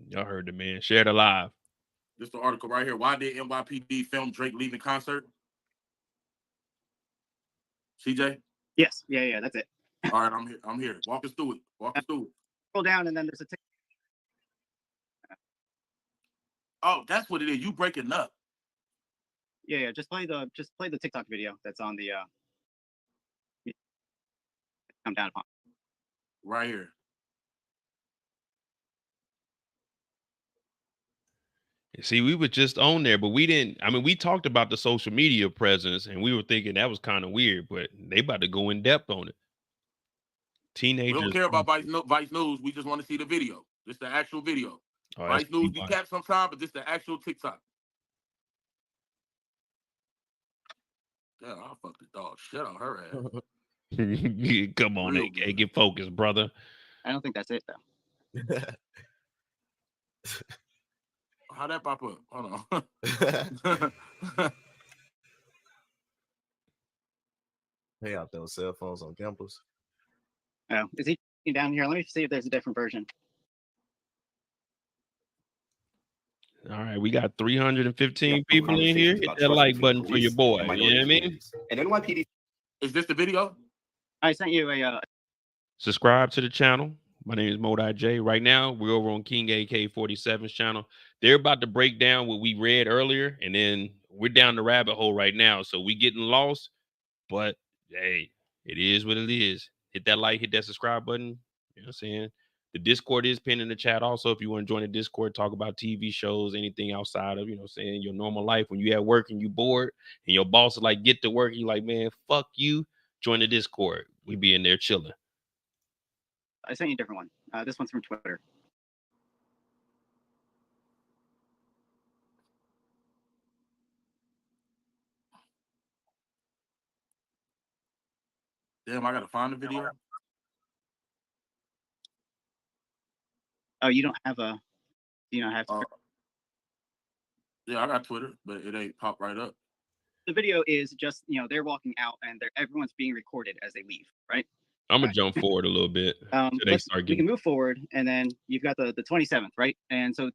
Speaker 2: Y'all heard the man. Share the live.
Speaker 9: This is the article right here. Why did NYPD film Drake leaving concert? CJ?
Speaker 10: Yes. Yeah. That's it.
Speaker 9: All right, I'm here. I'm here. Walk us through it. Walk us through it.
Speaker 10: Scroll down, and then there's a
Speaker 9: Oh, that's what it is. You breaking up.
Speaker 10: yeah. Just play the TikTok video that's on the come down upon.
Speaker 9: Right here.
Speaker 2: See, we were just on there, but we didn't. I mean, we talked about the social media presence, and we were thinking that was kind of weird, but they about to go in depth on it. Teenagers.
Speaker 9: We don't care about Vice News. We just want to see the video. This is the actual video.
Speaker 2: Oh,
Speaker 9: Vice News be capped sometime, but this is the actual TikTok. Damn, I fucked the dog shit on her ass.
Speaker 2: Come on, AK, get focused, brother.
Speaker 10: I don't think that's it though.
Speaker 9: How'd that pop up? Hold on.
Speaker 11: They out there with cell phones on campus.
Speaker 10: Oh, is he down here? Let me see if there's a different version.
Speaker 2: All right, we got 315 people in here. Hit that like button for your boy. You know what I mean?
Speaker 10: And NYPD.
Speaker 9: Is this the video?
Speaker 10: I sent you a.
Speaker 2: Subscribe to the channel. My name is Modi J. Right now, we're over on King AK-47's channel. They're about to break down what we read earlier, and then we're down the rabbit hole right now. So we getting lost, but hey, it is what it is. Hit that like, hit that subscribe button. You know what I'm saying? The Discord is pinned in the chat. Also, if you want to join the Discord, talk about TV shows, anything outside of, you know what I'm saying, your normal life. When you at work and you bored and your boss is like, get to work, you like, man, fuck you. Join the Discord. We be in there chilling.
Speaker 10: I sent you a different one. This one's from Twitter.
Speaker 9: Damn, I gotta find the video.
Speaker 10: Oh, you don't have a. You don't have.
Speaker 9: Yeah, I got Twitter, but it ain't pop right up.
Speaker 10: The video is just they're walking out and everyone's being recorded as they leave, right?
Speaker 2: I'm gonna jump forward a little bit. So they start
Speaker 10: We
Speaker 2: getting.
Speaker 10: can move forward, and then you've got the 27th, right? And so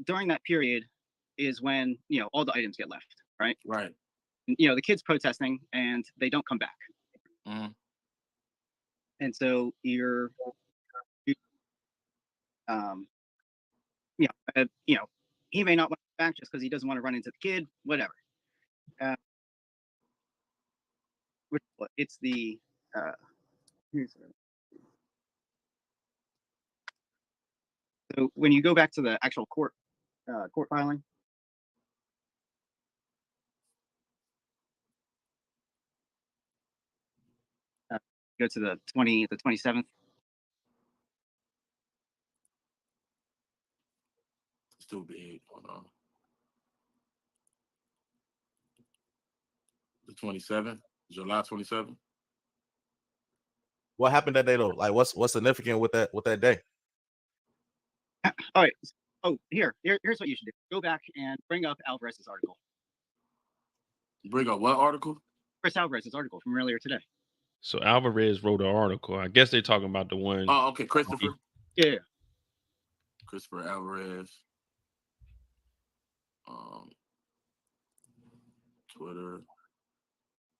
Speaker 10: during that period is when all the items get left, right?
Speaker 9: Right.
Speaker 10: The kids protesting and they don't come back.
Speaker 9: Mm-hmm.
Speaker 10: And so he may not want to come back just because he doesn't want to run into the kid, whatever. It's the so when you go back to the actual court filing. Go to the 27th.
Speaker 9: Still big. Hold on. The 27th, July 27th.
Speaker 11: What happened that day though? Like, what's significant with that day?
Speaker 10: All right. Oh, here's what you should do. Go back and bring up Alvarez's article.
Speaker 9: Bring up what article?
Speaker 10: Chris Alvarez's article from earlier today.
Speaker 2: So Alvarez wrote an article. I guess they're talking about the one.
Speaker 9: Oh, okay, Christopher.
Speaker 10: Yeah.
Speaker 9: Christopher Alvarez. Twitter.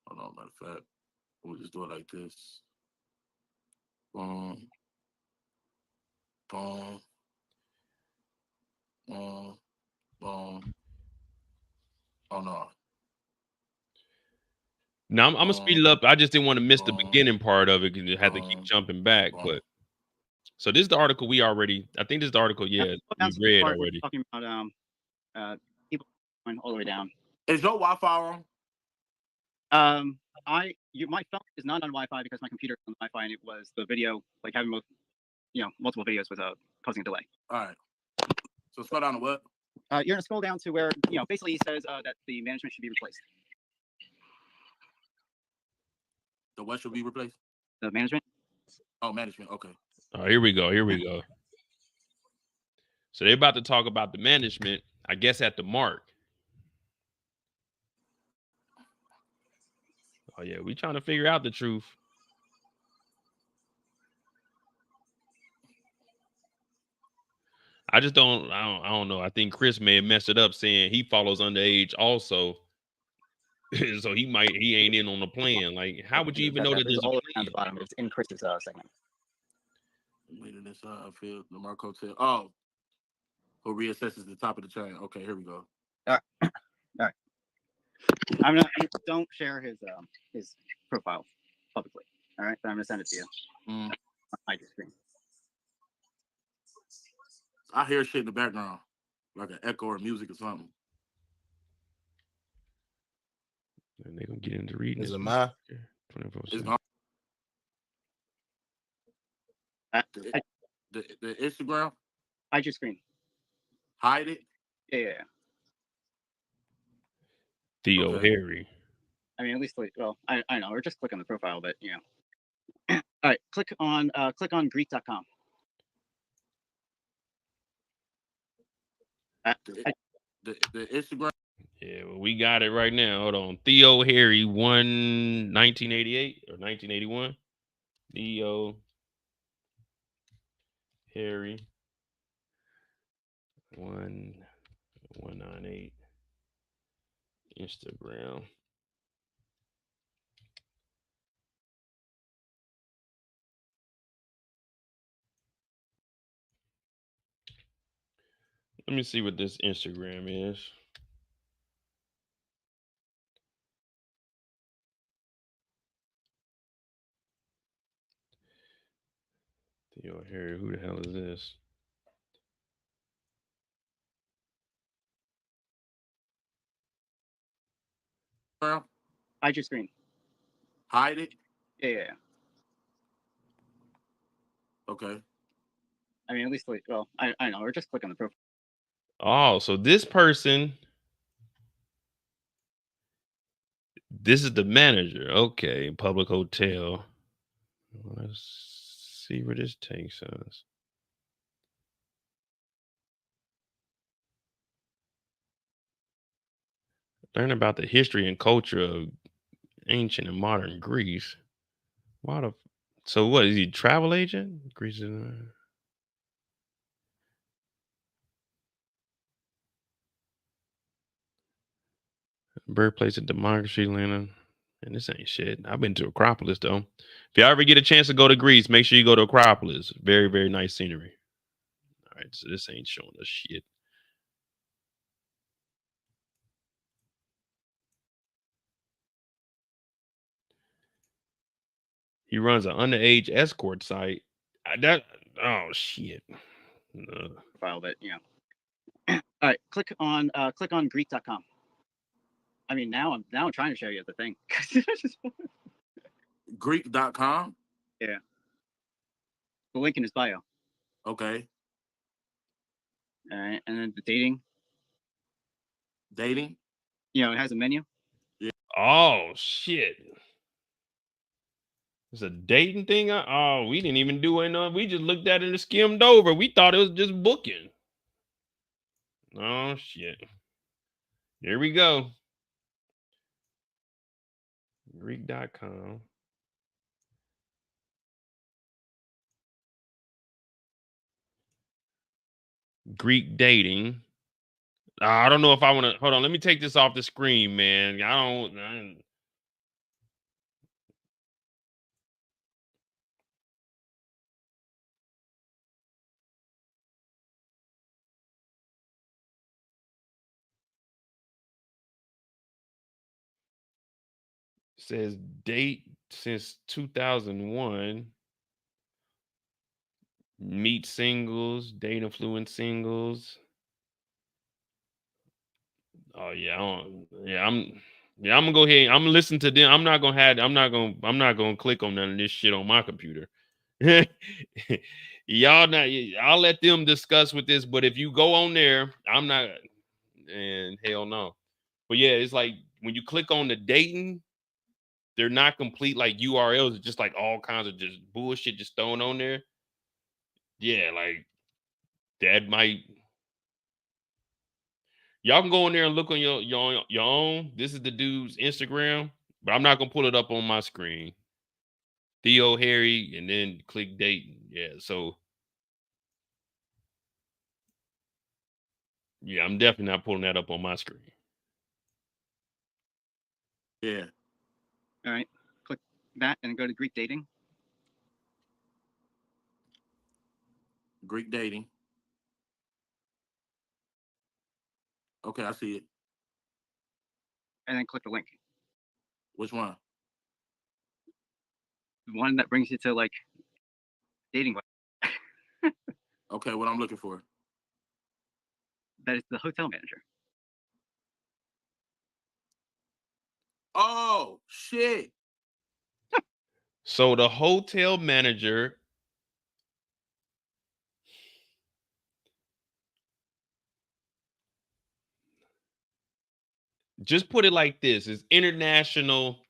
Speaker 9: Hold on, matter of fact, we'll just do it like this. Boom. Boom. Boom. Boom. Oh no.
Speaker 2: Now I'm gonna speed it up. I just didn't want to miss the beginning part of it because you had to keep jumping back. But so this is the article we already. I think this is the article. Yeah, we read already.
Speaker 10: Talking about people going all the way down.
Speaker 9: Is your Wi-Fi
Speaker 10: on? My phone is not on Wi-Fi because my computer is on Wi-Fi, and it was the video, like having multiple videos was causing a delay.
Speaker 9: All right. So scroll down to what?
Speaker 10: You're gonna scroll down to where basically he says that the management should be replaced.
Speaker 9: The what should be replaced?
Speaker 10: The management.
Speaker 9: Oh, management. Okay.
Speaker 2: Oh, here we go. Here we go. So they're about to talk about the management, I guess, at the mark. Oh yeah, we trying to figure out the truth. I don't know. I think Chris may have messed it up saying he follows underage also. So he ain't in on the plan. Like, how would you even know that there's
Speaker 10: all
Speaker 2: a
Speaker 10: at the bottom? It's in Chris's segment.
Speaker 9: Later this I feel the Marco Hotel. Oh, who reassesses the top of the chain? Okay, here we go.
Speaker 10: All right. Don't share his profile publicly. All right, but I'm gonna send it to you on my screen.
Speaker 9: I hear shit in the background, like an echo or music or something.
Speaker 2: And they're gonna get into reading.
Speaker 11: Is it mine?
Speaker 2: 24/7.
Speaker 9: The Instagram.
Speaker 10: Hide your screen.
Speaker 9: Hide it.
Speaker 10: Yeah.
Speaker 2: Theo Harry.
Speaker 10: I mean, at least I know, or just click on the profile, but All right, click on Greek.com.
Speaker 9: The Instagram.
Speaker 2: Yeah, well, we got it right now. Hold on. Theo Harry 1988 or 1981. Theo Harry 1 198 Instagram. Let me see what this Instagram is. Theo Harry, who the hell is this?
Speaker 10: Hide your screen.
Speaker 9: Hide it?
Speaker 10: Yeah.
Speaker 9: Okay.
Speaker 10: I mean, at least, well, I know, or just click on the profile.
Speaker 2: Oh, so this person, this is the manager. Okay, public hotel. Let's see where this takes us. Learn about the history and culture of ancient and modern Greece. So what is he, travel agent? Greece is birthplace of democracy, Lena. And this ain't shit. I've been to Acropolis though. If y'all ever get a chance to go to Greece, make sure you go to Acropolis. Very, very nice scenery. All right, so this ain't showing us shit. He runs an underage escort site. Oh shit.
Speaker 10: File that, All right, click on Greek.com. I mean, now I'm trying to show you the thing.
Speaker 9: Greek.com?
Speaker 10: Yeah. The link in his bio.
Speaker 9: Okay.
Speaker 10: All right, and then the dating.
Speaker 9: Dating?
Speaker 10: It has a menu.
Speaker 9: Yeah.
Speaker 2: Oh shit. It's a dating thing. Oh, we didn't even do it. We just looked at it and skimmed over. We thought it was just booking. Oh shit. Here we go. Greek.com. Greek dating. I don't know if I want to. Hold on. Let me take this off the screen, man. Says date since 2001. Meet singles, date influence singles. Oh yeah, I'm gonna go ahead. I'm gonna listen to them. I'm not gonna click on none of this shit on my computer. I'll let them discuss with this, but if you go on there, I'm not, and hell no. But yeah, it's like when you click on the dating, they're not complete like URLs, it's just like all kinds of just bullshit just thrown on there. Yeah, like that might. Y'all can go in there and look on your own. This is the dude's Instagram, but I'm not gonna pull it up on my screen. Theo Harry, and then click dating. Yeah, so yeah, I'm definitely not pulling that up on my screen.
Speaker 9: Yeah.
Speaker 10: All right, click that and go to Greek dating.
Speaker 9: Greek dating. Okay, I see it.
Speaker 10: And then click the link.
Speaker 9: Which one?
Speaker 10: The one that brings you to like dating.
Speaker 9: Okay, what I'm looking for.
Speaker 10: That is the hotel manager.
Speaker 9: Oh shit.
Speaker 2: So the hotel manager just put it like this: is international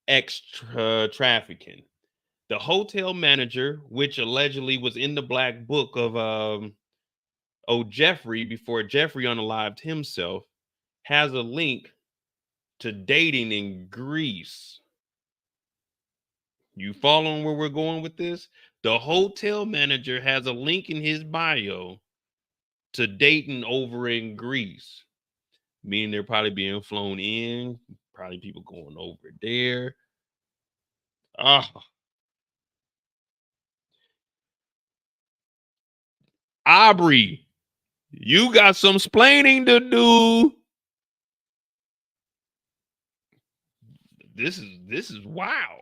Speaker 2: extra trafficking. The hotel manager, which allegedly was in the black book of Jeffrey before Jeffrey unalived himself, has a link to dating in Greece. You following where we're going with this? The hotel manager has a link in his bio to Dayton over in Greece, meaning they're probably being flown in, probably people going over there. Aubrey, you got some splaining to do. This is wild.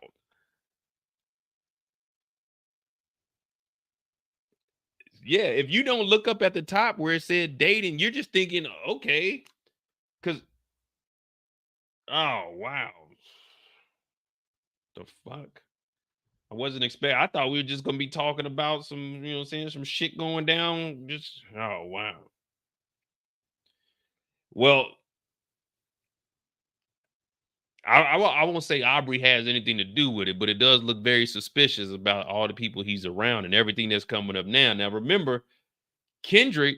Speaker 2: Yeah, if you don't look up at the top where it said Dayton, you're just thinking, okay, because oh wow, the fuck. I wasn't expecting. I thought we were just gonna be talking about some, you know what I'm saying, some shit going down. Just oh wow. Well, I won't say Aubrey has anything to do with it, but it does look very suspicious about all the people he's around and everything that's coming up now. Now remember, Kendrick,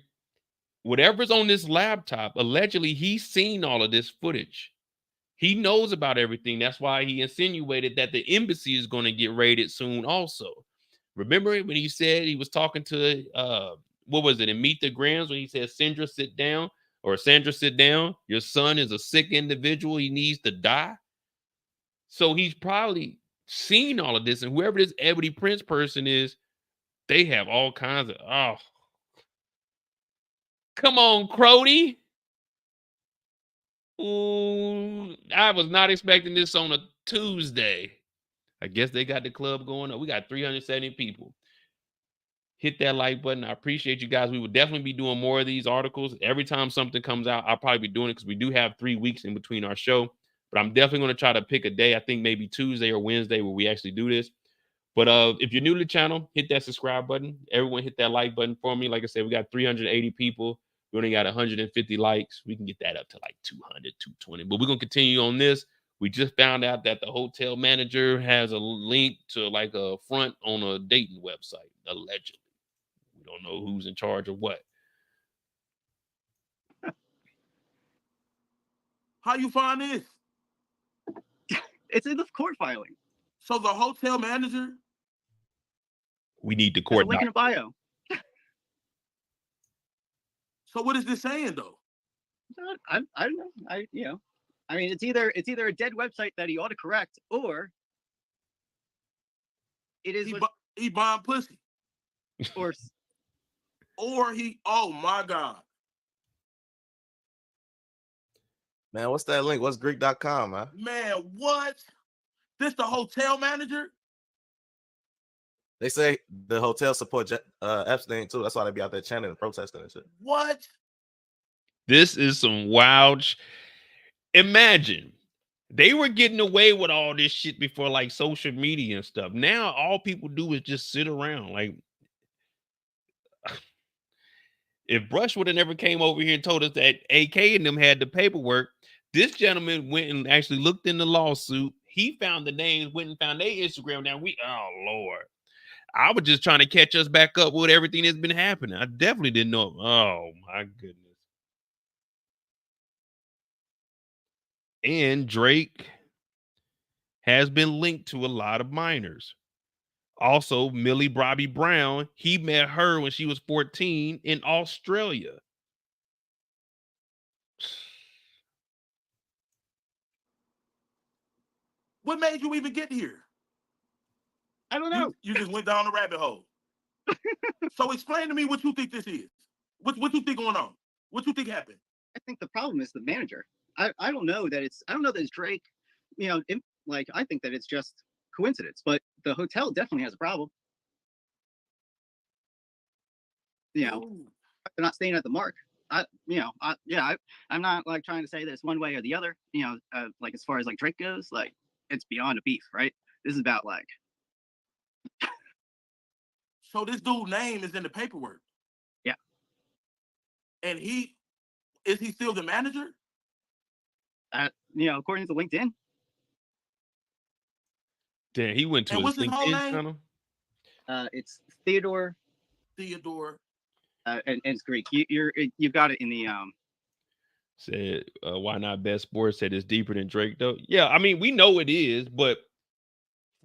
Speaker 2: whatever's on this laptop, allegedly he's seen all of this footage. He knows about everything. That's why he insinuated that the embassy is going to get raided soon also. Remember when he said he was talking to, what was it, in Meet the Grams, when he said, Sandra, sit down, or Sandra, sit down. Your son is a sick individual. He needs to die. So he's probably seen all of this. And whoever this Ebony Prince person is, they have all kinds of, oh. Come on, Crody. Ooh, I was not expecting this on a Tuesday. I guess they got the club going up. We got 370 people. Hit that like button. I appreciate you guys. We will definitely be doing more of these articles. Every time something comes out, I'll probably be doing it because we do have 3 weeks in between our show. But I'm definitely going to try to pick a day. I think maybe Tuesday or Wednesday where we actually do this. But if you're new to the channel, hit that subscribe button. Everyone hit that like button for me. Like I said, we got 380 people. We only got 150 likes. We can get that up to like 200, 220. But we're going to continue on this. We just found out that the hotel manager has a link to like a front on a Dayton website, allegedly. We don't know who's in charge of what.
Speaker 9: How you find this?
Speaker 10: It's in the court filing.
Speaker 9: So the hotel manager?
Speaker 2: We need the
Speaker 10: There's
Speaker 2: court.
Speaker 10: a link in a bio.
Speaker 9: So what is this saying though?
Speaker 10: I don't know. I mean, it's either a dead website that he ought to correct, or it is
Speaker 9: he buying pussy, or he. Oh my God,
Speaker 11: man, what's that link? What's Greek.com, man?
Speaker 9: Man, what? This the hotel manager?
Speaker 11: They say the hotel support Epstein too. That's why they be out there chanting and protesting and shit.
Speaker 9: What?
Speaker 2: This is some wild. Imagine they were getting away with all this shit before, like social media and stuff. Now all people do is just sit around. Like, if Brush would have never came over here and told us that AK and them had the paperwork, this gentleman went and actually looked in the lawsuit. He found the names, went and found their Instagram. Now oh Lord. I was just trying to catch us back up with everything that's been happening. I definitely didn't know. Oh my goodness. And Drake has been linked to a lot of minors. Also, Millie Bobby Brown, he met her when she was 14 in Australia.
Speaker 9: What made you even get here?
Speaker 10: I don't know.
Speaker 9: You just went down the rabbit hole. So explain to me what you think this is. What you think going on? What you think happened?
Speaker 10: I think the problem is the manager. I don't know that it's Drake. You know, I think that it's just coincidence, but the hotel definitely has a problem. You know, they're not staying at the Mark. I'm not like trying to say this one way or the other. You know, like as far as like Drake goes, like it's beyond a beef, right? This is about like.
Speaker 9: So this dude's name is in the paperwork.
Speaker 10: Yeah.
Speaker 9: And is he still the manager?
Speaker 10: You know, according to LinkedIn.
Speaker 2: Damn, he went to his LinkedIn channel.
Speaker 10: It's Theodore. And it's Greek. You got it in the
Speaker 2: Said why not bet sports? Said it's deeper than Drake though. Yeah, I mean we know it is, but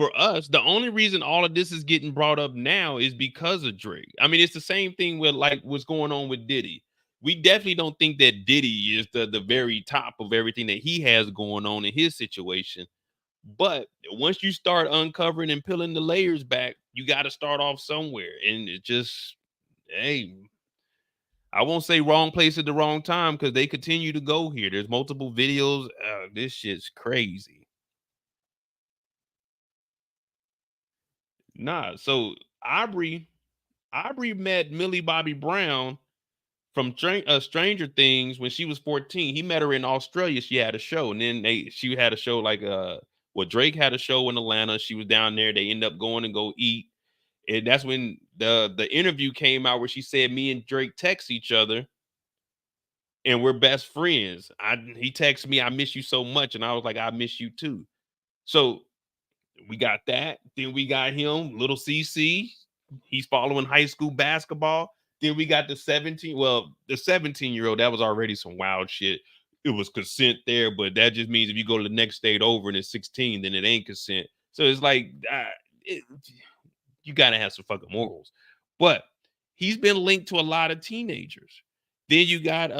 Speaker 2: for us, the only reason all of this is getting brought up now is because of Drake. I mean, it's the same thing with like what's going on with Diddy. We definitely don't think that Diddy is the very top of everything that he has going on in his situation. But once you start uncovering and peeling the layers back, you got to start off somewhere. And it just, hey, I won't say wrong place at the wrong time because they continue to go here. There's multiple videos. This shit's crazy. Nah, so Aubrey met Millie Bobby Brown from Stranger Things when she was 14. He met her in Australia. She had a show, and then she had a show like Drake had a show in Atlanta. She was down there. They end up going and go eat, and that's when the interview came out where she said me and Drake text each other, and we're best friends. He texted me, "I miss you so much," and I was like, "I miss you too." So we got that. Then we got him, little CC. He's following high school basketball. Then we got the 17-year-old. That was already some wild shit. It was consent there, but that just means if you go to the next state over and it's 16, then it ain't consent. So it's like you gotta have some fucking morals. But he's been linked to a lot of teenagers. Then you got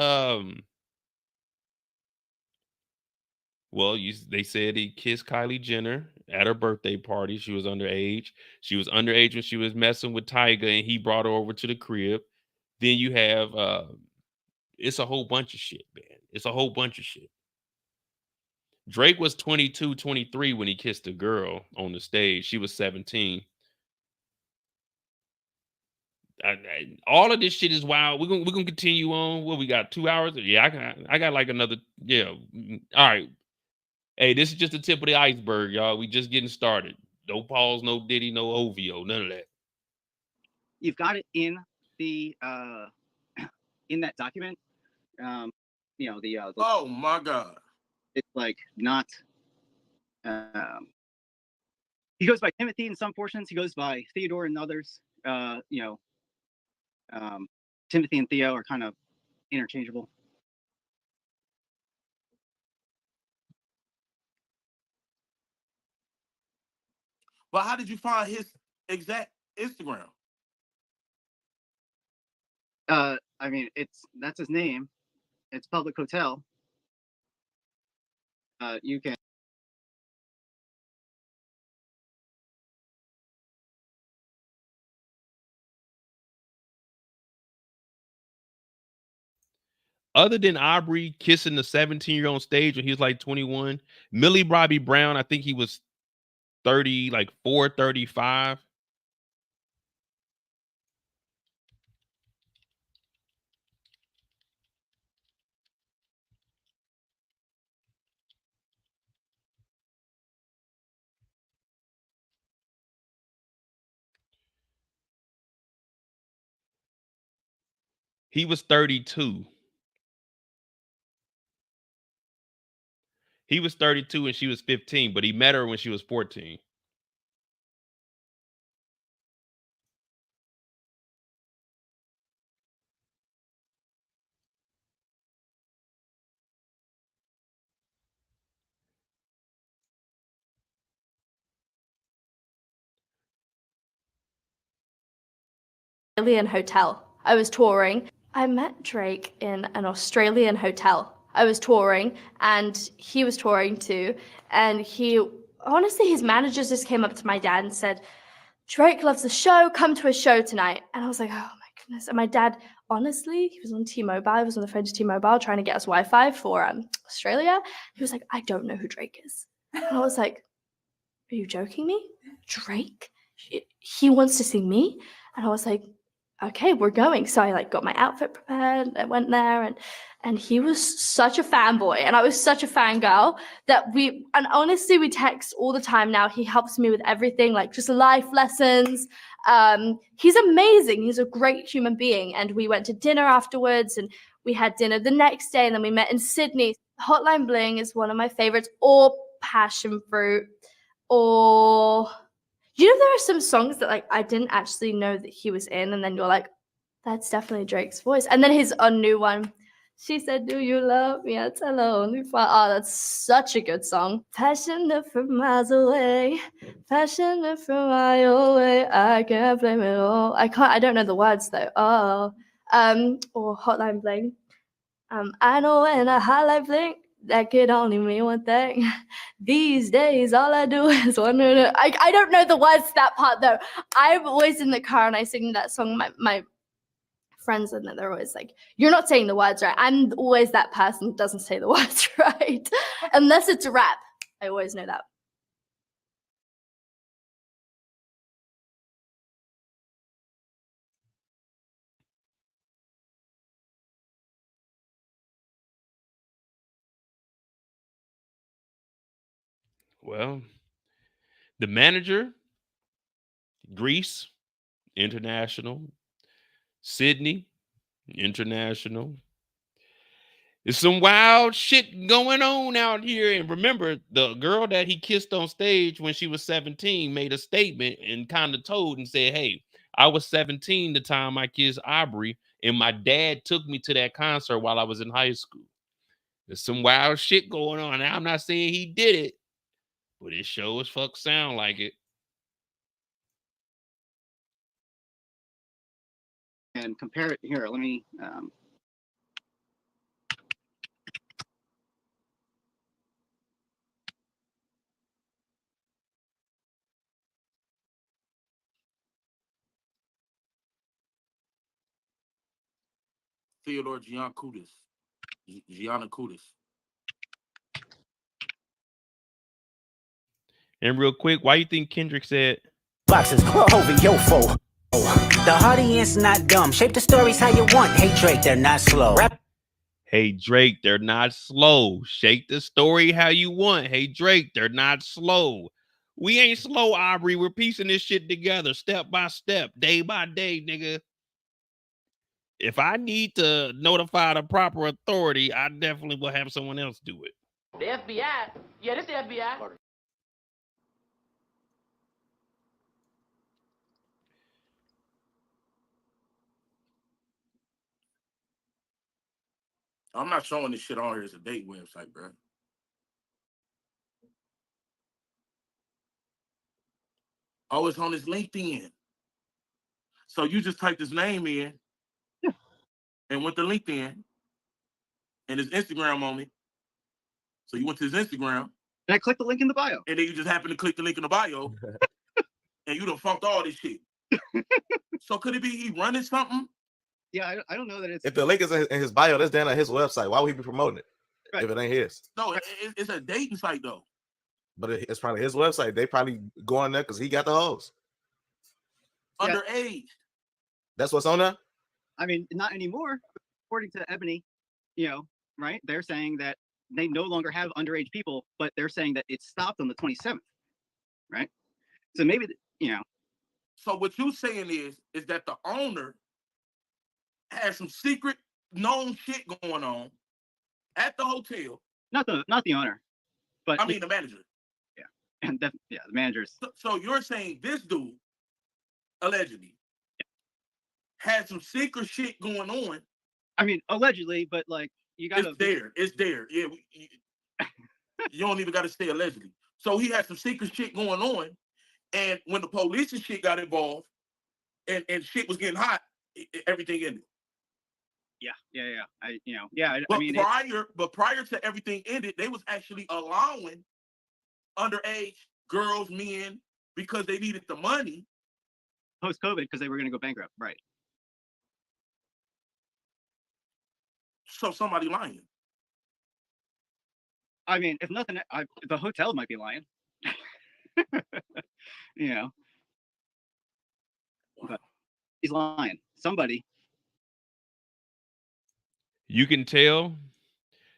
Speaker 2: they said he kissed Kylie Jenner at her birthday party. She was underage. She was underage when she was messing with Tyga, and he brought her over to the crib. Then you have it's a whole bunch of shit, man. It's a whole bunch of shit. Drake was 22, 23 when he kissed a girl on the stage. She was 17. All of this shit is wild. We're gonna continue on. What we got? 2 hours? Yeah, I got like another. Yeah. All right. Hey, this is just the tip of the iceberg, y'all. We just getting started. No Pauls, no Diddy, no OVO, none of that.
Speaker 10: You've got it in the in that document.
Speaker 9: Oh my God!
Speaker 10: It's like not. He goes by Timothy in some portions. He goes by Theodore in others. Timothy and Theo are kind of interchangeable.
Speaker 9: But how did you find his exact Instagram?
Speaker 10: I mean, that's his name. It's Public Hotel. You can.
Speaker 2: Other than Aubrey kissing the 17-year-old on stage when he was like 21, Millie Bobby Brown, I think he was 30, like 35. He was 32. He was 32 and she was 15, but he met her when she was 14.
Speaker 12: Australian hotel. I was touring. I met Drake in an Australian hotel. I was touring and he was touring too. And honestly, his managers just came up to my dad and said, Drake loves the show, come to his show tonight. And I was like, oh my goodness. And my dad, honestly, he was on T-Mobile. He was on the phone to T-Mobile trying to get us Wi-Fi for Australia. He was like, I don't know who Drake is. And I was like, are you joking me? Drake? He wants to see me? And I was like, okay, we're going. So I got my outfit prepared. I went there and he was such a fanboy and I was such a fangirl that honestly, we text all the time now. He helps me with everything, like just life lessons. He's amazing. He's a great human being. And we went to dinner afterwards and we had dinner the next day and then we met in Sydney. Hotline Bling is one of my favorites, or Passion Fruit, or... there are some songs that I didn't actually know that he was in, and then you're like, that's definitely Drake's voice. And then his new one, She said, do you love me? I tell her only for. Oh, that's such a good song. Passionate from miles away. Passionate from miles away. I can't blame it all. I don't know the words though. Oh. Or Hotline Bling. I know when a highlight blink, that could only mean one thing. These days, all I do is wonder. I don't know the words to that part though. I'm always in the car and I sing that song. My friends and they're always like, "You're not saying the words right." I'm always that person that doesn't say the words right, unless it's a rap. I always know that.
Speaker 2: Well, the manager, Greece, international. Sydney, international. There's some wild shit going on out here. And remember, the girl that he kissed on stage when she was 17 made a statement and kind of told and said, hey, I was 17 the time I kissed Aubrey, and my dad took me to that concert while I was in high school. There's some wild shit going on. Now, I'm not saying he did it, but it sure as fuck sound like it.
Speaker 10: And compare it here. Let me.
Speaker 9: Theodore Giannakoudis. Giannakoudis.
Speaker 2: And real quick, why you think Kendrick said
Speaker 1: boxes over your foe? The audience not dumb. Shape the stories how you want. Hey Drake, they're not slow.
Speaker 2: Hey Drake, they're not slow. Shake the story how you want. Hey Drake, they're not slow. We ain't slow, Aubrey. We're piecing this shit together step by step, day by day, nigga. If I need to notify the proper authority, I definitely will have someone else do it.
Speaker 13: The FBI? Yeah, this the FBI.
Speaker 9: I'm not showing this shit on here as a date website, bro. Oh, it's on his LinkedIn. So you just typed his name in and went to LinkedIn and his Instagram on it. So you went to his Instagram.
Speaker 10: And I clicked the link in the bio.
Speaker 9: And then you just happened to click the link in the bio. And you done funked all this shit. So could it be he running something?
Speaker 10: Yeah, I don't know that it's.
Speaker 11: If the link is in his bio, that's down on his website. Why would he be promoting it if it ain't his?
Speaker 9: No, it's a dating site though.
Speaker 11: But it's probably his website. They probably go on there because he got the hoes.
Speaker 9: Underage.
Speaker 11: That's what's on there?
Speaker 10: I mean, not anymore. According to Ebony, right? They're saying that they no longer have underage people, but they're saying that it stopped on the 27th, right? So maybe,
Speaker 9: So what you're saying is that the owner has some secret known shit going on at the hotel.
Speaker 10: Not the owner, but
Speaker 9: I mean the manager.
Speaker 10: Yeah, and the managers.
Speaker 9: So you're saying this dude allegedly had some secret shit going on.
Speaker 10: I mean, allegedly, but like you got to.
Speaker 9: It's there. Yeah, you don't even got to say allegedly. So he had some secret shit going on, and when the police and shit got involved, and shit was getting hot, everything ended.
Speaker 10: Yeah.
Speaker 9: But prior to everything ended, they was actually allowing underage girls, men, because they needed the money.
Speaker 10: Post-COVID, because they were going to go bankrupt, right?
Speaker 9: So somebody lying.
Speaker 10: I mean, if nothing, the hotel might be lying. But he's lying. Somebody.
Speaker 2: You can tell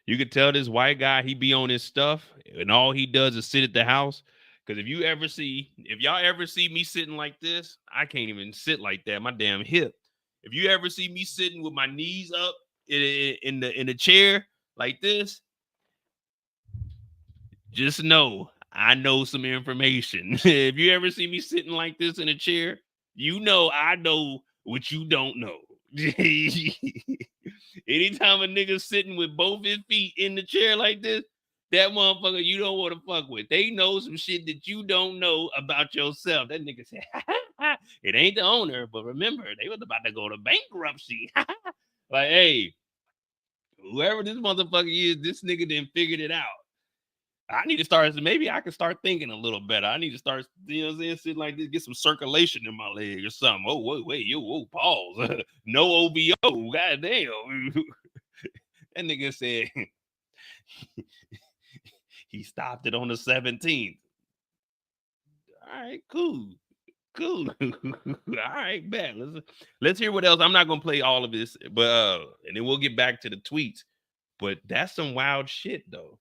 Speaker 2: this white guy, he be on his stuff and all he does is sit at the house. Because if y'all ever see me sitting like this, I can't even sit like that. My damn hip. If you ever see me sitting with my knees up in the chair like this, just know I know some information. If you ever see me sitting like this in a chair, I know what you don't know. Anytime a nigga sitting with both his feet in the chair like this, that motherfucker you don't want to fuck with. They know some shit that you don't know about yourself. That nigga said, it ain't the owner, but remember, they was about to go to bankruptcy. Like, hey, whoever this motherfucker is, this nigga done figured it out. I need to start, maybe I can start thinking a little better. I need to start, you know what I'm saying, sitting like this, get some circulation in my leg or something. Oh, wait, yo, whoa, pause. No OVO, goddamn. That nigga said he stopped it on the 17th. All right, cool. All right, bet. Let's hear what else. I'm not gonna play all of this, but and then we'll get back to the tweets. But that's some wild shit, though.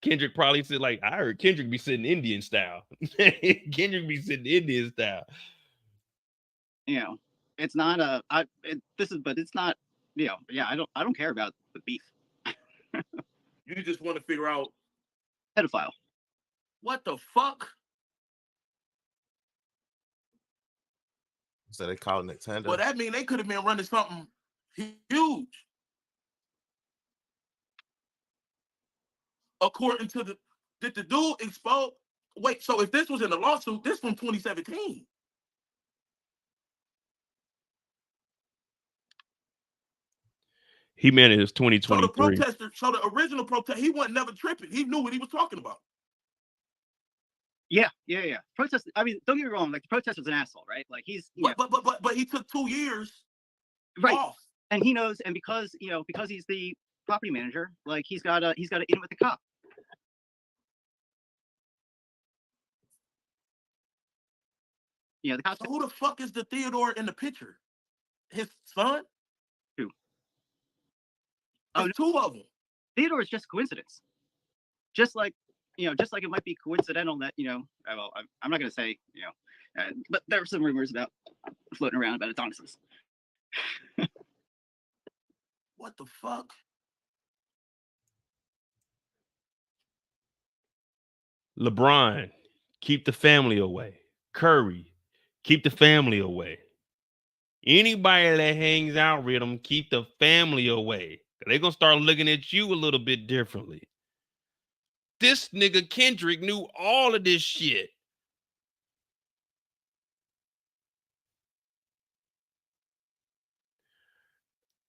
Speaker 2: Kendrick probably said, like, I heard Kendrick be sitting Indian style. Kendrick be sitting Indian style.
Speaker 10: You know, it's not a. But it's not. You know, yeah, I don't care about the beef.
Speaker 9: You just want to figure out
Speaker 10: pedophile.
Speaker 9: What the fuck?
Speaker 11: So they calling it tender.
Speaker 9: Well, that mean they could have been running something huge. According to did the dude expose? Wait, so if this was in the lawsuit, this from 2017.
Speaker 2: He meant it was 2023.
Speaker 9: So the original protest, he wasn't never tripping. He knew what he was talking about.
Speaker 10: Yeah. Protest. I mean, don't get me wrong. Like the protest was an asshole, right? Like he's.
Speaker 9: But he took 2 years.
Speaker 10: Right.
Speaker 9: Off.
Speaker 10: And he knows, and because he's the property manager, like he's got to in with the cop. Yeah, the cops.
Speaker 9: So who the fuck is the Theodore in the picture? His son?
Speaker 10: Who?
Speaker 9: There's 2 of them.
Speaker 10: Theodore is just coincidence. Just like it might be coincidental that well, I'm not going to say but there were some rumors about floating around about Adonises.
Speaker 9: What the fuck?
Speaker 2: LeBron, keep the family away. Curry, keep the family away. Anybody that hangs out with them, keep the family away. They're going to start looking at you a little bit differently. This nigga Kendrick knew all of this shit.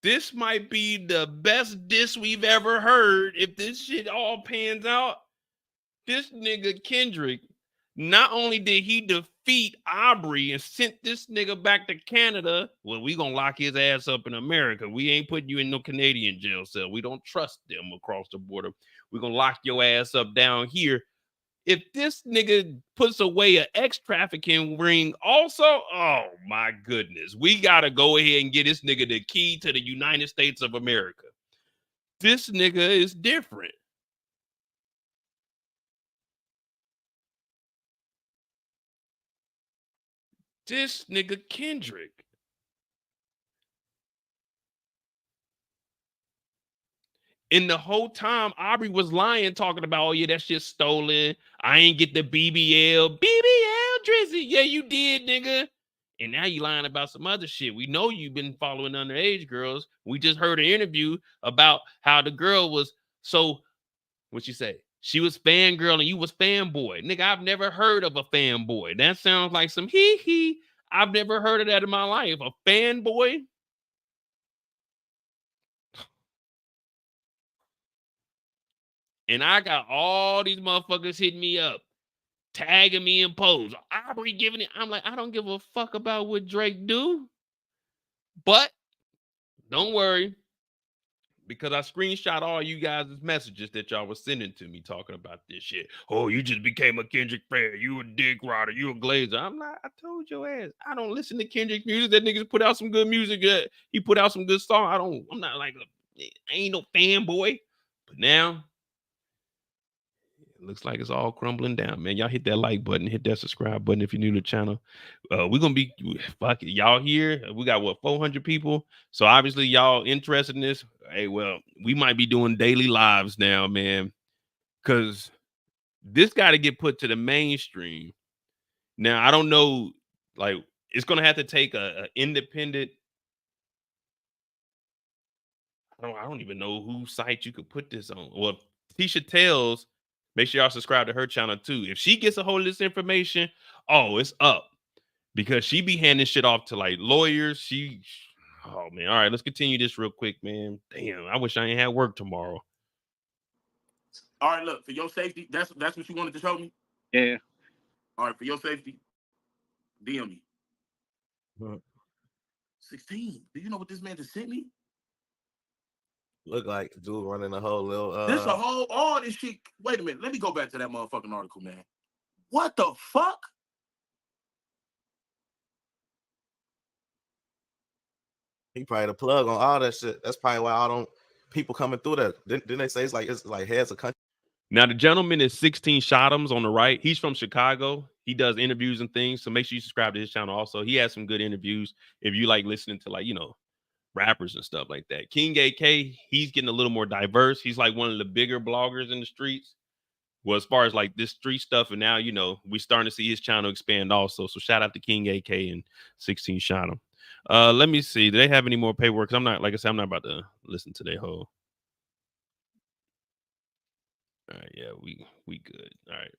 Speaker 2: This might be the best diss we've ever heard. If this shit all pans out, this nigga Kendrick, not only did he defeat Aubrey and sent this nigga back to Canada, well, we gonna lock his ass up in America. We ain't putting you in no Canadian jail cell. We don't trust them across the border. We're gonna lock your ass up down here. If this nigga puts away an ex-trafficking ring also, oh my goodness. We got to go ahead and get this nigga the key to the United States of America. This nigga is different. This nigga Kendrick. And the whole time, Aubrey was lying, talking about, oh, yeah, that shit's stolen. I ain't get the BBL. BBL, Drizzy. Yeah, you did, nigga. And now you lying about some other shit. We know you've been following underage girls. We just heard an interview about how the girl was what'd she say? She was fangirl and you was fanboy. Nigga, I've never heard of a fanboy. That sounds like some hee-hee. I've never heard of that in my life. A fanboy? And I got all these motherfuckers hitting me up, tagging me in posts. Aubrey giving it. I'm like, I don't give a fuck about what Drake do. But don't worry, because I screenshot all you guys' messages that y'all was sending to me talking about this shit. Oh, you just became a Kendrick fan. You a dick rider. You a glazer. I'm like, I told your ass. I don't listen to Kendrick music. That nigga's put out some good music. He put out some good songs. I'm not like I ain't no fanboy. But now, looks like it's all crumbling down, man. Y'all hit that like button, hit that subscribe button if you're new to the channel. We're gonna be fuck it. Y'all here. We got 400 people. So obviously y'all interested in this. Hey, well, we might be doing daily lives now, man. Cause this got to get put to the mainstream. Now, I don't know, like, it's gonna have to take a independent. I don't even know whose site you could put this on. Well, Tisha Tells, make sure y'all subscribe to her channel too. If she gets a hold of this information, oh, it's up. Because she be handing shit off to like lawyers. Oh man. All right, let's continue this real quick, man. Damn, I wish I ain't had work tomorrow.
Speaker 9: All right, look, for your safety, that's what you wanted to show me?
Speaker 10: Yeah.
Speaker 9: All right, for your safety, DM me.
Speaker 11: Mhm.
Speaker 9: 16. Do you know what this man just sent me?
Speaker 11: Look like dude running a whole little
Speaker 9: This a whole all this shit. Wait a minute. Let me go back to that motherfucking article, man. What the fuck?
Speaker 11: he probably the plug on all that shit. That's probably why all them people coming through that. Didn't they say it's like heads of country?
Speaker 2: Now the gentleman is 16 Shotums on the right. He's from Chicago. He does interviews and things. So make sure you subscribe to his channel also. He has some good interviews if you like listening to, like, you know, rappers and stuff like that. King AK, he's getting a little more diverse. He's like one of the bigger bloggers in the streets. Well, as far as like this street stuff, and now, you know, we starting to see his channel expand also. So shout out to King AK and 16 Shotum. Let me see. Do they have any more paperwork? 'Cause I'm not, like I said, I'm not about to listen to their whole. All right, yeah, we good. All right.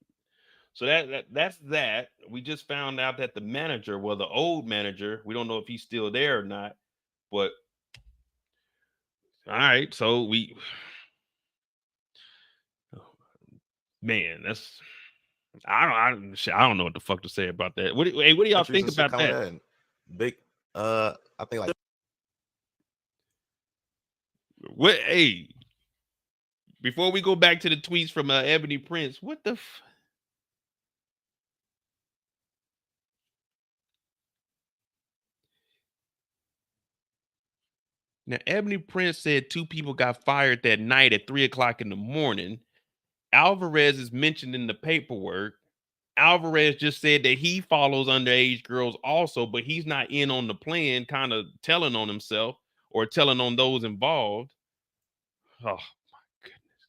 Speaker 2: So that's that. We just found out that the manager, well, the old manager, we don't know if he's still there or not, but all right, so man, that's I don't know what the fuck to say about that. What do y'all think about that?
Speaker 11: Big I think like
Speaker 2: What before we go back to the tweets from Ebony Prince, what the Now, Ebony Prince said 2 people got fired that night at 3:00 in the morning. Alvarez is mentioned in the paperwork. Alvarez just said that he follows underage girls also, but he's not in on the plan, kind of telling on himself or telling on those involved. Oh, my goodness.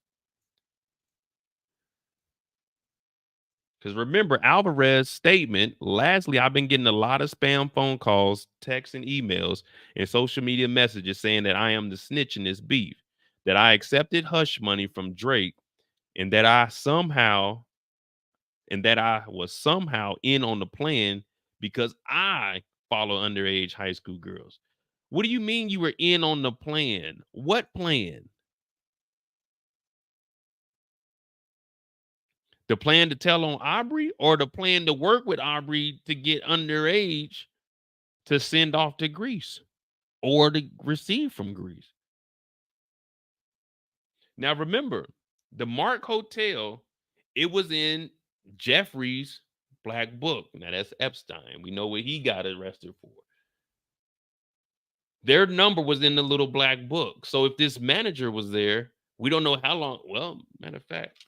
Speaker 2: Because remember, Alvarez's statement, lastly, I've been getting a lot of spam phone calls, texts, and emails and social media messages saying that I am the snitch in this beef, that I accepted hush money from Drake, and that I was somehow in on the plan because I follow underage high school girls. What do you mean you were in on the plan? What plan? The plan to tell on Aubrey, or the plan to work with Aubrey to get underage to send off to Greece or to receive from Greece? Now remember, the Mark Hotel, it was in Jeffrey's black book. Now that's Epstein. We know what he got arrested for. Their number was in the little black book. So if this manager was there, we don't know how long. Well, matter of fact,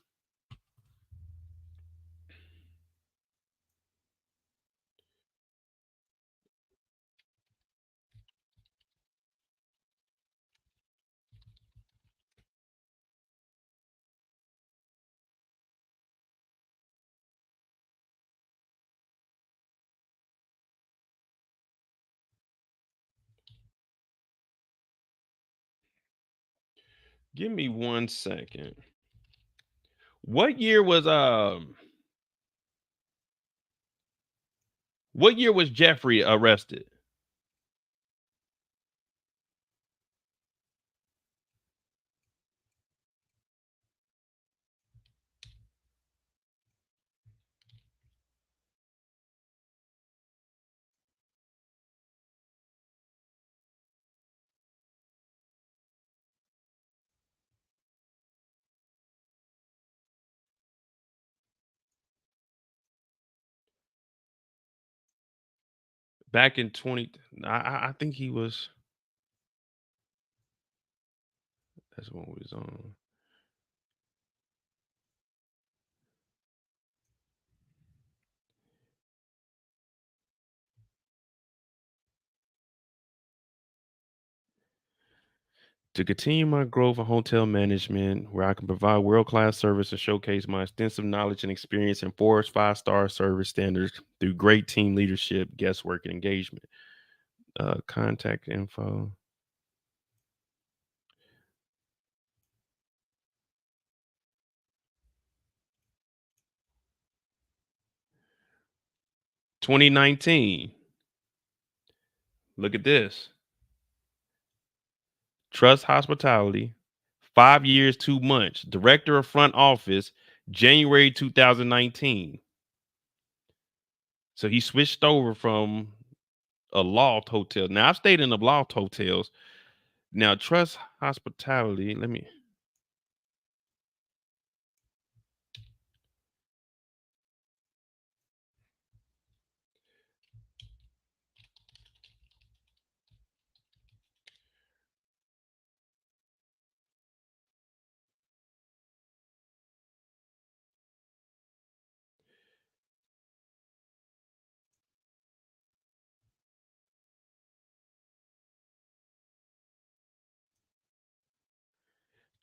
Speaker 2: give me 1 second. What year was Jeffrey arrested? Back in 20. I think he was. That's when we was on. To continue my growth in hotel management, where I can provide world-class service and showcase my extensive knowledge and experience in 4 or 5-star service standards through great team leadership, guest work, and engagement. Contact info. 2019. Look at this. Trust Hospitality, 5 years, 2 months. Director of Front Office, January 2019. So he switched over from a loft hotel. Now, I've stayed in the loft hotels. Now, Trust Hospitality, let me.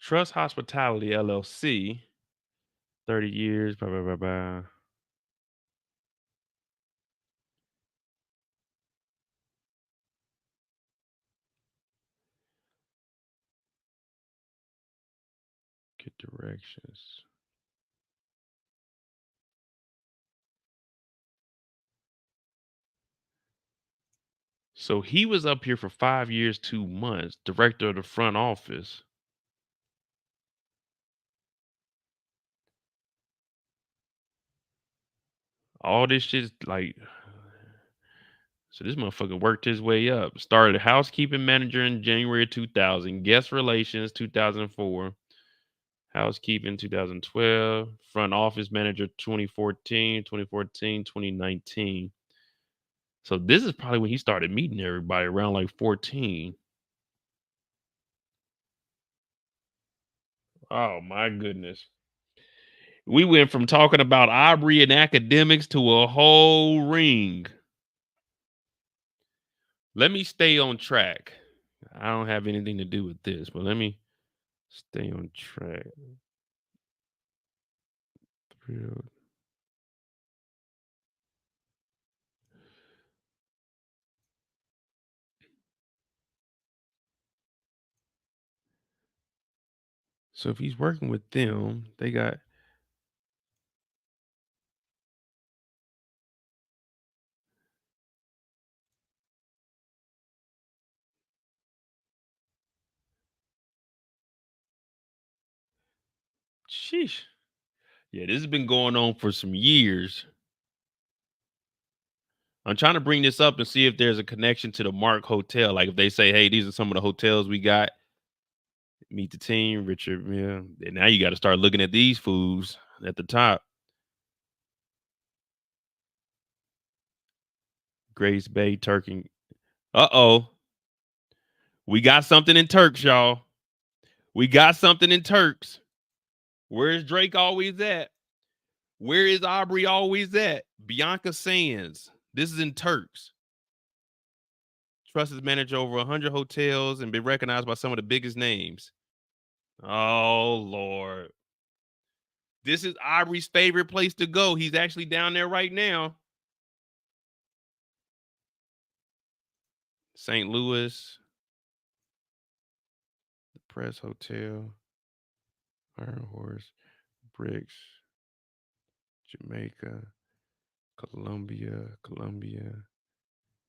Speaker 2: Trust Hospitality, LLC, 30 years, blah, blah, blah, blah. Get directions. So he was up here for 5 years, 2 months, director of the front office. All this shit's like, so this motherfucker worked his way up. Started housekeeping manager in January 2000, guest relations 2004, housekeeping 2012, front office manager 2014, 2019. So this is probably when he started meeting everybody, around like 14. Oh my goodness. We went from talking about Aubrey and academics to a whole ring. Let me stay on track. I don't have anything to do with this, but let me stay on track. So if he's working with them, they got sheesh. Yeah, this has been going on for some years. I'm trying to bring this up and see if there's a connection to the Mark Hotel. Like if they say, hey, these are some of the hotels we got. Meet the team, Richard. Yeah. And now you got to start looking at these foods at the top. Grace Bay, Turkey. Uh-oh. We got something in Turks, y'all. We got something in Turks. Where is Drake always at? Where is Aubrey always at? Bianca Sands. This is in Turks. Trust has managed over 100 hotels and been recognized by some of the biggest names. Oh, Lord. This is Aubrey's favorite place to go. He's actually down there right now. St. Louis. The Press Hotel. Iron Horse. Bricks. Jamaica. Colombia.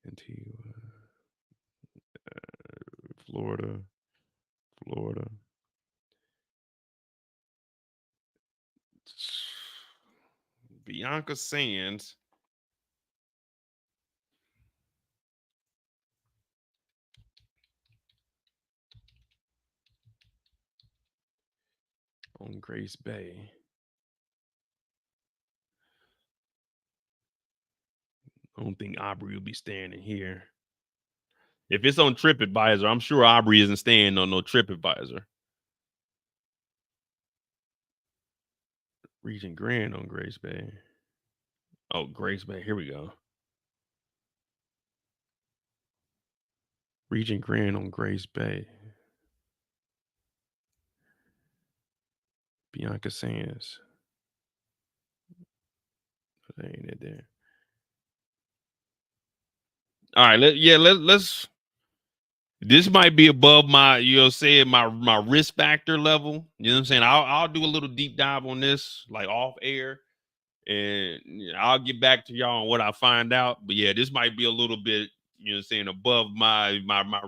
Speaker 2: Antigua. Florida. Bianca Sands. On Grace Bay. I don't think Aubrey will be staying in here. If it's on TripAdvisor, I'm sure Aubrey isn't staying on no TripAdvisor. Regent Grand on Grace Bay. Oh, Grace Bay. Here we go. Regent Grand on Grace Bay. Bianca Sands. That ain't it there. All right, let's. This might be above my, my risk factor level. You know what I'm saying? I'll do a little deep dive on this, like off air. And I'll get back to y'all on what I find out. But yeah, this might be a little bit, you know what I'm saying, above my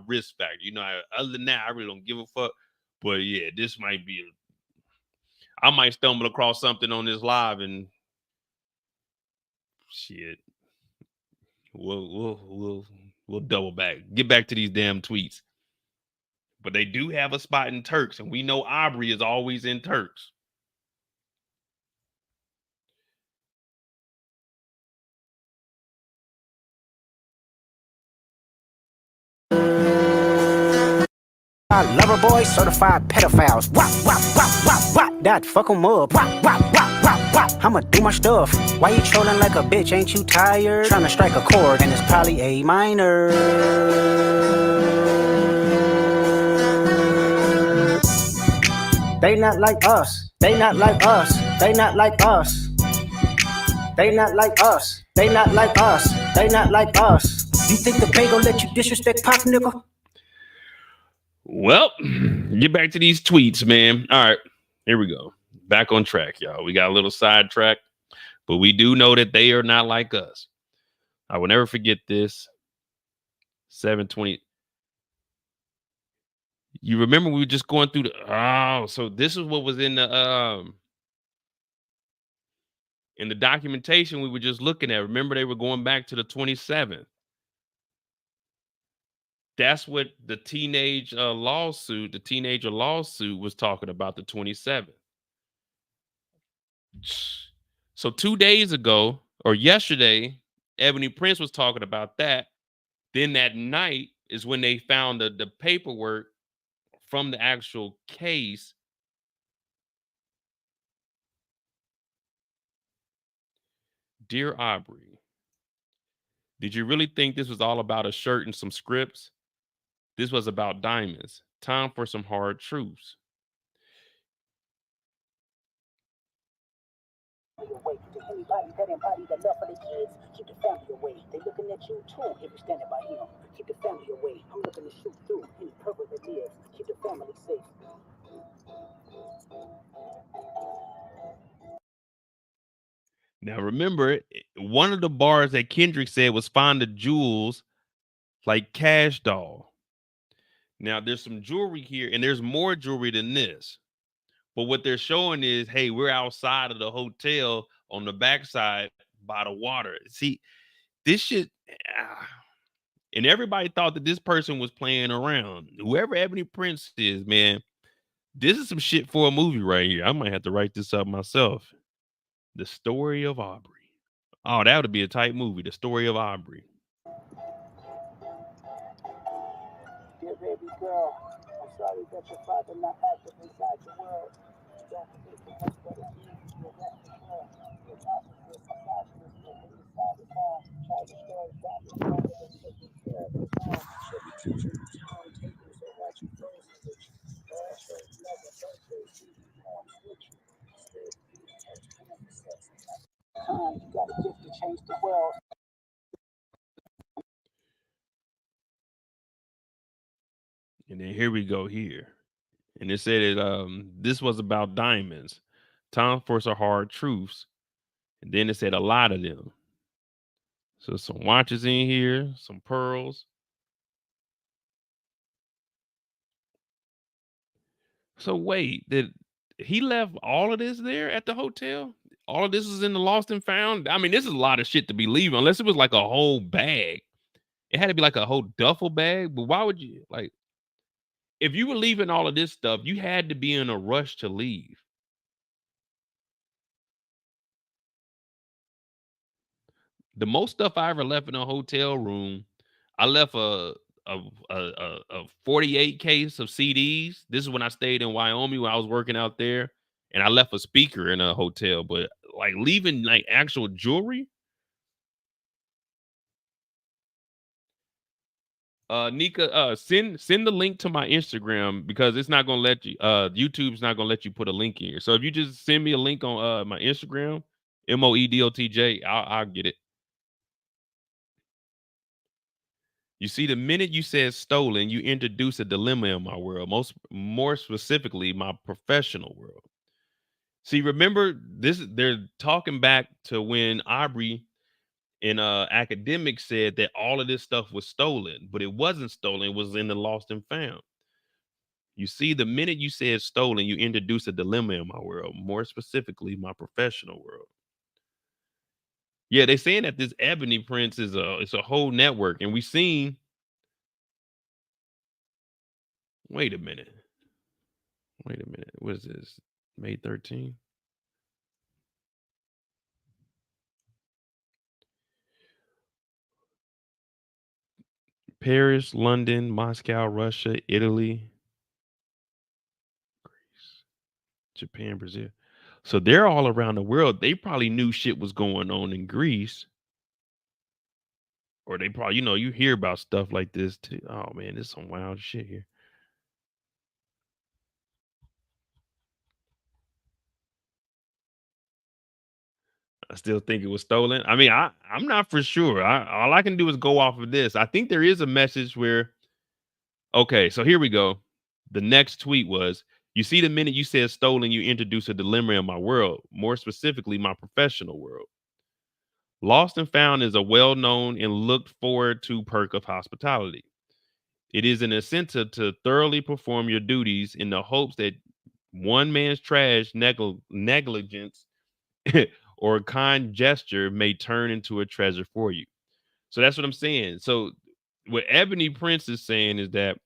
Speaker 2: risk factor. You know, other than that, I really don't give a fuck. But yeah, this might be I might stumble across something on this live and shit. We'll double back. Get back to these damn tweets. But they do have a spot in Turks, and we know Aubrey is always in Turks.
Speaker 1: Lover boys, certified pedophiles. Wop, wop, wop, wop, wop. That fuck 'em up. Wop, wop, wop, wop, wop. I'ma do my stuff. Why you trolling like a bitch? Ain't you tired? Trying to strike a chord, and it's probably A minor. They not like us. They not like us. They not like us. They not like us. They not like us. They not like us. You think the Bay gon' let you disrespect Pop, nigga?
Speaker 2: Well, get back to these tweets, man. All right, here we go. Back on track, y'all. We got a little sidetrack, but we do know that they are not like us. I will never forget this. 720. You remember we were just going through so this is what was in the documentation we were just looking at. Remember, they were going back to the 27th. That's what the teenager lawsuit was talking about, the 27th. So 2 days ago or yesterday, Ebony Prince was talking about that. Then that night is when they found the paperwork from the actual case. Dear Aubrey, did you really think this was all about a shirt and some scripts? This was about diamonds. Time for some hard truths.
Speaker 1: Anybody that embody the love for the kids, keep the family away. They looking at you too if you're standing by him. Keep the family away. I'm looking to shoot through any purpose that is. Keep the family safe.
Speaker 2: Now remember, one of the bars that Kendrick said was find the jewels like Cash Doll. Now there's some jewelry here, and there's more jewelry than this. But what they're showing is, hey, we're outside of the hotel on the backside by the water. See, this shit, and everybody thought that this person was playing around. Whoever Ebony Prince is, man, this is some shit for a movie right here. I might have to write this up myself. The Story of Aubrey. Oh, that would be a tight movie. The Story of Aubrey.
Speaker 1: Dear baby girl, I'm sorry that your father not active inside your world. Don't forget the much better things you're resting for. Your narcissist, misogynist, living inside his home. Child destroyed family, father that's taking care of his home. Should be teaching you timetables or watching frozen with you. Lord, show you love a birthday, see you home with you. Instead, you touch him and sex and time. You got a gift to change the world.
Speaker 2: And then here we go here. And it said it this was about diamonds. Time for some hard truths. And then it said a lot of them. So some watches in here, some pearls. So wait, did he left all of this there at the hotel? All of this was in the lost and found? I mean, this is a lot of shit to be leaving, unless it was like a whole bag. It had to be like a whole duffel bag. But why would you, like, if you were leaving all of this stuff, you had to be in a rush to leave. The most stuff I ever left in a hotel room, I left a 48 case of CDs. This is when I stayed in Wyoming when I was working out there, and I left a speaker in a hotel. But like leaving like actual jewelry. Nika, send the link to my Instagram because it's not gonna let you. YouTube's not gonna let you put a link in here. So if you just send me a link on my Instagram, MOEDOTJ, I'll get it. You see, the minute you said stolen, you introduce a dilemma in my world, more specifically my professional world. See, remember this? They're talking back to when Aubrey and academics said that all of this stuff was stolen, but it wasn't stolen. It was in the lost and found. You see, the minute you said stolen, you introduce a dilemma in my world, more specifically, my professional world. Yeah, they saying that this Ebony Prince is it's a whole network, and we seen. Wait a minute. Wait a minute. What is this? May 13th? Paris, London, Moscow, Russia, Italy, Greece, Japan, Brazil. So they're all around the world. They probably knew shit was going on in Greece. Or they probably, you hear about stuff like this too. Oh man, there's some wild shit here. I still think it was stolen. I mean, I'm not for sure. All I can do is go off of this. I think there is a message where, okay, so here we go. The next tweet was, you see, the minute you said stolen, you introduce a dilemma in my world, more specifically, my professional world. Lost and found is a well-known and looked forward to perk of hospitality. It is an incentive to thoroughly perform your duties in the hopes that one man's trash, negligence, or a kind gesture may turn into a treasure for you. So that's what I'm saying. So what Ebony Prince is saying is that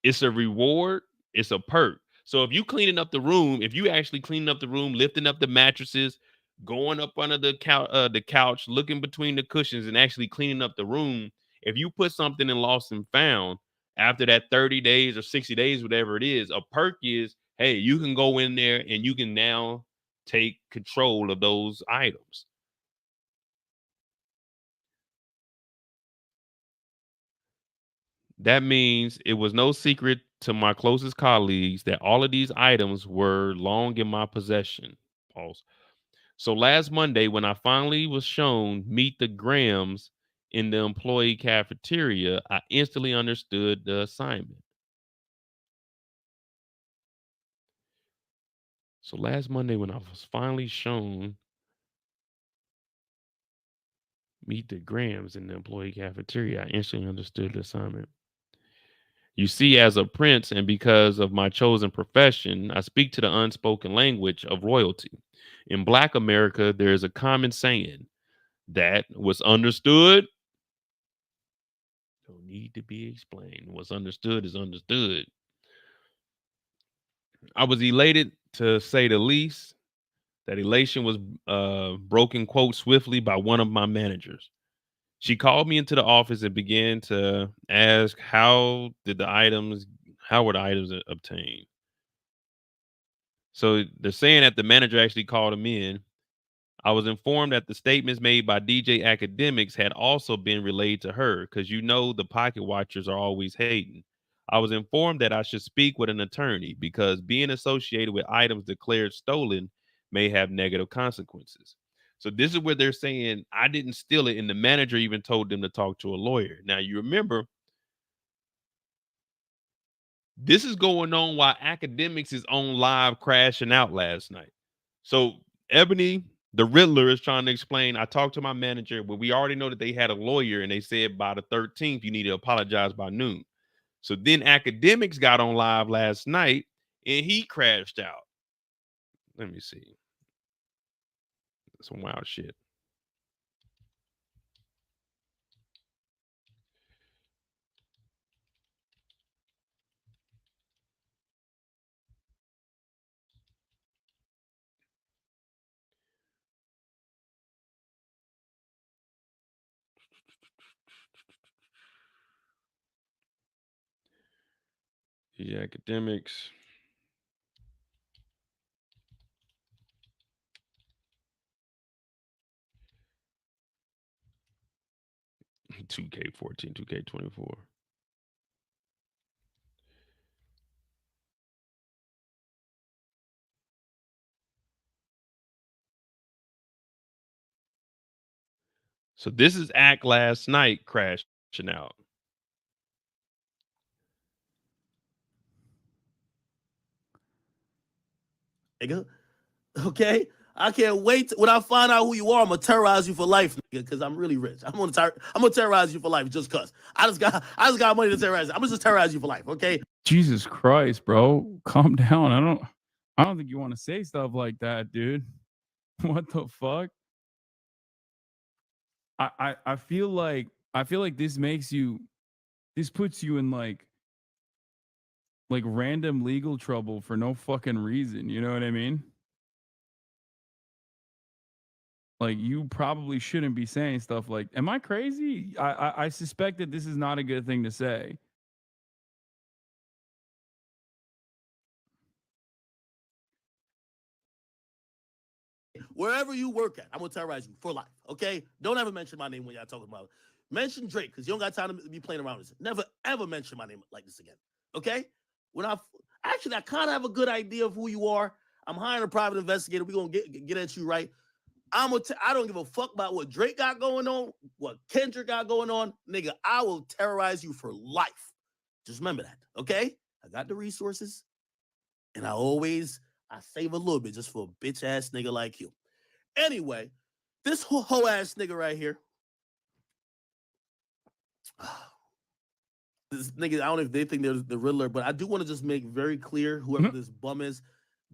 Speaker 2: it's a reward, it's a perk. So if you cleaning up the room, if you actually cleaning up the room, lifting up the mattresses, going up under the couch, looking between the cushions, and actually cleaning up the room, if you put something in lost and found after that 30 days or 60 days, whatever it is, a perk is, hey, you can go in there and you can now take control of those items. That means it was no secret to my closest colleagues that all of these items were long in my possession. Pause. So last Monday, when I finally was shown Meet the Grahams in the employee cafeteria, I instantly understood the assignment. So last Monday, when I was finally shown Meet the Grahams in the employee cafeteria, I instantly understood the assignment. You see, as a prince, and because of my chosen profession, I speak to the unspoken language of royalty. In Black America, there is a common saying that what's understood don't need to be explained. What's understood is understood. I was elated, to say the least. That elation was broken, quote, swiftly by one of my managers. She called me into the office and began to ask how were the items obtained. So they're saying that the manager actually called him in. I was informed that the statements made by DJ Academics had also been relayed to her, because the pocket watchers are always hating. I was informed that I should speak with an attorney because being associated with items declared stolen may have negative consequences. So this is where they're saying I didn't steal it, and the manager even told them to talk to a lawyer. Now you remember, this is going on while Academics is on live crashing out last night. So Ebony, the Riddler, is trying to explain. I talked to my manager, but we already know that they had a lawyer, and they said by the 13th, you need to apologize by noon. So then Academics got on live last night, and he crashed out. Let me see. Some wild shit. Yeah, Academics. $2K14, $2K24. So this is Act last night crashing out.
Speaker 3: Nigga. Okay? I can't wait. When I find out who you are, I'm gonna terrorize you for life, nigga, because I'm really rich. I'm gonna terrorize you for life just cause. I just got money to terrorize. I'm gonna just terrorize you for life, okay?
Speaker 14: Jesus Christ, bro. Calm down. I don't think you want to say stuff like that, dude. What the fuck? I feel like this puts you in like random legal trouble for no fucking reason. You know what I mean? Like, you probably shouldn't be saying stuff like, am I crazy? I suspect that this is not a good thing to say.
Speaker 3: Wherever you work at, I'm gonna terrorize you for life, okay? Don't ever mention my name when y'all talking about it. Mention Drake, because you don't got time to be playing around with this. Never, ever mention my name like this again, okay? I kind of have a good idea of who you are. I'm hiring a private investigator. We're gonna get at you, right? I don't give a fuck about what Drake got going on, what Kendrick got going on. Nigga, I will terrorize you for life. Just remember that, okay? I got the resources, and I save a little bit just for a bitch ass nigga like you. Anyway, this whole ass nigga right here. This nigga, I don't know if they think they're the Riddler, but I do want to just make very clear, whoever this bum is,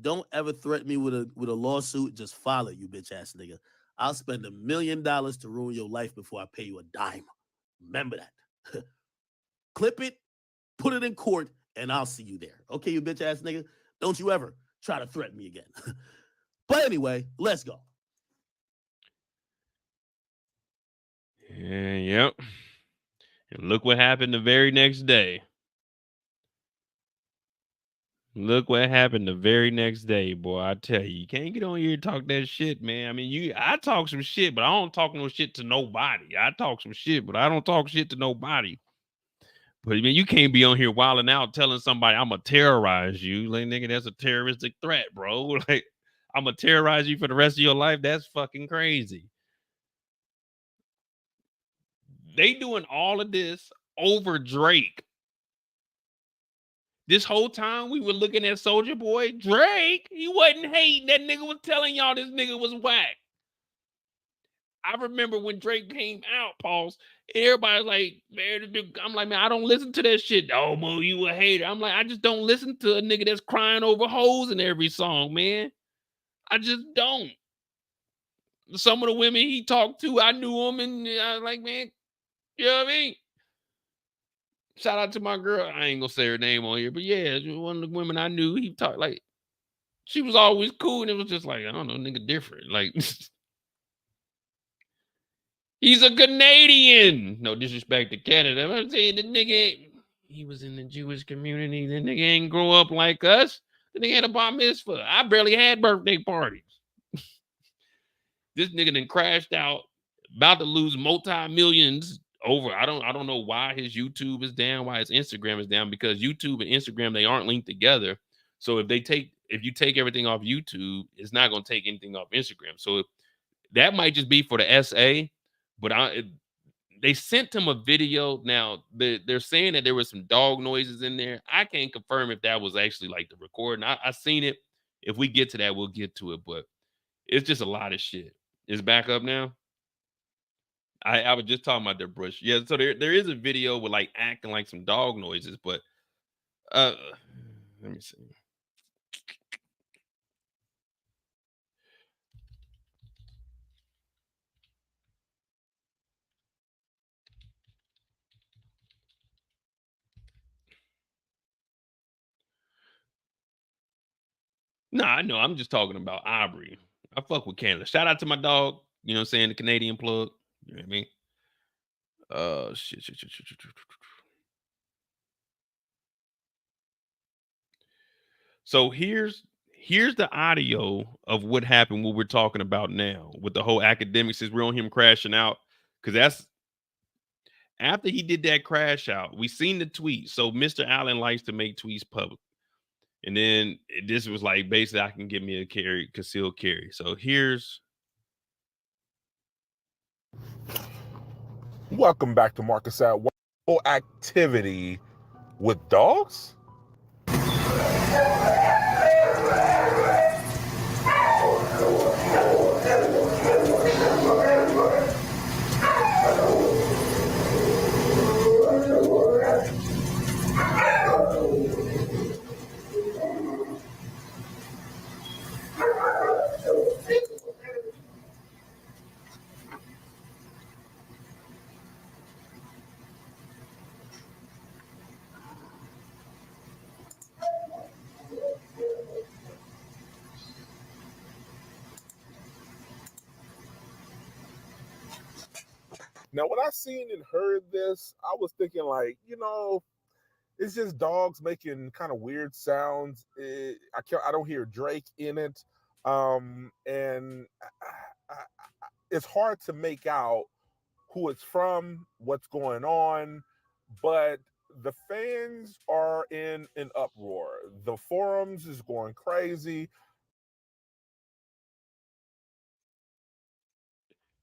Speaker 3: don't ever threaten me with a lawsuit. Just file it, you bitch ass nigga. I'll spend $1 million to ruin your life before I pay you a dime. Remember that. Clip it, put it in court, and I'll see you there. Okay, you bitch ass nigga? Don't you ever try to threaten me again. But anyway, let's go.
Speaker 2: Yeah, yep. And look what happened the very next day. Look what happened the very next day, boy. I tell you can't get on here and talk that shit, man. I mean, I talk some shit, but I don't talk no shit to nobody. I talk some shit, but I don't talk shit to nobody. But I mean, you can't be on here wilding out telling somebody I'm gonna terrorize you. Like, nigga, that's a terroristic threat, bro. Like, I'm gonna terrorize you for the rest of your life. That's fucking crazy. They doing all of this over Drake. This whole time we were looking at Soulja Boy, Drake, he wasn't hating. That nigga was telling y'all this nigga was whack. I remember when Drake came out, pause, everybody's like, man, I'm like, man, I don't listen to that shit. Oh, Mo, you a hater. I'm like, I just don't listen to a nigga that's crying over hoes in every song, man. I just don't. Some of the women he talked to, I knew them, and I was like, man, you know what I mean? Shout out to my girl. I ain't gonna say her name on here, but yeah, one of the women I knew, he talked like, she was always cool, and it was just like, I don't know, nigga different. Like, he's a Canadian. No disrespect to Canada. I'm saying the nigga, he was in the Jewish community. The nigga ain't grow up like us. The nigga had a bar mitzvah. I barely had birthday parties. This nigga then crashed out, about to lose multi-millions over. I don't know why his YouTube is down, why his Instagram is down, because YouTube and Instagram, they aren't linked together. So if you take everything off YouTube, it's not going to take anything off Instagram. So that might just be for the SA, but they sent him a video. Now they're saying that there was some dog noises in there. I can't confirm if that was actually like the recording. I seen it. If we get to that, we'll get to it, but it's just a lot of shit. It's back up now. I was just talking about their brush. Yeah, so there is a video with like acting like some dog noises, but let me see. No, I know. I'm just talking about Aubrey. I fuck with Canada. Shout out to my dog. You know what I'm saying? The Canadian plug. You know what I mean? Shit. So here's the audio of what happened, what we're talking about now with the whole academics. Since we're on him crashing out, because that's after he did that crash out. We seen the tweet. So Mr. Allen likes to make tweets public. And then this was like, basically, I can give me a concealed carry. So here's.
Speaker 15: Welcome back to Marcus at What activity with dogs? Now, when I seen and heard this, I was thinking like, it's just dogs making kind of weird sounds. I don't hear Drake in it, and it's hard to make out who it's from, what's going on, but the fans are in an uproar. The forums is going crazy.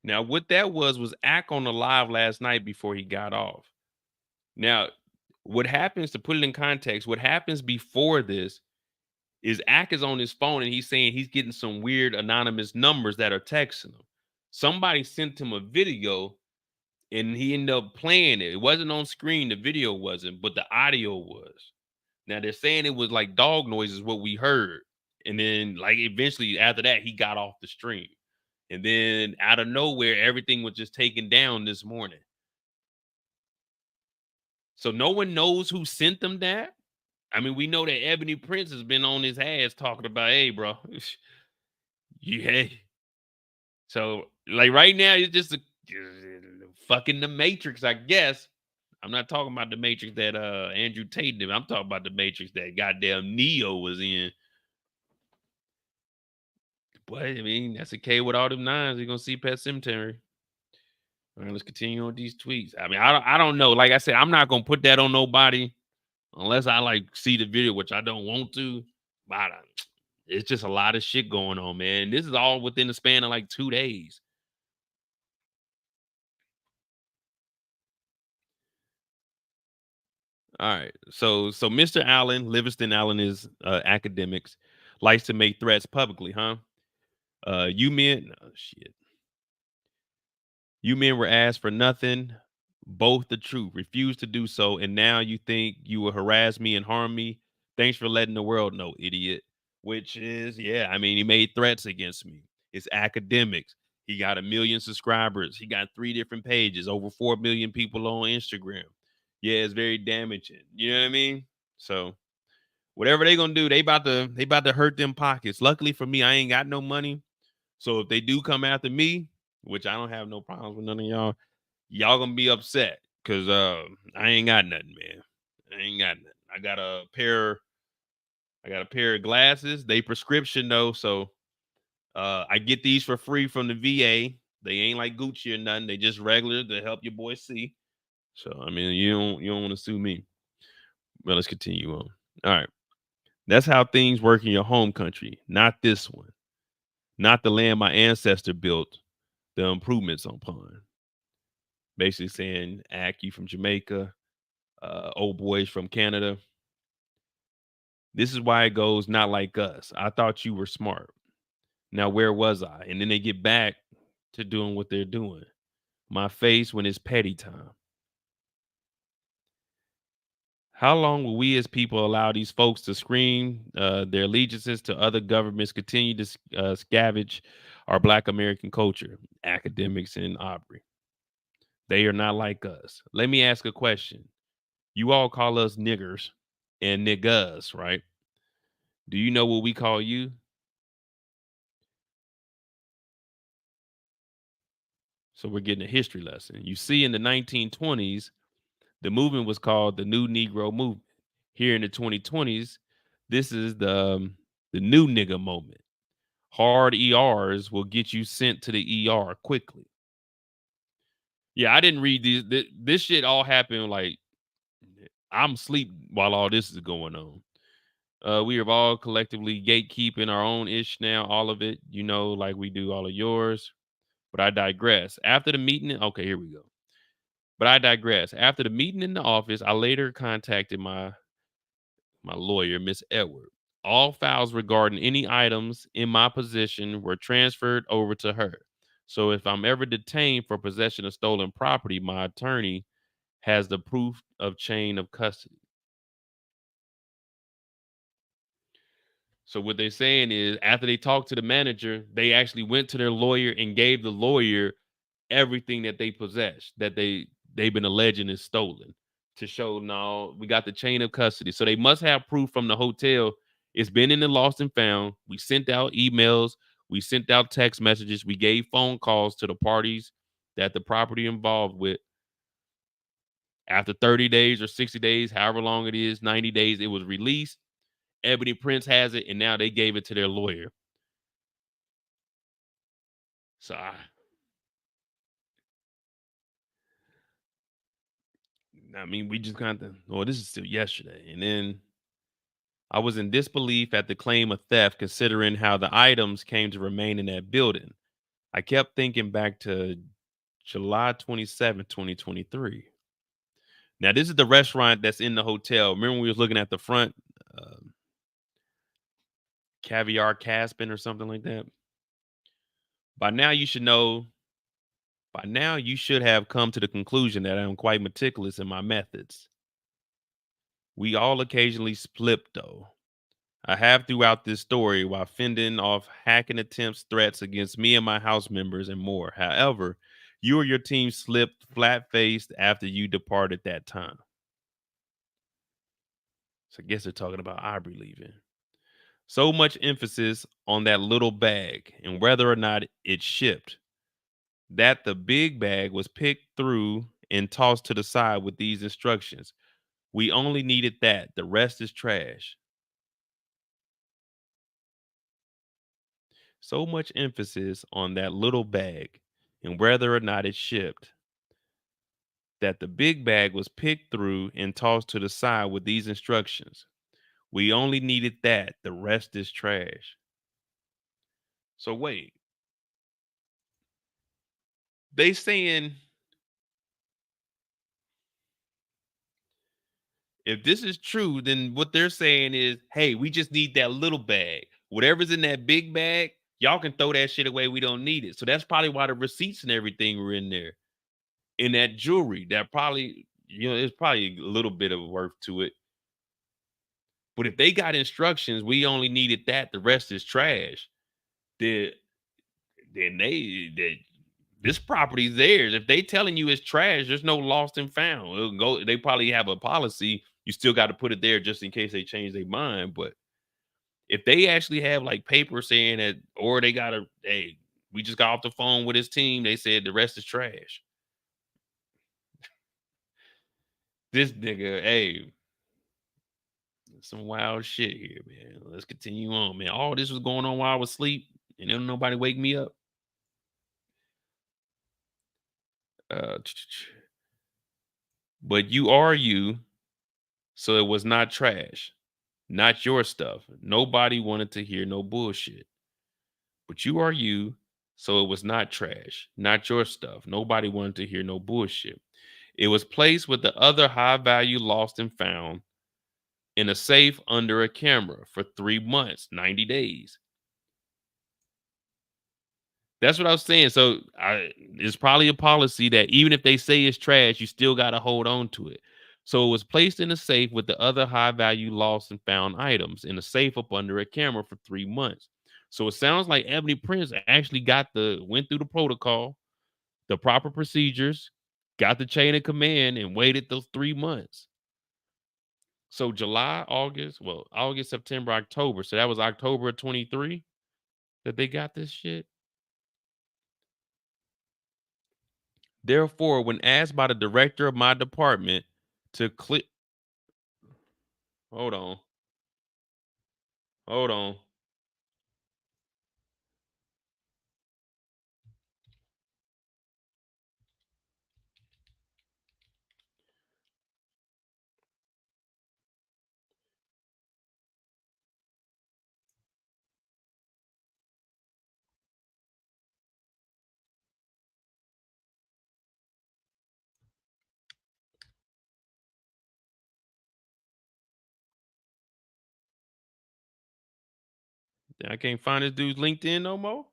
Speaker 2: Now, what that was Ack on the live last night before he got off. Now, what happens, to put it in context, what happens before this is Ack is on his phone and he's saying he's getting some weird anonymous numbers that are texting him. Somebody sent him a video and he ended up playing it. It wasn't on screen, the video wasn't, but the audio was. Now they're saying it was like dog noises, what we heard. And then like eventually after that, he got off the stream. And then out of nowhere, everything was just taken down this morning. So no one knows who sent them that. I mean, we know that Ebony Prince has been on his ass talking about, hey, bro, yeah. So like right now, it's just fucking the Matrix, I guess. I'm not talking about the Matrix that Andrew Tate did. I'm talking about the Matrix that goddamn Neo was in. But I mean, that's okay with all them nines. You're gonna see Pet Cemetery. All right, let's continue on these tweets. I mean, I don't know. Like I said, I'm not gonna put that on nobody unless I like see the video, which I don't want to. But it's just a lot of shit going on, man. This is all within the span of like 2 days. All right. So Mr. Allen, Livingston Allen is academics, likes to make threats publicly, huh? You men, oh, shit. You men were asked for nothing, both the truth, refused to do so, and now you think you will harass me and harm me. Thanks for letting the world know, idiot. Which is, yeah, I mean, he made threats against me. It's academics. He got 1 million subscribers. He got 3 different pages, over 4 million people on Instagram. Yeah, it's very damaging. You know what I mean? So whatever they gonna do, they about to hurt them pockets. Luckily for me, I ain't got no money. So if they do come after me, which I don't have no problems with none of y'all gonna be upset because I ain't got nothing, man. I ain't got nothing. I got a pair of glasses. They prescription though, so I get these for free from the VA. They ain't like Gucci or nothing. They just regular to help your boy see. So I mean, you don't want to sue me. Well, let's continue on. All right. That's how things work in your home country, not this one. Not the land my ancestor built the improvements upon. Basically saying, Ack, you from Jamaica, old boys from Canada. This is why it goes not like us. I thought you were smart. Now, where was I? And then they get back to doing what they're doing. My face when it's petty time. How long will we as people allow these folks to scream their allegiances to other governments, continue to scavenge our Black American culture? Academics and Aubrey. They are not like us. Let me ask a question. You all call us niggers and niggas, right? Do you know what we call you? So we're getting a history lesson. You see, in the 1920s, the movement was called the New Negro Movement. Here in the 2020s, this is the new nigga moment. Hard ERs will get you sent to the ER quickly. Yeah, I didn't read these. This shit all happened like I'm asleep while all this is going on. We are all collectively gatekeeping our own ish now, all of it, like we do all of yours. But I digress. After the meeting, okay, here we go. But I digress. After the meeting in the office, I later contacted my lawyer, Miss Edward. All files regarding any items in my possession were transferred over to her. So if I'm ever detained for possession of stolen property, my attorney has the proof of chain of custody. So what they're saying is after they talked to the manager, they actually went to their lawyer and gave the lawyer everything that they possessed, that they've been alleging is stolen, to show now we got the chain of custody. So they must have proof from the hotel. It's been in the lost and found. We sent out emails. We sent out text messages. We gave phone calls to the parties that the property involved with. After 30 days or 60 days, however long it is, 90 days, it was released. Ebony Prince has it, and now they gave it to their lawyer. So I mean, we just kind of, oh, this is still yesterday. And then I was in disbelief at the claim of theft, considering how the items came to remain in that building. I kept thinking back to July 27th, 2023. Now, this is the restaurant that's in the hotel. Remember we was looking at the front, Caviar Caspin or something like that? By now you should have come to the conclusion that I am quite meticulous in my methods. We all occasionally slip, though. I have throughout this story while fending off hacking attempts, threats against me and my house members, and more. However, you or your team slipped flat-faced after you departed that time. So I guess they're talking about Aubrey leaving. So much emphasis on that little bag and whether or not it shipped, that the big bag was picked through and tossed to the side with these instructions. We only needed that. The rest is trash. So much emphasis on that little bag and whether or not it shipped, that the big bag was picked through and tossed to the side with these instructions. We only needed that. The rest is trash. So wait. They saying if this is true, then what they're saying is, hey, we just need that little bag. Whatever's in that big bag, y'all can throw that shit away. We don't need it. So that's probably why the receipts and everything were in there. In that jewelry, that probably, there's probably a little bit of worth to it. But if they got instructions, we only needed that, the rest is trash. Then this property's theirs. If they telling you it's trash, there's no lost and found. It'll go. They probably have a policy. You still got to put it there just in case they change their mind. But if they actually have like paper saying that, or they got hey, we just got off the phone with his team. They said the rest is trash. This nigga, hey, some wild shit here, man. Let's continue on, man. All this was going on while I was asleep, and then nobody wake me up. But you are you, so it was not trash, not your stuff. Nobody wanted to hear no bullshit. But you are you, so it was not trash, not your stuff. Nobody wanted to hear no bullshit. It was placed with the other high value lost and found in a safe under a camera for 3 months, 90 days. That's what I was saying. So it's probably a policy that even if they say it's trash, you still got to hold on to it. So it was placed in a safe with the other high value lost and found items in a safe up under a camera for 3 months. So it sounds like Ebony Prince actually went through the protocol, the proper procedures, got the chain of command, and waited those 3 months. So July, August, September, October. So that was October of 23 that they got this shit. Therefore, when asked by the director of my department to click, hold on. I can't find this dude's LinkedIn no more.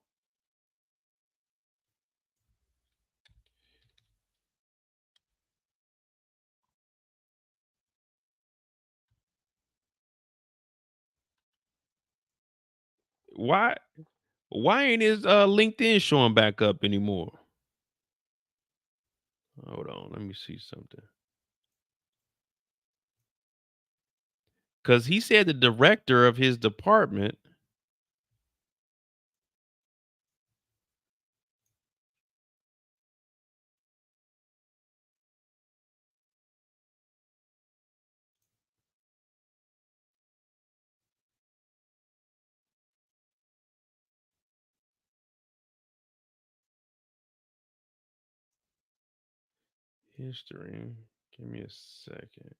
Speaker 2: Why ain't his LinkedIn showing back up anymore? Hold on, let me see something. Because he said the director of his department. history. Give me a second.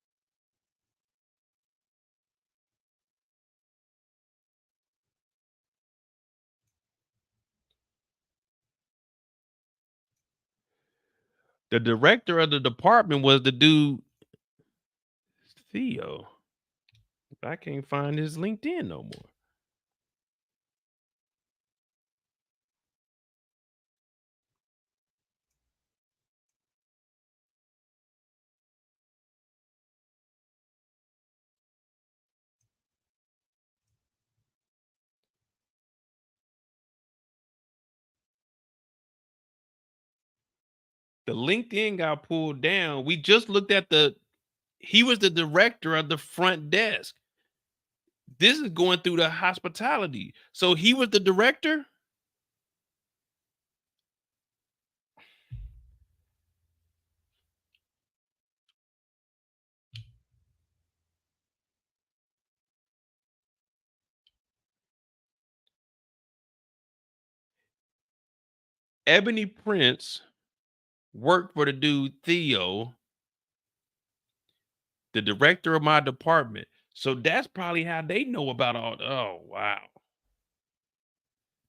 Speaker 2: The director of the department was the dude, Theo. I can't find his LinkedIn no more. The LinkedIn got pulled down. We just looked at he was the director of the front desk. This is going through the hospitality. So he was the director? Ebony Prince worked for the dude Theo, the director of my department. So that's probably how they know about all. Oh, wow.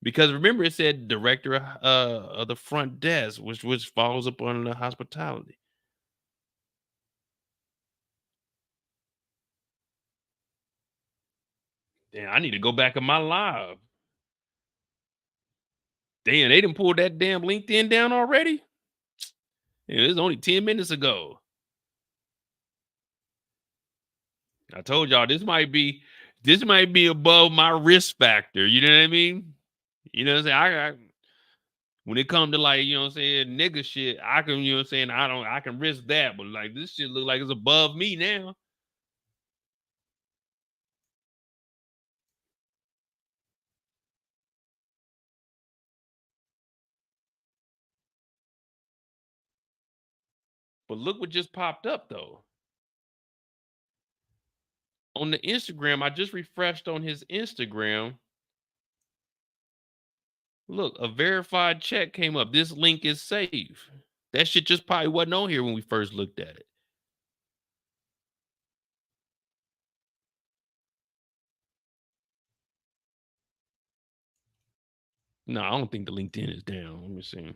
Speaker 2: Because remember, it said director of the front desk, which follows up on the hospitality. Damn, I need to go back in my live. Damn, they didn't pull that damn LinkedIn down already? Yeah, it was only 10 minutes ago. I told y'all this might be above my risk factor. You know what I mean? You know what I'm saying? When it comes to, like, you know what I'm saying, nigga shit, I can, you know what I'm saying, I can risk that, but like this shit look like it's above me now. But look what just popped up though. On the Instagram, I just refreshed on his Instagram. Look, a verified check came up. This link is safe. That shit just probably wasn't on here when we first looked at it. No, I don't think the LinkedIn is down. Let me see.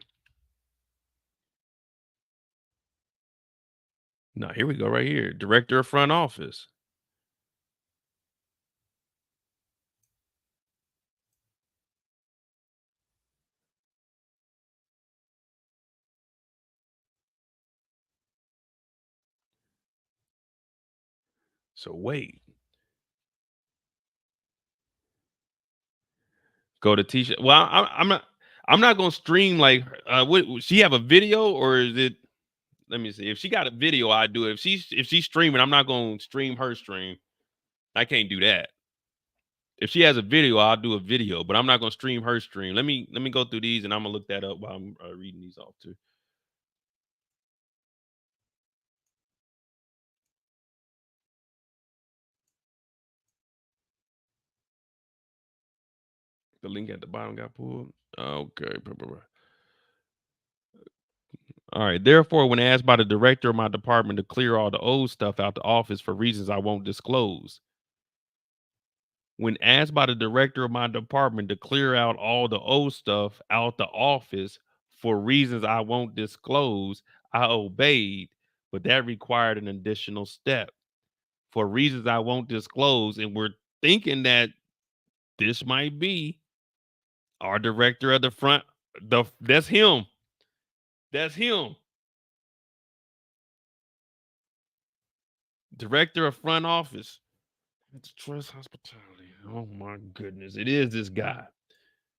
Speaker 2: No, here we go right here. Director of front office. So wait. Go to T-shirt. Well, I'm not gonna stream like what she have a video or is it? Let me see. If she got a video, I do it. If she's streaming, I'm not gonna stream her stream. I can't do that. If she has a video, I'll do a video, but I'm not gonna stream her stream. Let me go through these and I'm gonna look that up while I'm reading these off too. The link at the bottom got pulled. Okay. All right. Therefore, when asked by the director of my department to clear all the old stuff out the office for reasons I won't disclose. When asked by the director of my department to clear out all the old stuff out the office for reasons I won't disclose, I obeyed, but that required an additional step. For reasons I won't disclose, and we're thinking that this might be our director of the front. That's him. That's him. Director of front office. It's Trust Hospitality. Oh my goodness. It is this guy.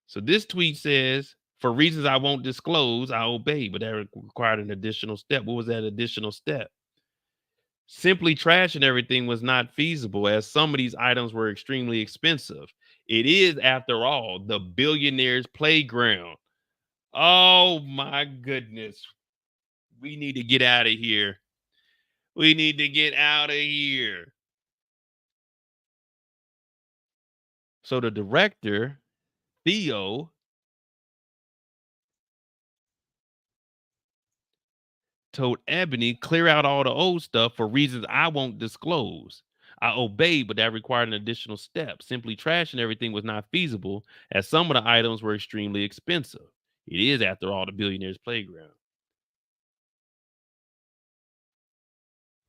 Speaker 2: So this tweet says, for reasons I won't disclose, I obey, but that required an additional step. What was that additional step? Simply trashing everything was not feasible as some of these items were extremely expensive. It is, after all, the billionaire's playground. Oh my goodness. We need to get out of here. We need to get out of here. So the director, Theo, told Ebony, clear out all the old stuff for reasons I won't disclose. I obeyed, but that required an additional step. Simply trashing everything was not feasible, as some of the items were extremely expensive. It is, after all, the billionaire's playground.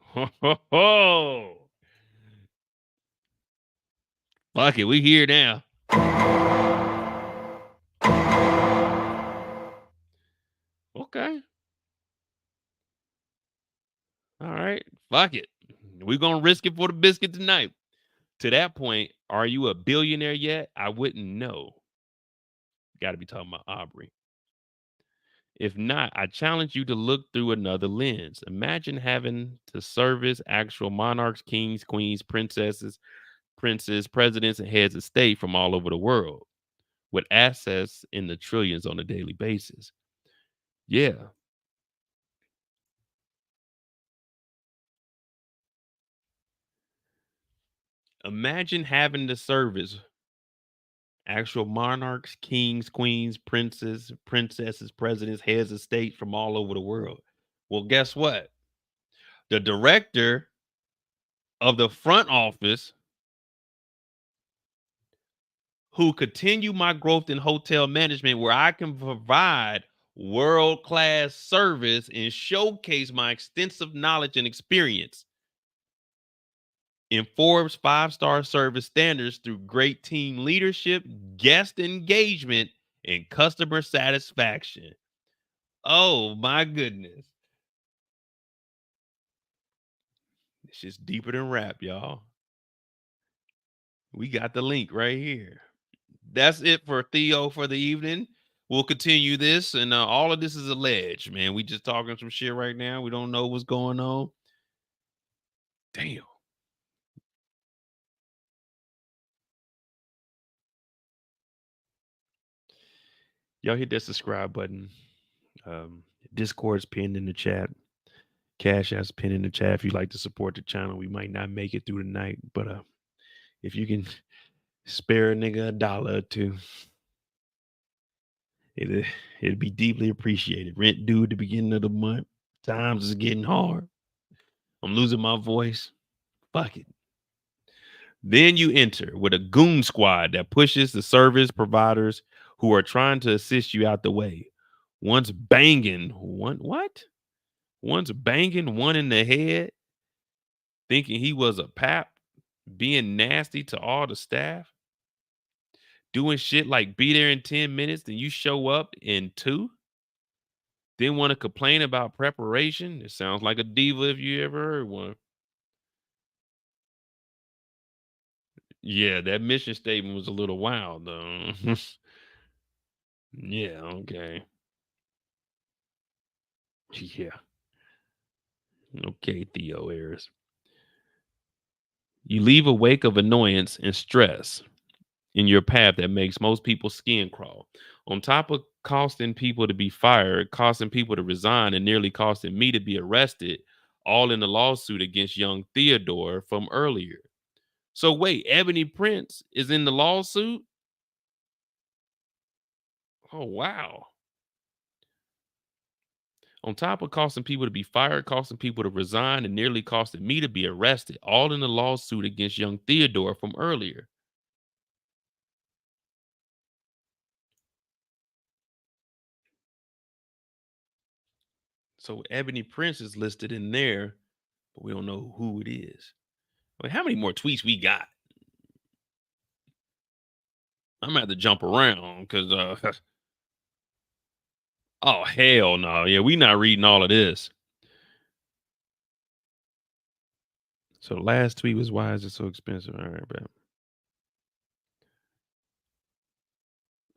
Speaker 2: Ho, ho, ho. Fuck it, we here now. Okay. All right. Fuck it. We're going to risk it for the biscuit tonight. To that point, are you a billionaire yet? I wouldn't know. Got to be talking about Aubrey. If not, I challenge you to look through another lens. Imagine having to service actual monarchs, kings, queens, princesses, princes, presidents, and heads of state from all over the world with assets in the trillions on a daily basis. Yeah. Imagine having to service actual monarchs, kings, queens, princes, princesses, presidents, heads of state from all over the world. Well, guess what? The director of the front office who continue my growth in hotel management, where I can provide world-class service and showcase my extensive knowledge and experience in Forbes 5-star service standards through great team leadership, guest engagement, and customer satisfaction. Oh my goodness. It's just deeper than rap, y'all. We got the link right here. That's it for Theo for the evening. We'll continue this, and all of this is alleged, man. We just talking some shit right now. We don't know what's going on. Damn. Y'all hit that subscribe button. Discord's pinned in the chat. Cash App's pinned in the chat. If you'd like to support the channel, we might not make it through the night, but if you can spare a nigga $1 or $2, it'd be deeply appreciated. Rent due at the beginning of the month. Times is getting hard. I'm losing my voice. Fuck it. Then you enter with a goon squad that pushes the service providers who are trying to assist you out the way. One's banging one in the head, thinking he was a pap, being nasty to all the staff, doing shit like be there in 10 minutes, then you show up in 2. Then want to complain about preparation. It sounds like a diva if you ever heard one. Yeah, that mission statement was a little wild, though. Yeah, okay. Yeah. Okay, Theo Ayers. You leave a wake of annoyance and stress in your path that makes most people's skin crawl. On top of costing people to be fired, costing people to resign, and nearly costing me to be arrested, all in the lawsuit against young Theodore from earlier. So wait, Ebony Prince is in the lawsuit? Oh, wow. On top of costing people to be fired, costing people to resign, and nearly costing me to be arrested, all in the lawsuit against young Theodore from earlier. So Ebony Prince is listed in there, but we don't know who it is. Wait, how many more tweets we got? I'm gonna have to jump around because oh hell no. Yeah, we not reading all of this. So the last tweet was, why is it so expensive? All right, bro.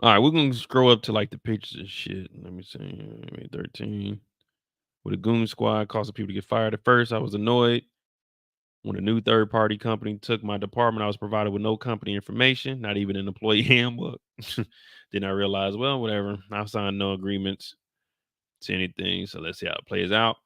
Speaker 2: All right, we're gonna scroll up to like the pictures and shit. Let me see. 13. With a goon squad causing people to get fired. At first, I was annoyed when a new third-party company took my department. I was provided with no company information, not even an employee handbook. Then I realized, well, whatever. I've signed no agreements to anything, so let's see how it plays out.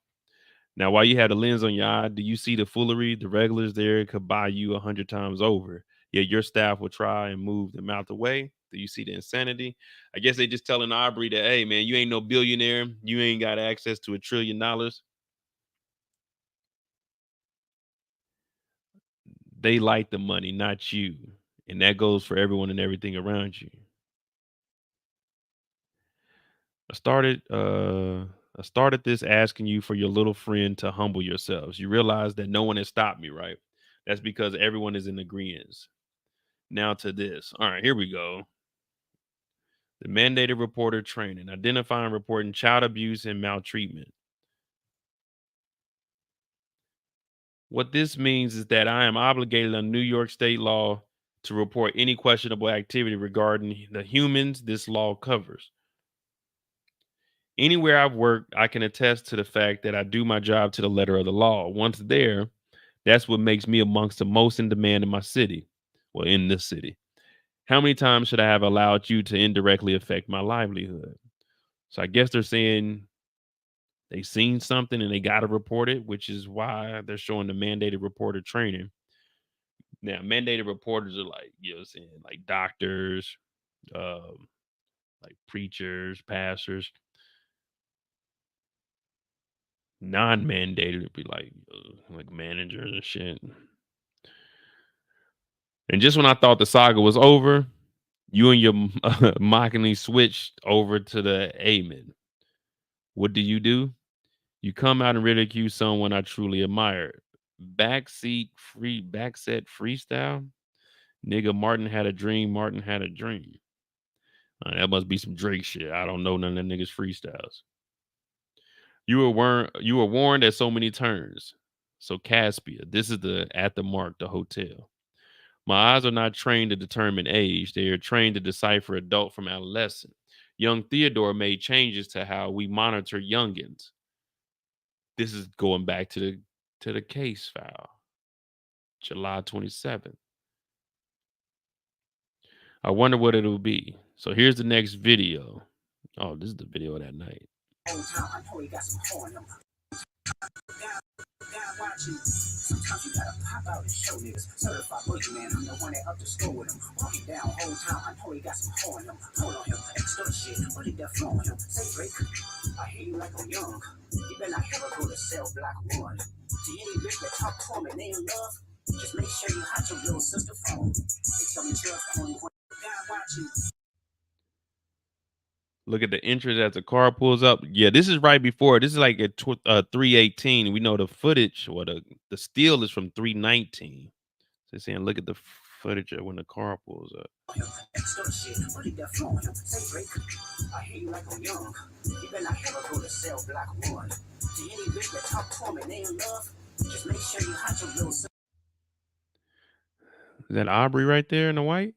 Speaker 2: Now, while you have the lens on your eye, do you see the foolery? The regulars there could buy you 100 times over. Yeah, your staff will try and move them out the way. Do you see the insanity? I guess they just telling Aubrey that, hey, man, you ain't no billionaire. You ain't got access to $1 trillion. They like the money, not you. And that goes for everyone and everything around you. I started this asking you for your little friend to humble yourselves. You realize that no one has stopped me, right? That's because everyone is in agreement. Now to this. All right, here we go. The mandated reporter training, identifying and reporting child abuse and maltreatment. What this means is that I am obligated under New York state law to report any questionable activity regarding the humans this law covers. Anywhere I've worked, I can attest to the fact that I do my job to the letter of the law. Once there, that's what makes me amongst the most in demand in my city. Well, in this city. How many times should I have allowed you to indirectly affect my livelihood? So I guess they're saying they seen something and they got to report it, which is why they're showing the mandated reporter training. Now, mandated reporters are like, you know what I'm saying, like doctors, like preachers, pastors. Non-mandated would be like managers and shit. And just when I thought the saga was over, you and your mockingly switched over to the amen. What do? You come out and ridicule someone I truly admire. Backset freestyle. Nigga, Martin had a dream. Martin had a dream. That must be some Drake shit. I don't know none of that niggas freestyles. You were warned at so many turns. So Caspia, this is the at the mark, the hotel. My eyes are not trained to determine age. They are trained to decipher adult from adolescent. Young Theodore made changes to how we monitor youngins. This is going back to the case file. July 27th. I wonder what it'll be. So here's the next video. Oh, this is the video of that night.
Speaker 1: Sometimes you gotta pop out and show niggas. Certified boogeyman, I'm the one that up the score with him. Walking down whole time, I know he got some horn him. Hold on him, extra shit, put it that flow on him. Say Drake, I hear you like I'm young. You better not ever go to cell block 1. To any bitch that talk to him and they in love, just make sure you hide your little sister phone. They tell me trust the only one God watching.
Speaker 2: Look at the entrance as the car pulls up. Yeah, this is right before. This is like at 3:18. We know the footage or the still is from 3:19. So they're saying, look at the footage of when the car pulls up.
Speaker 1: Extra shit, put it that flow on him. Say Drake, I hear you like I'm young. You better not ever go to cell block 1. To any bitch that talk to him and they in love, just make sure you hide your little sister.
Speaker 2: Is that Aubrey right there in the white?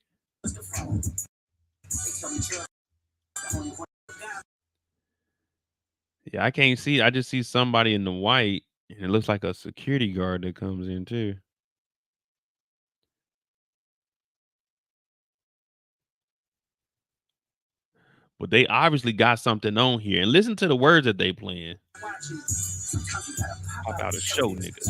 Speaker 2: Yeah, I can't see. I just see somebody in the white, and it looks like a security guard that comes in too. But they obviously got something on here. And listen to the words that they playing. Pop out and show niggas.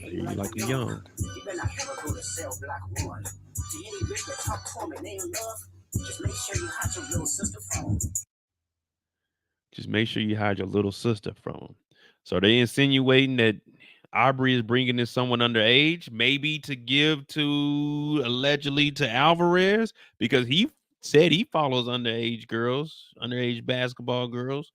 Speaker 2: You like a young.
Speaker 1: You better not ever go to cell block 1. To any bitch that talk to him and they in love, just make sure you hide your little sister phone.
Speaker 2: Just make sure you hide your little sister from them. So they insinuating that Aubrey is bringing in someone underage, maybe to give to allegedly to Alvarez, because he said he follows underage girls, underage basketball girls,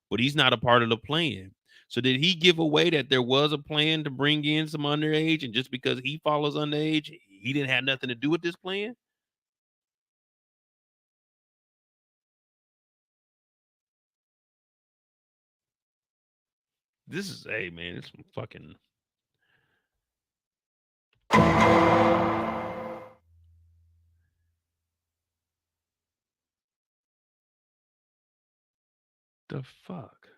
Speaker 2: but he's not a part of the plan. So did he give away that there was a plan to bring in some underage, and just because he follows underage, he didn't have nothing to do with this plan? This is, hey man, it's fucking. The fuck?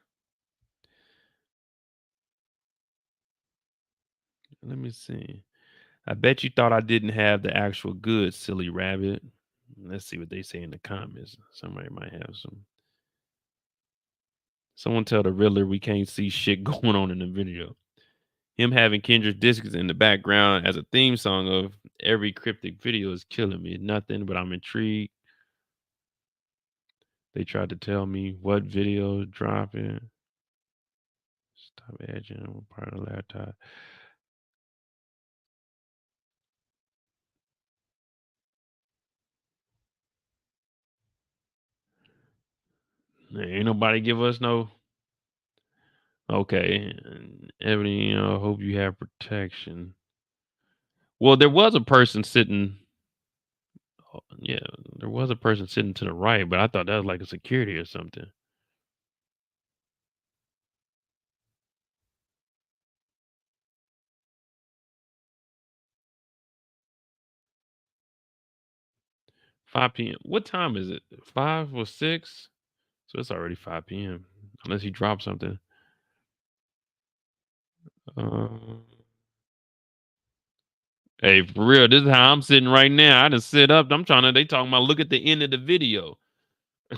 Speaker 2: Let me see. I bet you thought I didn't have the actual goods, silly rabbit. Let's see what they say in the comments. Somebody might have some. Someone tell the Riddler we can't see shit going on in the video. Him having Kendrick Discus in the background as a theme song of every cryptic video is killing me. Nothing, but I'm intrigued. They tried to tell me what video dropping. Stop edging part of the laptop. Ain't nobody give us no. Okay, Ebony, hope you have protection. Well, there was a person sitting. Yeah, there was a person sitting to the right, but I thought that was like a security or something. $5 p.m. What time is it? 5 or 6? So it's already 5 p.m. Unless he dropped something. Hey, for real, this is how I'm sitting right now. I done sit up. They talking about look at the end of the video.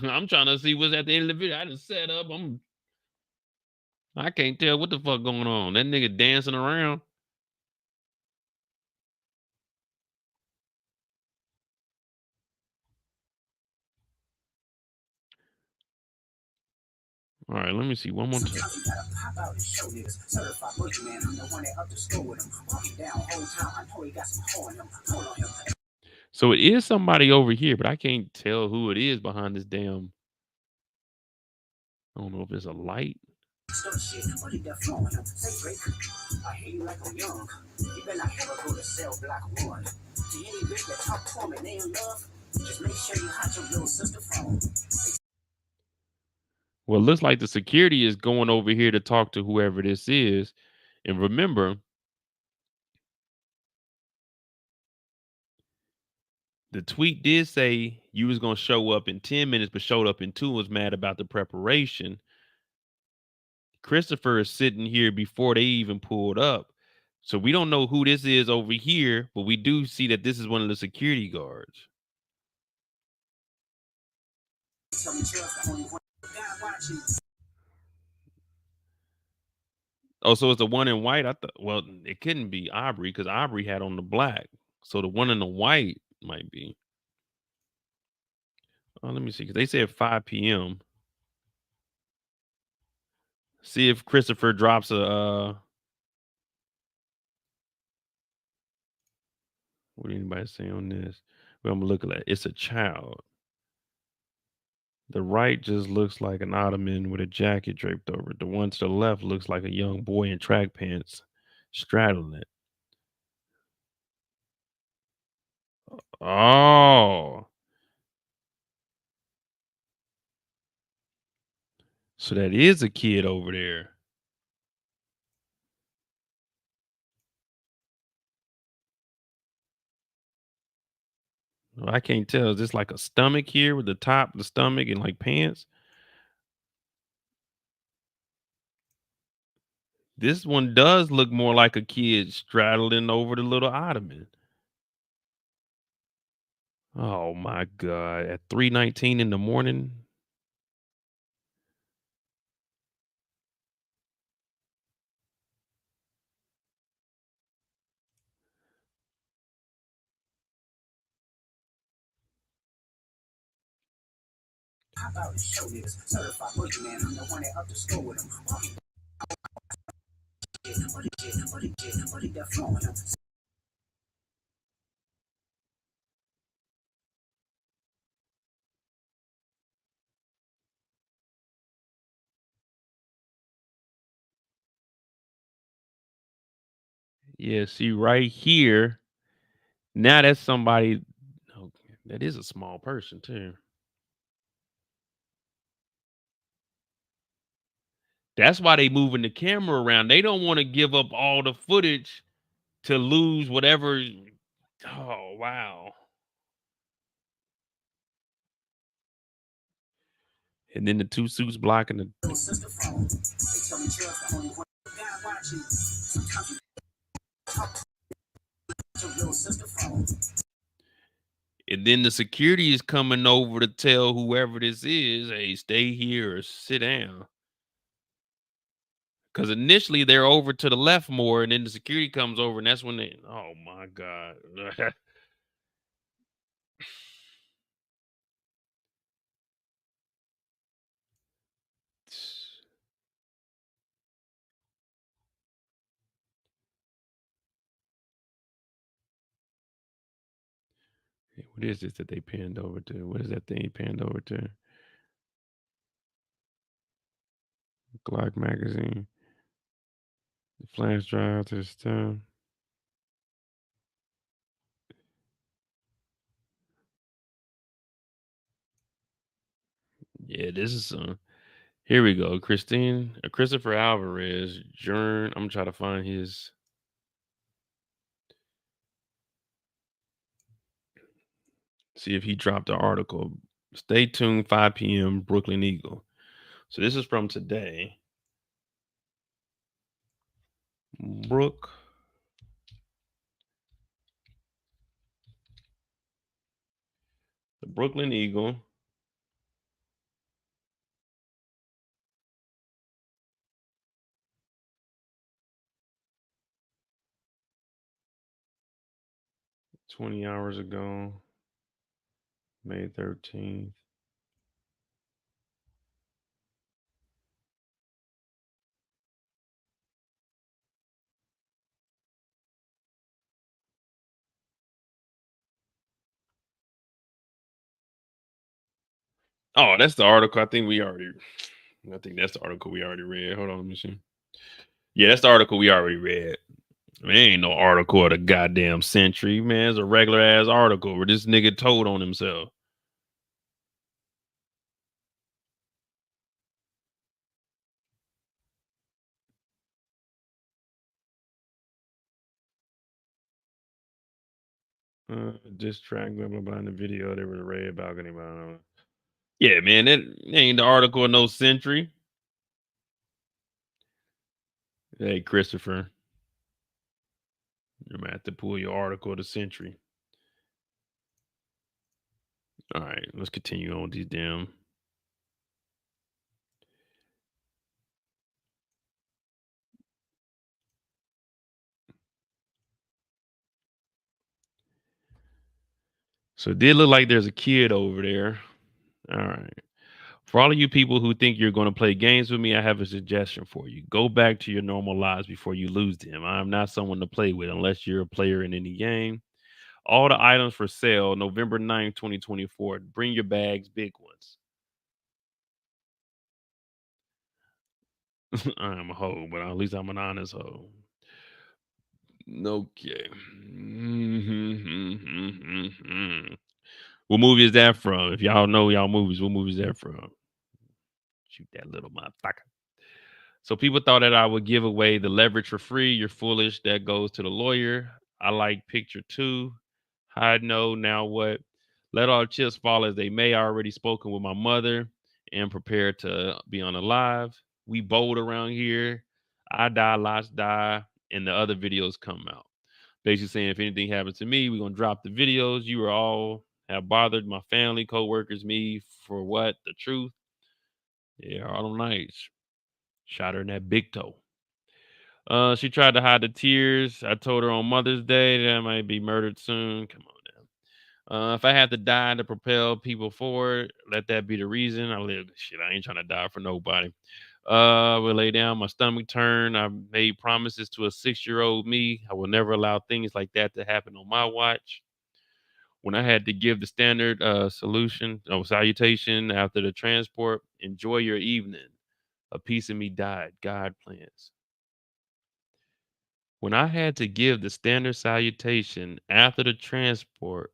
Speaker 2: I'm trying to see what's at the end of the video. I done set up. I can't tell what the fuck going on. That nigga dancing around. All right, let me see one more time. So it is somebody over here, but I can't tell who it is behind this damn. I don't know if it's a light. Well, it looks like the security is going over here to talk to whoever this is. And remember, the tweet did say you was going to show up in 10 minutes, but showed up in 2 and was mad about the preparation. Christopher is sitting here before they even pulled up. So we don't know who this is over here, but we do see that this is one of the security guards. Oh, so it's the one in white? Well, it couldn't be Aubrey because Aubrey had on the black. So the one in the white might be. Oh, let me see. Because they said 5 p.m. See if Christopher drops a. What did anybody say on this? Well, I'm looking at it's a child. The right just looks like an ottoman with a jacket draped over it. The one to the left looks like a young boy in track pants straddling it. Oh. So that is a kid over there. Well, I can't tell. Is this like a stomach here with the top, the stomach, and like pants? This one does look more like a kid straddling over the little ottoman. Oh my God. At 3:19 in the morning. Yeah, see right here. Now that's somebody. Oh, that is a small person too. That's why they moving the camera around. They don't want to give up all the footage to lose whatever. Oh, wow. And then the two suits blocking the. And then the security is coming over to tell whoever this is, hey, stay here or sit down. Because initially they're over to the left more, and then the security comes over, and that's when they. Oh my God. What is this that they panned over to? What is that thing he panned over to? Glock magazine. The flash drive to the stuff. Yeah, this is here we go. Christopher Alvarez, I'm gonna try to find his. See if he dropped the article. Stay tuned, 5 p.m. Brooklyn Eagle. So this is from today. The Brooklyn Eagle. $20 hours ago, May 13th. Oh, that's the article. I think that's the article we already read. Hold on, let me see. Yeah, that's the article we already read. There ain't no article of the goddamn century, man. It's a regular ass article where this nigga told on himself. Just track blah blah blah in the video. There was a red balcony. Blah. Yeah, man, that ain't the article of no century. Hey, Christopher, you're gonna have to pull your article of the century. All right, let's continue on with these damn. So it did look like there's a kid over there. All right. For all of you people who think you're going to play games with me, I have a suggestion for you. Go back to your normal lives before you lose them. I'm not someone to play with unless you're a player in any game. All the items for sale, November 9th, 2024. Bring your bags, big ones. I'm a hoe, but at least I'm an honest hoe. Okay. What movie is that from? If y'all know y'all movies, what movie is that from? Shoot that little motherfucker. So people thought that I would give away the leverage for free. You're foolish. That goes to the lawyer. I like picture 2. I know now what. Let all chips fall as they may. I already spoken with my mother and prepared to be on the live. We bold around here. I die, lots die, and the other videos come out. Basically saying if anything happens to me, we're gonna drop the videos. You are all have bothered my family, co-workers, me for what? The truth. Yeah, all them nights. Shot her in that big toe. She tried to hide the tears. I told her on Mother's Day that I might be murdered soon. Come on now. If I had to die to propel people forward, let that be the reason. I live. Shit, I ain't trying to die for nobody. We lay down. My stomach turned. I made promises to a 6-year-old me. I will never allow things like that to happen on my watch. When I had to give the standard salutation after the transport, enjoy your evening. A piece of me died. God plans. When I had to give the standard salutation after the transport,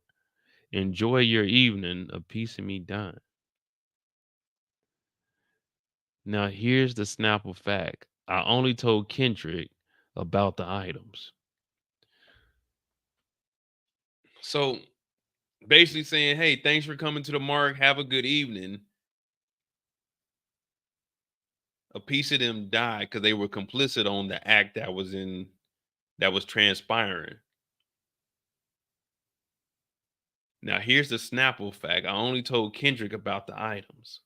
Speaker 2: enjoy your evening, a piece of me died. Now here's the Snapple fact. I only told Kendrick about the items. So basically saying, hey, thanks for coming to the mark. Have a good evening. A piece of them died because they were complicit on the act that was transpiring. Now here's the Snapple fact. I only told Kendrick about the items.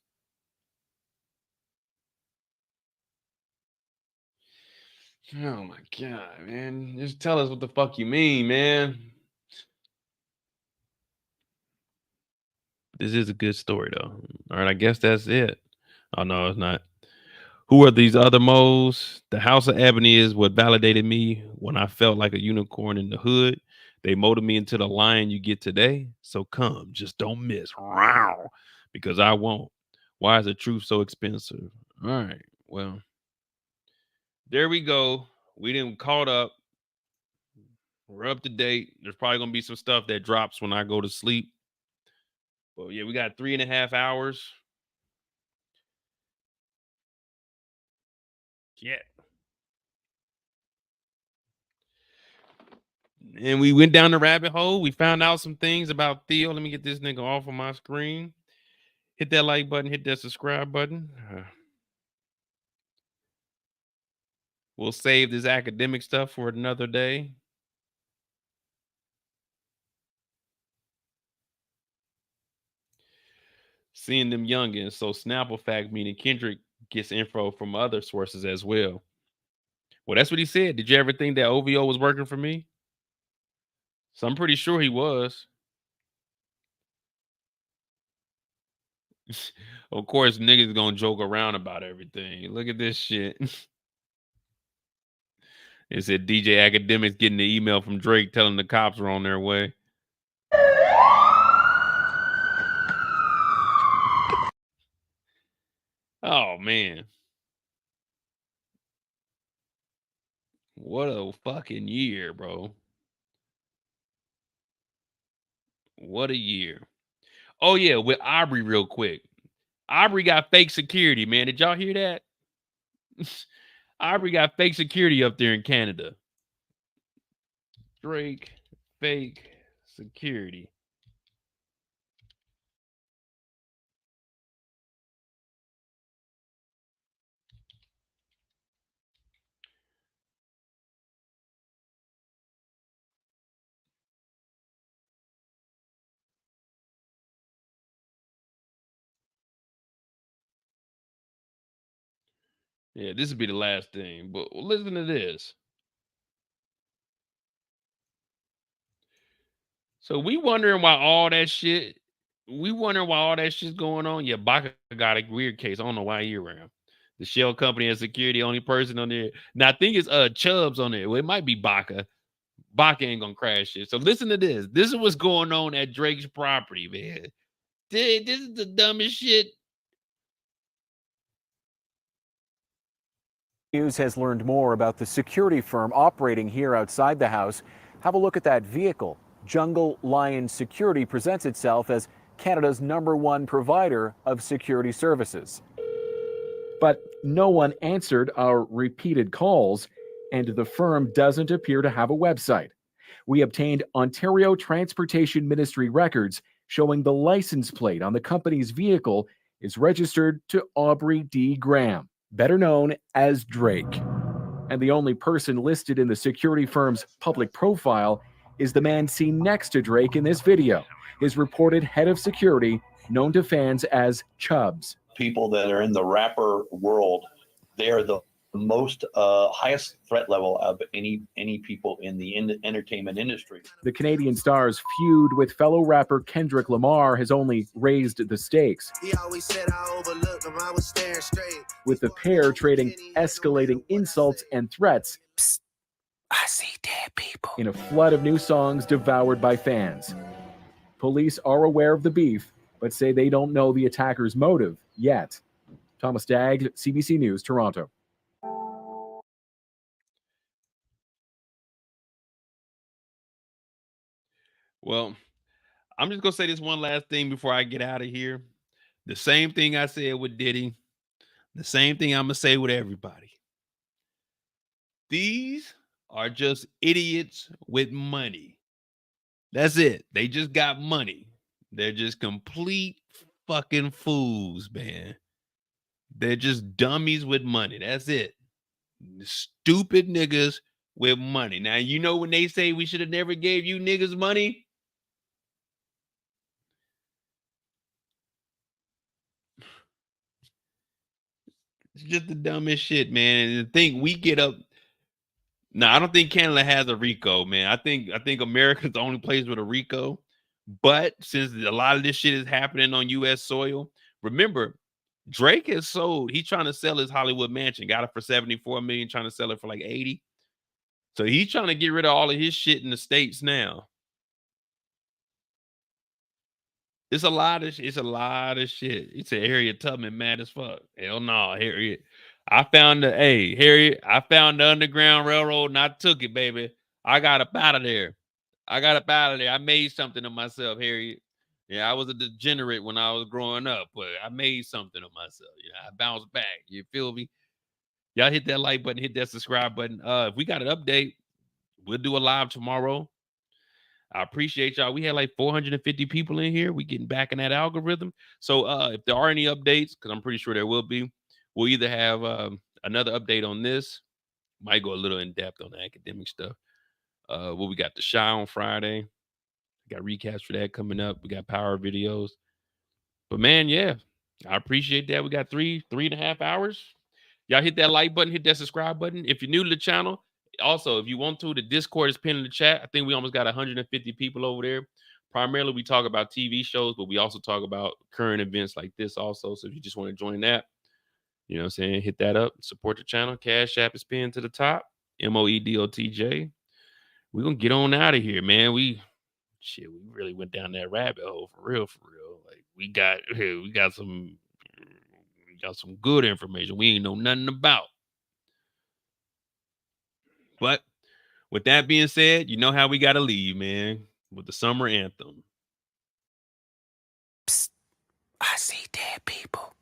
Speaker 2: Oh my God, man. Just tell us what the fuck you mean, man. This is a good story, though. All right, I guess that's it. Oh, no, it's not. Who are these other moles? The House of Ebony is what validated me when I felt like a unicorn in the hood. They molded me into the lion you get today. So come, just don't miss. Because I won't. Why is the truth so expensive? All right. Well, there we go. We didn't caught up. We're up to date. There's probably going to be some stuff that drops when I go to sleep. But yeah, we got 3.5 hours. Yeah. And we went down the rabbit hole. We found out some things about Theo. Let me get this nigga off of my screen. Hit that like button. Hit that subscribe button. We'll save this academic stuff for another day. Seeing them youngins. So Snapple fact, meaning Kendrick gets info from other sources as well. Well, that's what he said. Did you ever think that OVO was working for me? So I'm pretty sure he was. Of course, niggas gonna joke around about everything. Look at this shit. It said DJ Academics getting the email from Drake telling the cops are on their way. Oh, man. What a fucking year, bro. What a year. Oh, yeah, with Aubrey real quick. Aubrey got fake security, man. Did y'all hear that? Aubrey got fake security up there in Canada. Drake, fake security. Yeah, this would be the last thing, but listen to this. So we wondering why all that shit's going on. Yeah, Baca got a weird case. I don't know why he around. The shell company has security, only person on there. Now I think it's Chubbs on there. Well, it might be Baca. Baca ain't gonna crash it. So listen to this. This is what's going on at Drake's property, man. Dude, this is the dumbest shit.
Speaker 16: News has learned more about the security firm operating here outside the house. Have a look at that vehicle. Jungle Lion Security presents itself as Canada's #1 provider of security services.
Speaker 17: But no one answered our repeated calls, and the firm doesn't appear to have a website. We obtained Ontario Transportation Ministry records showing the license plate on the company's vehicle is registered to Aubrey D. Graham, better known as Drake. And the only person listed in the security firm's public profile is the man seen next to Drake in this video, his reported head of security, known to fans as Chubbs.
Speaker 18: People that are in the rapper world, they are the most highest threat level of any people in the entertainment industry.
Speaker 17: The Canadian star's feud with fellow rapper Kendrick Lamar has only raised the stakes,
Speaker 19: He always said I overlooked him, I was staring straight.
Speaker 17: with the pair trading escalating insults and threats.
Speaker 19: Psst, I see dead people.
Speaker 17: In a flood of new songs devoured by fans. Police are aware of the beef, but say they don't know the attacker's motive yet. Thomas Dagg, CBC News, Toronto.
Speaker 2: Well, I'm just going to say this one last thing before I get out of here. The same thing I said with Diddy, the same thing I'm going to say with everybody. These are just idiots with money. That's it. They just got money. They're just complete fucking fools, man. They're just dummies with money. That's it. Stupid niggas with money. Now, you know when they say we should have never gave you niggas money? It's just the dumbest shit, man. And to think we get up. Now, I don't think Canada has a RICO, man. I think America's the only place with a RICO. But since a lot of this shit is happening on U.S. soil, remember, Drake has sold. He's trying to sell his Hollywood mansion. Got it for $74 million, trying to sell it for like $80. So he's trying to get rid of all of his shit in the States now. It's a lot of shit. He said Harriet Tubman mad as fuck. Hell no, Harriet. Harriet, I found the Underground Railroad and I took it, baby. I got up out of there. I made something of myself, Harriet. Yeah, I was a degenerate when I was growing up, but I made something of myself. I bounced back. You feel me? Y'all hit that like button, hit that subscribe button. If we got an update, we'll do a live tomorrow. I appreciate y'all. We had like 450 people in here. We getting back in that algorithm. So if there are any updates, because I'm pretty sure there will be, we'll either have another update on this. Might go a little in depth on the academic stuff. We got the Shy on Friday. Got recaps for that coming up. We got power videos. But man, yeah, I appreciate that. We got 3.5 hours. Y'all hit that like button, hit that subscribe button. If you're new to the channel, also, if you want to, the Discord is pinned in the chat. I think we almost got 150 people over there. Primarily, we talk about TV shows, but we also talk about current events like this also. So if you just want to join that, you know what I'm saying, hit that up. Support the channel. Cash App is pinned to the top. MOEDOTJ. We're going to get on out of here, man. We really went down that rabbit hole for real. Like we got some good information we ain't know nothing about. But with that being said, you know how we got to leave, man, with the summer anthem.
Speaker 19: Psst, I see dead people.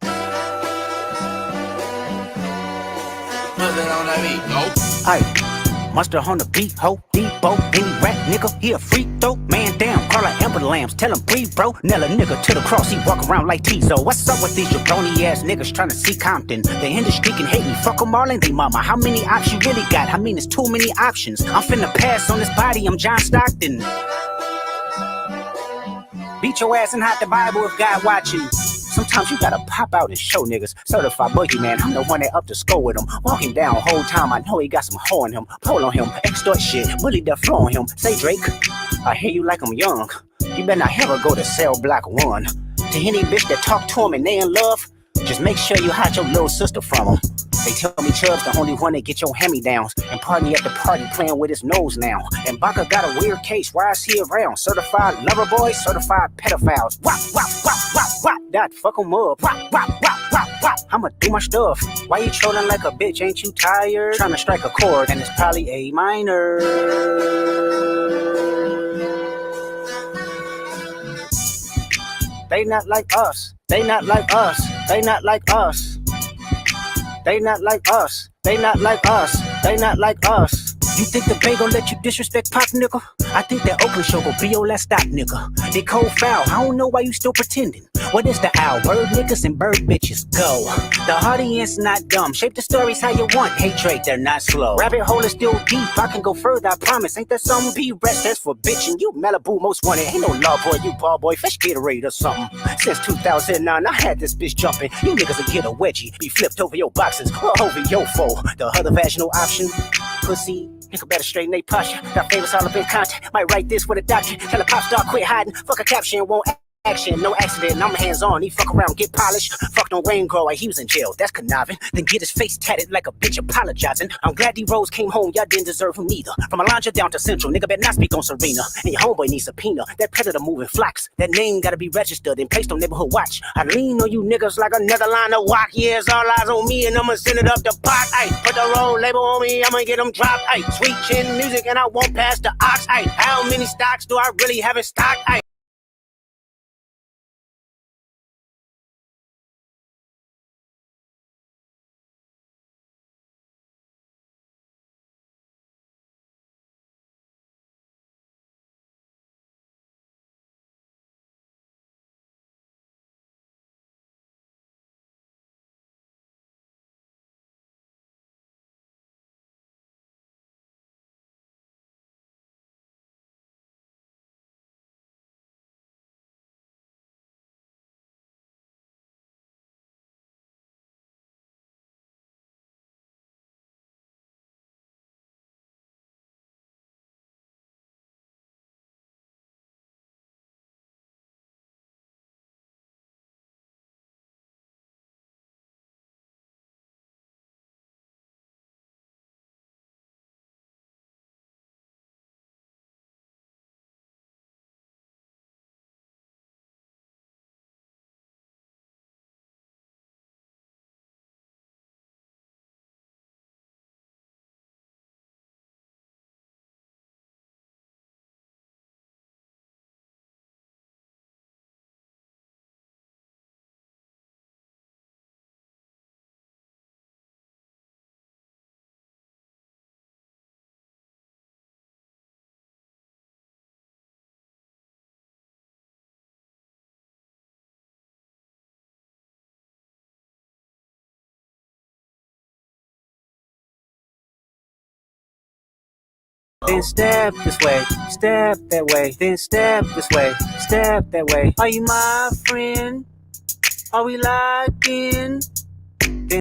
Speaker 1: Aye, monster on the beat, ho, Debo, any rap nigga, he a freak though, man down, call her Amber Lambs, tell him breathe, bro, Nella nigga to the cross, he walk around like Tizo. What's up with these jabroni ass niggas trying to see Compton? The industry can hate me, fuck them all and they mama. How many options you really got? I mean, it's too many options. I'm finna pass on this body, I'm John Stockton. Beat your ass and hide the Bible if God watching. Sometimes you gotta pop out and show niggas. Certified boogeyman, I'm the one that up to score with him. Walking down whole time, I know he got some hoe on him. Pull on him, extort shit, bully the flow on him. Say Drake, I hear you like I'm young. You better not ever go to cell block 1. To any bitch that talk to him and they in love, just make sure you hide your little sister from him. They tell me Chubb's the only one that get your hand-me-downs. And party at the party playing with his nose now. And Baca got a weird case, why is he around? Certified lover boys, certified pedophiles. Wop, wop, wop, wop, wop. That fuck him up. Wop, wop, wop, wop, wop. I'ma do my stuff. Why you trolling like a bitch, ain't you tired? Trying to strike a chord, and it's probably A minor. They not like us. They not like us. They not like us. They not like us. They not like us. They not like us. You think the Bay gon' let you disrespect Pop, nigga? I think that Oakland show gon' be your last stop, nigga. They cold foul, I don't know why you still pretending. What is the owl? Bird niggas and bird bitches, go. The audience not dumb, shape the stories how you want. Hey Drake, they're not slow. Rabbit hole is still deep, I can go further, I promise. Ain't that something? Be rest, that's for bitching. You Malibu most wanted, ain't no love boy, you ball boy, fresh Gatorade or something. Since 2009, I had this bitch jumping. You niggas will get a wedgie, be flipped over your boxes, or over your foe. The other vaginal option, pussy. Nigga better straighten they posture. Got famous all up in content. Might write this with a doctor. Tell a pop star quit hiding. Fuck a caption, won't action. No accident, I'm hands on. He fuck around, get polished. Fuck no rain grow, he was in jail. That's conniving. Then get his face tatted like a bitch apologizing. I'm glad D-Rose came home, y'all didn't deserve him either. From Alondra down to Central, nigga better not speak on Serena. And your homeboy needs subpoena. That predator moving flocks. That name gotta be registered and placed on neighborhood watch. I lean on you niggas like another line of walk. Yeah, it's all eyes on me and I'ma send it up the pot. Ay, put the roll label on me, I'ma get them dropped. Ay, sweet chin music and I won't pass the ox. Ay, how many stocks do I really have in stock? Ay. Then step this way, step that way, then step this way, step that way. Are you my friend? Are we locked in?